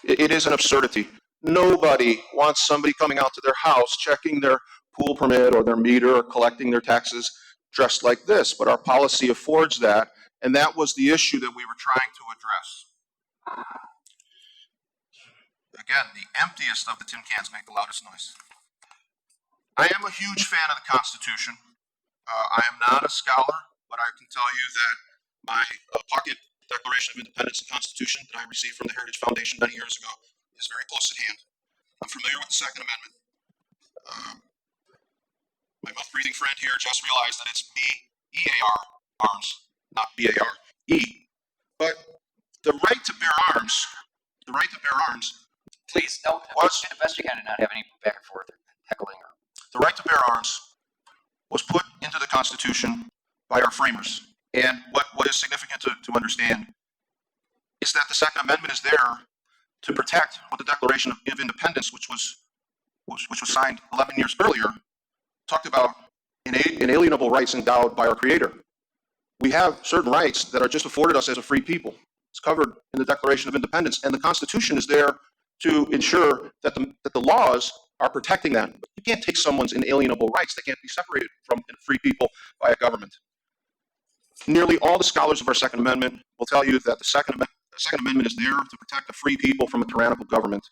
It is an absurdity. Nobody wants somebody coming out to their house, checking their pool permit or their meter or collecting their taxes dressed like this, but our policy affords that, and that was the issue that we were trying to address. Again, the emptiest of the tin cans make the loudest noise. I am a huge fan of the Constitution. I am not a scholar, but I can tell you that my pocket Declaration of Independence and Constitution that I received from the Heritage Foundation many years ago is very close at hand. I'm familiar with the Second Amendment. My mouth-breathing friend here just realized that it's B-E-A-R, arms, not B-A-R-E. But the right to bear arms, Please, do the best you can and not have any back and forth or heckling. The right to bear arms was put into the Constitution by our framers. And what is significant to understand is that the Second Amendment is there to protect what the Declaration of Independence, which was signed 11 years earlier, talked about inalienable rights endowed by our Creator. We have certain rights that are just afforded us as a free people. It's covered in the Declaration of Independence, and the Constitution is there to ensure that the laws are protecting that. You can't take someone's inalienable rights. They can't be separated from free people by a government. Nearly all the scholars of our Second Amendment will tell you that the Second Amendment is there to protect the free people from a tyrannical government.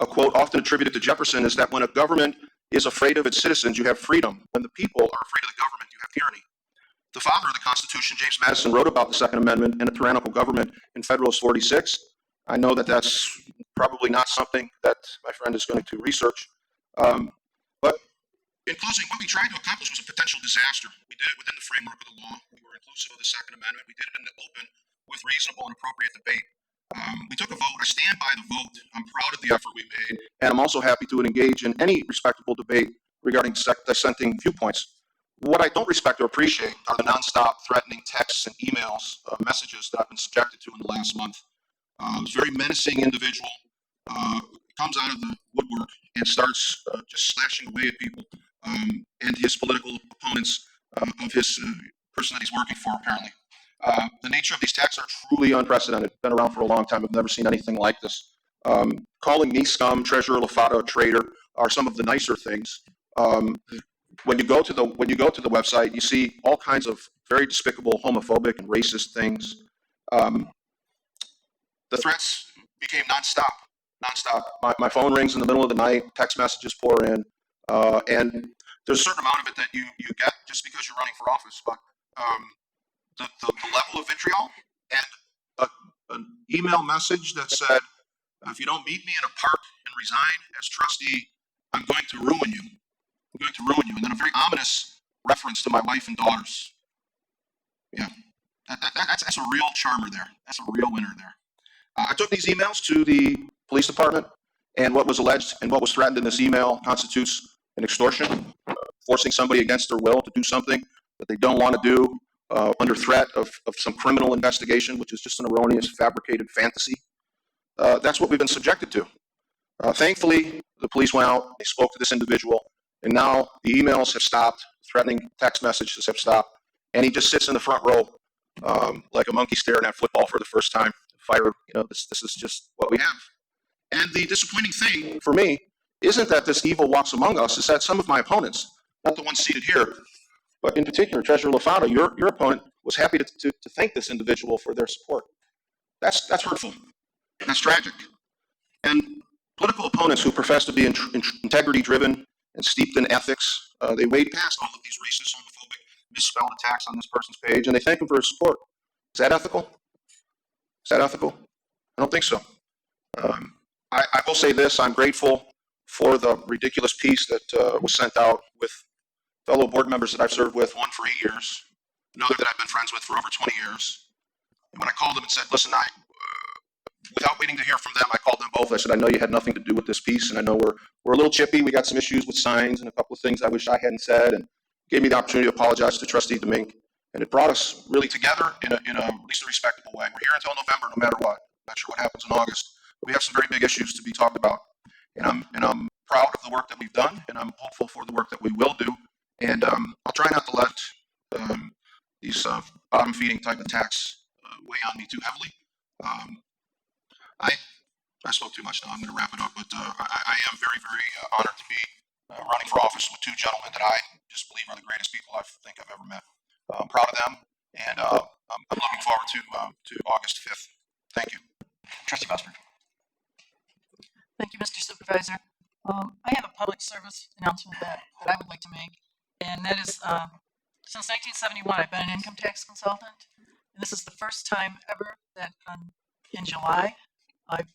A quote often attributed to Jefferson is that when a government is afraid of its citizens, you have freedom. When the people are afraid of the government, you have tyranny. The father of the Constitution, James Madison, wrote about the Second Amendment and a tyrannical government in Federalist 46. I know that that's probably not something that my friend is going to research. But in closing, what we tried to accomplish was a potential disaster. We did it within the framework of the law. We were inclusive of the Second Amendment. We did it in the open with reasonable and appropriate debate. We took a vote. I stand by the vote. I'm proud of the effort we made, and I'm also happy to engage in any respectable debate regarding dissenting viewpoints. What I don't respect or appreciate are the nonstop threatening texts and emails, messages that I've been subjected to in the last month. This very menacing individual comes out of the woodwork and starts just slashing away at people and his political opponents of his person that he's working for, apparently. The nature of these texts are truly unprecedented. Been around for a long time. I've never seen anything like this. Calling me scum, Treasurer Lafata a traitor are some of the nicer things. When you go to the website, you see all kinds of very despicable, homophobic, and racist things. The threats became nonstop. My phone rings in the middle of the night. Text messages pour in, and there's a certain amount of it that you get just because you're running for office. But the level of vitriol and an email message that said, "If you don't meet me in a park and resign as trustee, I'm going to ruin you. I'm going to ruin you." And then a very ominous reference to my wife and daughters. Yeah, that's a real charmer there. That's a real winner there. I took these emails to the police department, and what was alleged and what was threatened in this email constitutes an extortion, forcing somebody against their will to do something that they don't want to do under threat of some criminal investigation, which is just an erroneous, fabricated fantasy. That's what we've been subjected to. Thankfully, the police went out, they spoke to this individual, and now the emails have stopped, threatening text messages have stopped, and he just sits in the front row like a monkey staring at football for the first time. Fire, this is just what we have. And the disappointing thing for me isn't that this evil walks among us, it's that some of my opponents, not the ones seated here, but in particular, Treasurer Lafata, your opponent was happy to thank this individual for their support. That's hurtful. That's tragic. And political opponents who profess to be integrity-driven and steeped in ethics, they wade past all of these racist, homophobic, misspelled attacks on this person's page, and they thank him for his support. Is that ethical? Is that ethical? I don't think so. I will say this, I'm grateful for the ridiculous piece that was sent out with fellow board members that I've served with, one for 8 years, another that I've been friends with for over 20 years. And when I called them and said, listen, without waiting to hear from them, I called them both. I said, I know you had nothing to do with this piece, and I know we're a little chippy. We got some issues with signs and a couple of things I wish I hadn't said, and gave me the opportunity to apologize to Trustee Domingue. And it brought us really together in at least a respectable way. We're here until November, no matter what. Not sure what happens in August. We have some very big issues to be talked about. And I'm proud of the work that we've done, and I'm hopeful for the work that we will do. And I'll try not to let these bottom-feeding type attacks weigh on me too heavily. I spoke too much now. I'm going to wrap it up. But I am very, very honored to be running for office with two gentlemen that I just believe are the greatest people I think I've ever met. I'm proud of them, and I'm looking forward to August 5th. Thank you. Trustee Vosper. Thank you, Mr. Supervisor. I have a public service announcement that I would like to make, and that is since 1971, I've been an income tax consultant, and this is the first time ever that in July, I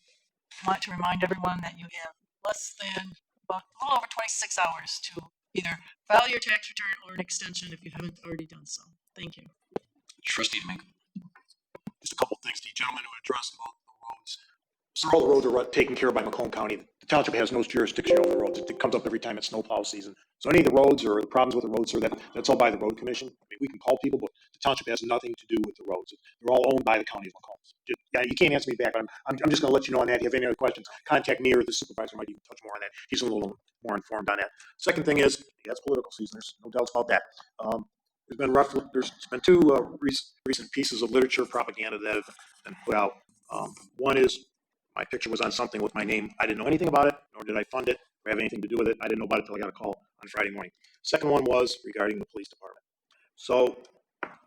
want to remind everyone that you have less than about a little over 26 hours to either file your tax return or an extension if you haven't already done so. Thank you. Trustee Domingue. Just a couple of things to you gentlemen who addressed about the roads. So all the roads are taken care of by Macomb County. The township has no jurisdiction over the roads. It comes up every time it's snowplow season. So any of the roads or the problems with the roads, that's all by the road commission. I mean, we can call people, but the township has nothing to do with the roads. They're all owned by the county of Macomb. Yeah, you can't answer me back. I'm just going to let you know on that. If you have any other questions, contact me or the supervisor might even touch more on that. He's a little more informed on that. Second thing is, yeah, it's political season. There's no doubts about that. There's been two recent pieces of literature propaganda that have been put out. One is my picture was on something with my name. I didn't know anything about it, nor did I fund it or have anything to do with it. I didn't know about it until I got a call on Friday morning. Second one was regarding the police department. So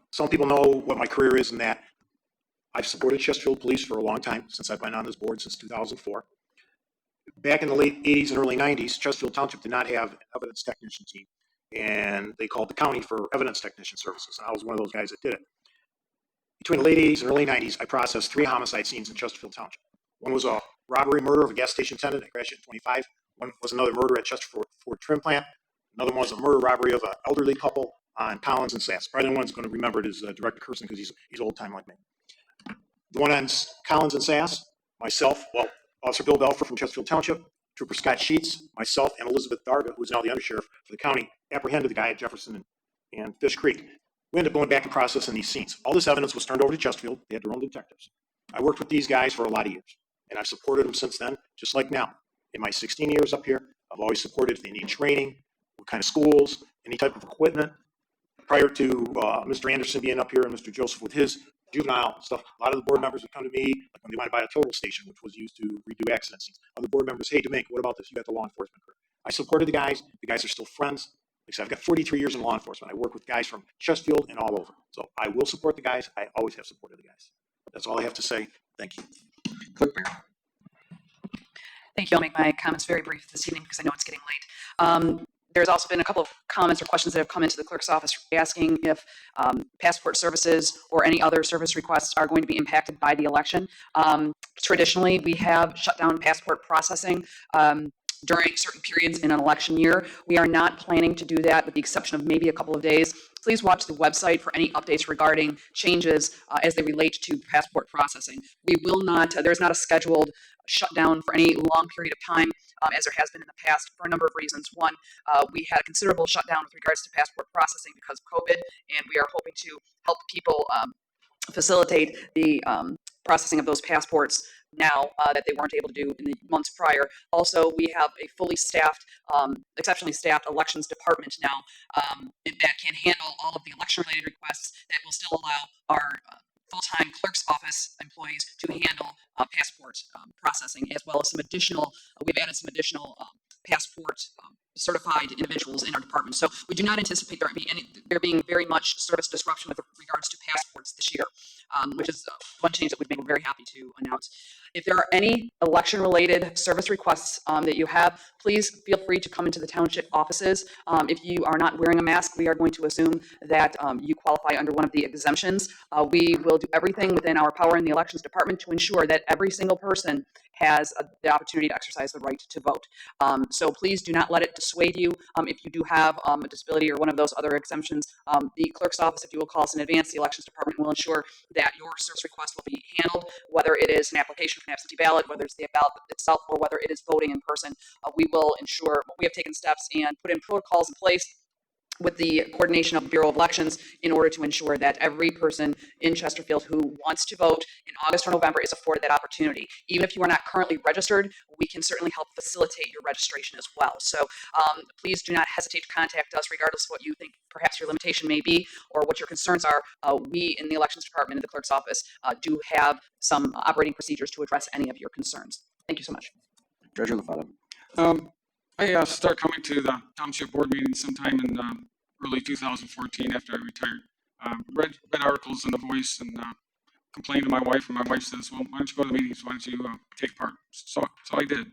some people know what my career is in that I've supported Chesterfield Police for a long time, since I've been on this board since 2004. Back in the late 80s and early 90s, Chesterfield Township did not have an evidence technician team, and they called the county for evidence technician services. And I was one of those guys that did it. Between the late 80s and early 90s, I processed 3 homicide scenes in Chesterfield Township. One was a robbery murder of a gas station attendant at Gratiot 25. One was another murder at Chesterfield Ford Trim Plant. Another one was a murder robbery of an elderly couple on Collins and Sass. Probably the one that's going to remember it is Director Kirsten, because he's old time like me. The one on Collins and Sass, myself, Officer Bill Belfer from Chesterfield Township, Trooper Scott Sheets, myself, and Elizabeth Darga, who is now the undersheriff for the county, apprehended the guy at Jefferson and Fish Creek. We ended up going back and processing these scenes. All this evidence was turned over to Chesterfield. They had their own detectives. I worked with these guys for a lot of years, and I've supported them since then, just like now. In my 16 years up here, I've always supported if they need training, what kind of schools, any type of equipment. Prior to Mr. Anderson being up here and Mr. Joseph with his juvenile stuff, a lot of the board members would come to me, like when they wanted to buy a total station, which was used to redo accident scenes. Other board members, hey, Domingue, what about this? You got the law enforcement career. I supported the guys. The guys are still friends. Like I said, I've got 43 years in law enforcement. I work with guys from Chesterfield and all over. So I will support the guys. I always have supported the guys. That's all I have to say. Thank you. Thank you. I'll make my comments very brief this evening because I know it's getting late. There's also been a couple of comments or questions that have come into the clerk's office asking if passport services or any other service requests are going to be impacted by the election. Traditionally, we have shut down passport processing during certain periods in an election year. We are not planning to do that with the exception of maybe a couple of days. Please watch the website for any updates regarding changes as they relate to passport processing. We will not, there's not a scheduled shutdown for any long period of time as there has been in the past for a number of reasons. One, we had a considerable shutdown with regards to passport processing because of COVID, and we are hoping to help people facilitate the processing of those passports now that they weren't able to do in the months prior. Also, we have a fully staffed, exceptionally staffed elections department now that can handle all of the election-related requests that will still allow our full-time clerk's office employees to handle passport processing, as well as some additional, we've added some additional passport certified individuals in our department. So we do not anticipate there being very much service disruption with regards to passports this year, which is one change that we've been very happy to announce. If there are any election-related service requests that you have, please feel free to come into the township offices. If you are not wearing a mask, we are going to assume that you qualify under one of the exemptions. We will do everything within our power in the elections department to ensure that every single person has the opportunity to exercise the right to vote. So please do not let it dissuade you. If you do have a disability or one of those other exemptions, the clerk's office, if you will call us in advance, the elections department will ensure that your service request will be handled, whether it is an application for an absentee ballot, whether it's the ballot itself, or whether it is voting in person. We will ensure, we have taken steps and put in protocols in place with the coordination of the Bureau of Elections in order to ensure that every person in Chesterfield who wants to vote in August or November is afforded that opportunity. Even if you are not currently registered, we can certainly help facilitate your registration as well. So please do not hesitate to contact us regardless of what you think perhaps your limitation may be or what your concerns are. We in the Elections Department in the Clerk's Office do have some operating procedures to address any of your concerns. Thank you so much. Treasurer LaFava. I started coming to the township board meeting sometime in early 2014 after I retired. Read articles in The Voice and complained to my wife, and my wife says, well, why don't you go to the meetings? Why don't you take part? So I did.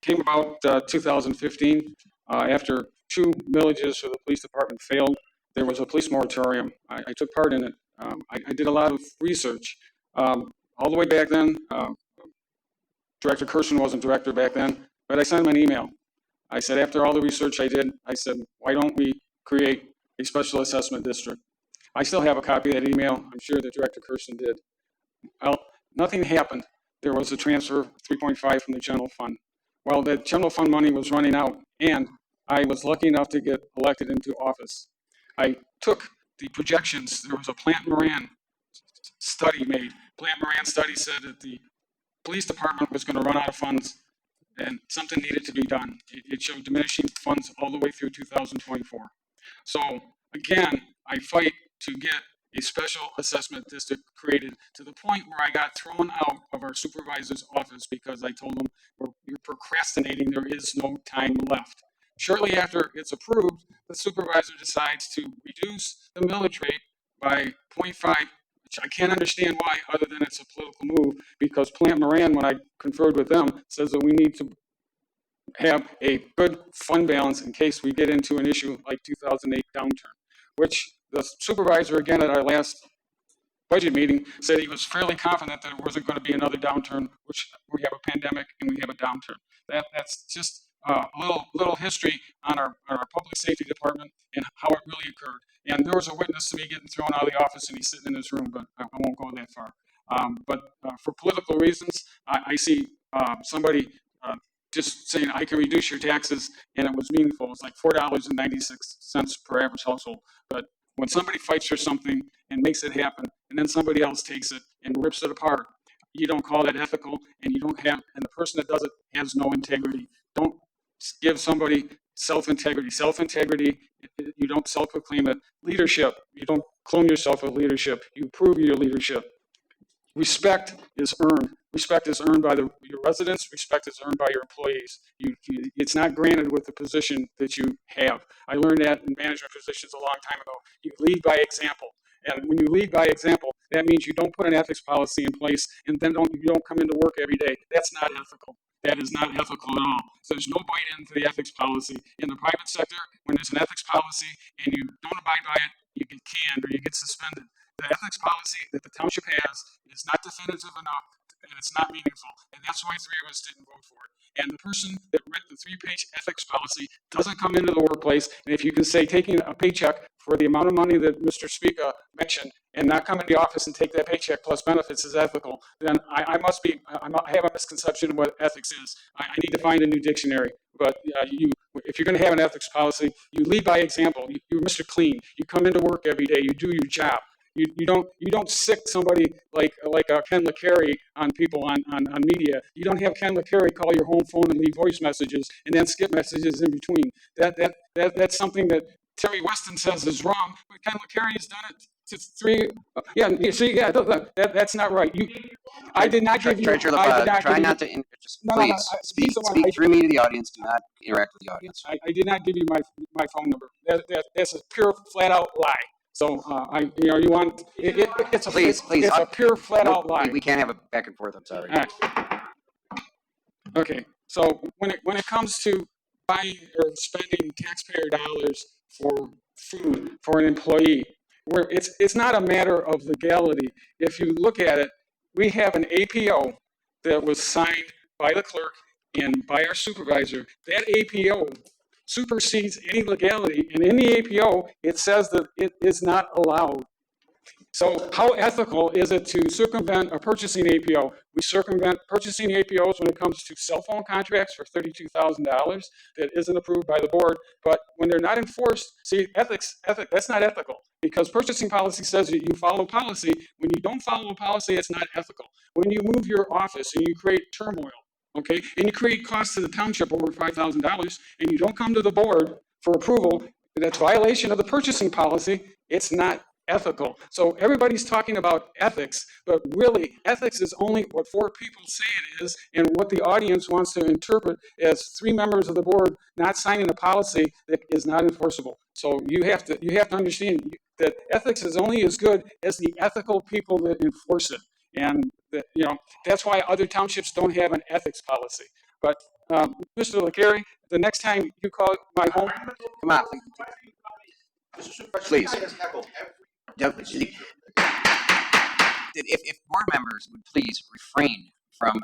Came about 2015 after 2 millages for the police department failed. There was a police moratorium. I took part in it. I did a lot of research. All the way back then, Director Kirsten wasn't director back then, but I sent him an email. I said, after all the research I did, I said, why don't we create a special assessment district? I still have a copy of that email. I'm sure that Director Kirsten did. Well, nothing happened. there was a transfer of 3.5 from the general fund. Well, that general fund money was running out, and I was lucky enough to get elected into office. I took the projections. There was a Plant Moran study made. Plant Moran study said that the police department was going to run out of funds and something needed to be done. It showed diminishing funds all the way through 2024. So again, I fight to get a special assessment district created to the point where I got thrown out of our supervisor's office because I told them, you're procrastinating, there is no time left. Shortly after it's approved, the supervisor decides to reduce the millage rate by 0.5, which I can't understand why, other than it's a political move, because Plant Moran, when I conferred with them, says that we need to have a good fund balance in case we get into an issue like 2008 downturn, which the supervisor, again, at our last budget meeting, said he was fairly confident that there wasn't going to be another downturn, which we have a pandemic and we have a downturn. That's just a little history on our public safety department and how it really occurred. And there was a witness to me getting thrown out of the office, and he's sitting in his room, but I won't go that far. But for political reasons, I see somebody just saying, I can reduce your taxes, and it was meaningful. It was like $4.96 per average household. But when somebody fights for something and makes it happen, and then somebody else takes it and rips it apart, you don't call that ethical, and you don't have, and the person that does it has no integrity. Don't give somebody self-integrity. Self-integrity, you don't self-proclaim it. Leadership, you don't clone yourself with leadership. You prove your leadership. Respect is earned. Respect is earned by your residents. Respect is earned by your employees. It's not granted with the position that you have. I learned that in management positions a long time ago. You lead by example. And when you lead by example, that means you don't put an ethics policy in place and then you don't come into work every day. That's not ethical. That is not ethical at all. So there's no bite into the ethics policy. In the private sector, when there's an ethics policy and you don't abide by it, you get canned or you get suspended. The ethics policy that the township has is not definitive enough, and it's not meaningful, and that's why 3 of us didn't vote for it. And the person that read the 3-page ethics policy doesn't come into the workplace, and if you can say taking a paycheck for the amount of money that Mr. Speaker mentioned and not come into the office and take that paycheck plus benefits is ethical, then I have a misconception of what ethics is. I need to find a new dictionary. But if you're going to have an ethics policy, you lead by example. You're Mr. Clean. You come into work every day. You do your job. You don't sick somebody like Ken LeCarry on people on media. You don't have Ken LeCarry call your home phone and leave voice messages and then skip messages in between. That's something that Terry Weston says is wrong, but Ken LeCarry has done it to 3. Yeah, you see, yeah, that's not right. I did not give you. Treasurer LaFave, try not to. Please speak through me to the audience. Do not interact with the audience. I did not give you my phone number. That's a pure, flat out lie. So you want it's a pure flat out lie. We can't have a back and forth. I'm sorry. Right. Okay. So when it comes to buying or spending taxpayer dollars for food for an employee, it's not a matter of legality. If you look at it, we have an APO that was signed by the clerk and by our supervisor. That APO supersedes any legality, and in the APO, it says that it is not allowed. So how ethical is it to circumvent a purchasing APO? We circumvent purchasing APOs when it comes to cell phone contracts for $32,000 that isn't approved by the board, but when they're not enforced, see, ethics, that's not ethical, because purchasing policy says that you follow policy. When you don't follow a policy, it's not ethical. When you move your office and you create turmoil, okay, and you create costs to the township over $5,000, and you don't come to the board for approval, that's violation of the purchasing policy. It's not ethical. So everybody's talking about ethics, but really, ethics is only what 4 people say it is, and what the audience wants to interpret as 3 members of the board not signing a policy that is not enforceable. So you have to understand that ethics is only as good as the ethical people that enforce it. And that's why other townships don't have an ethics policy. But Mr. LeCarry, the next time you call my home, come on, please. If board members would please refrain from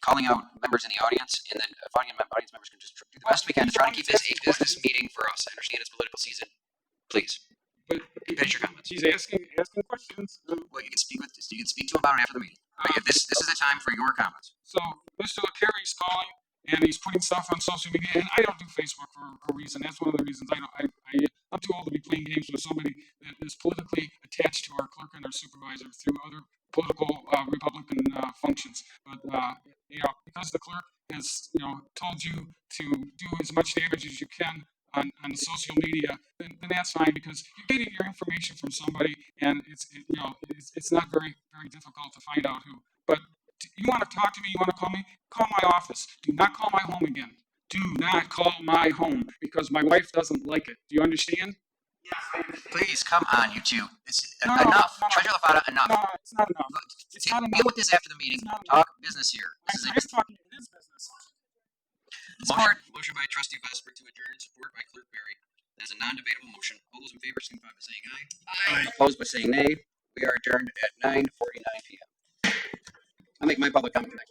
calling out members in the audience, and then audience members can just do the best we can to try to keep this a business meeting for us. I understand it's political season. Please. Finish your comments. He's asking questions. Well, you can speak to him about it after the meeting. This is the time for your comments. So Mr. LaCarrie's calling and he's putting stuff on social media, and I don't do Facebook for a reason. That's one of the reasons I'm too old to be playing games with somebody that is politically attached to our clerk and our supervisor through other political Republican functions. But because the clerk has told you to do as much damage as you can on the social media, then that's fine, because you're getting your information from somebody, and it's not very difficult to find out who. But you want to talk to me, you want to call me, call my office. Do not call my home again. Do not call my home, because my wife doesn't like it. Do you understand? Yes, I understand. Please, come on, you two. Enough. Treasurer LaFata, enough. No, it's not enough. Deal with this after the meeting. Talk business here. I'm just talking business. Motion by Trustee Vesper to adjourn, support by Clerk Barry. That is a non-debatable motion. All those in favor signify by saying aye. Aye. Opposed by saying nay. We are adjourned at 9:49 p.m. I'll make my public comment next.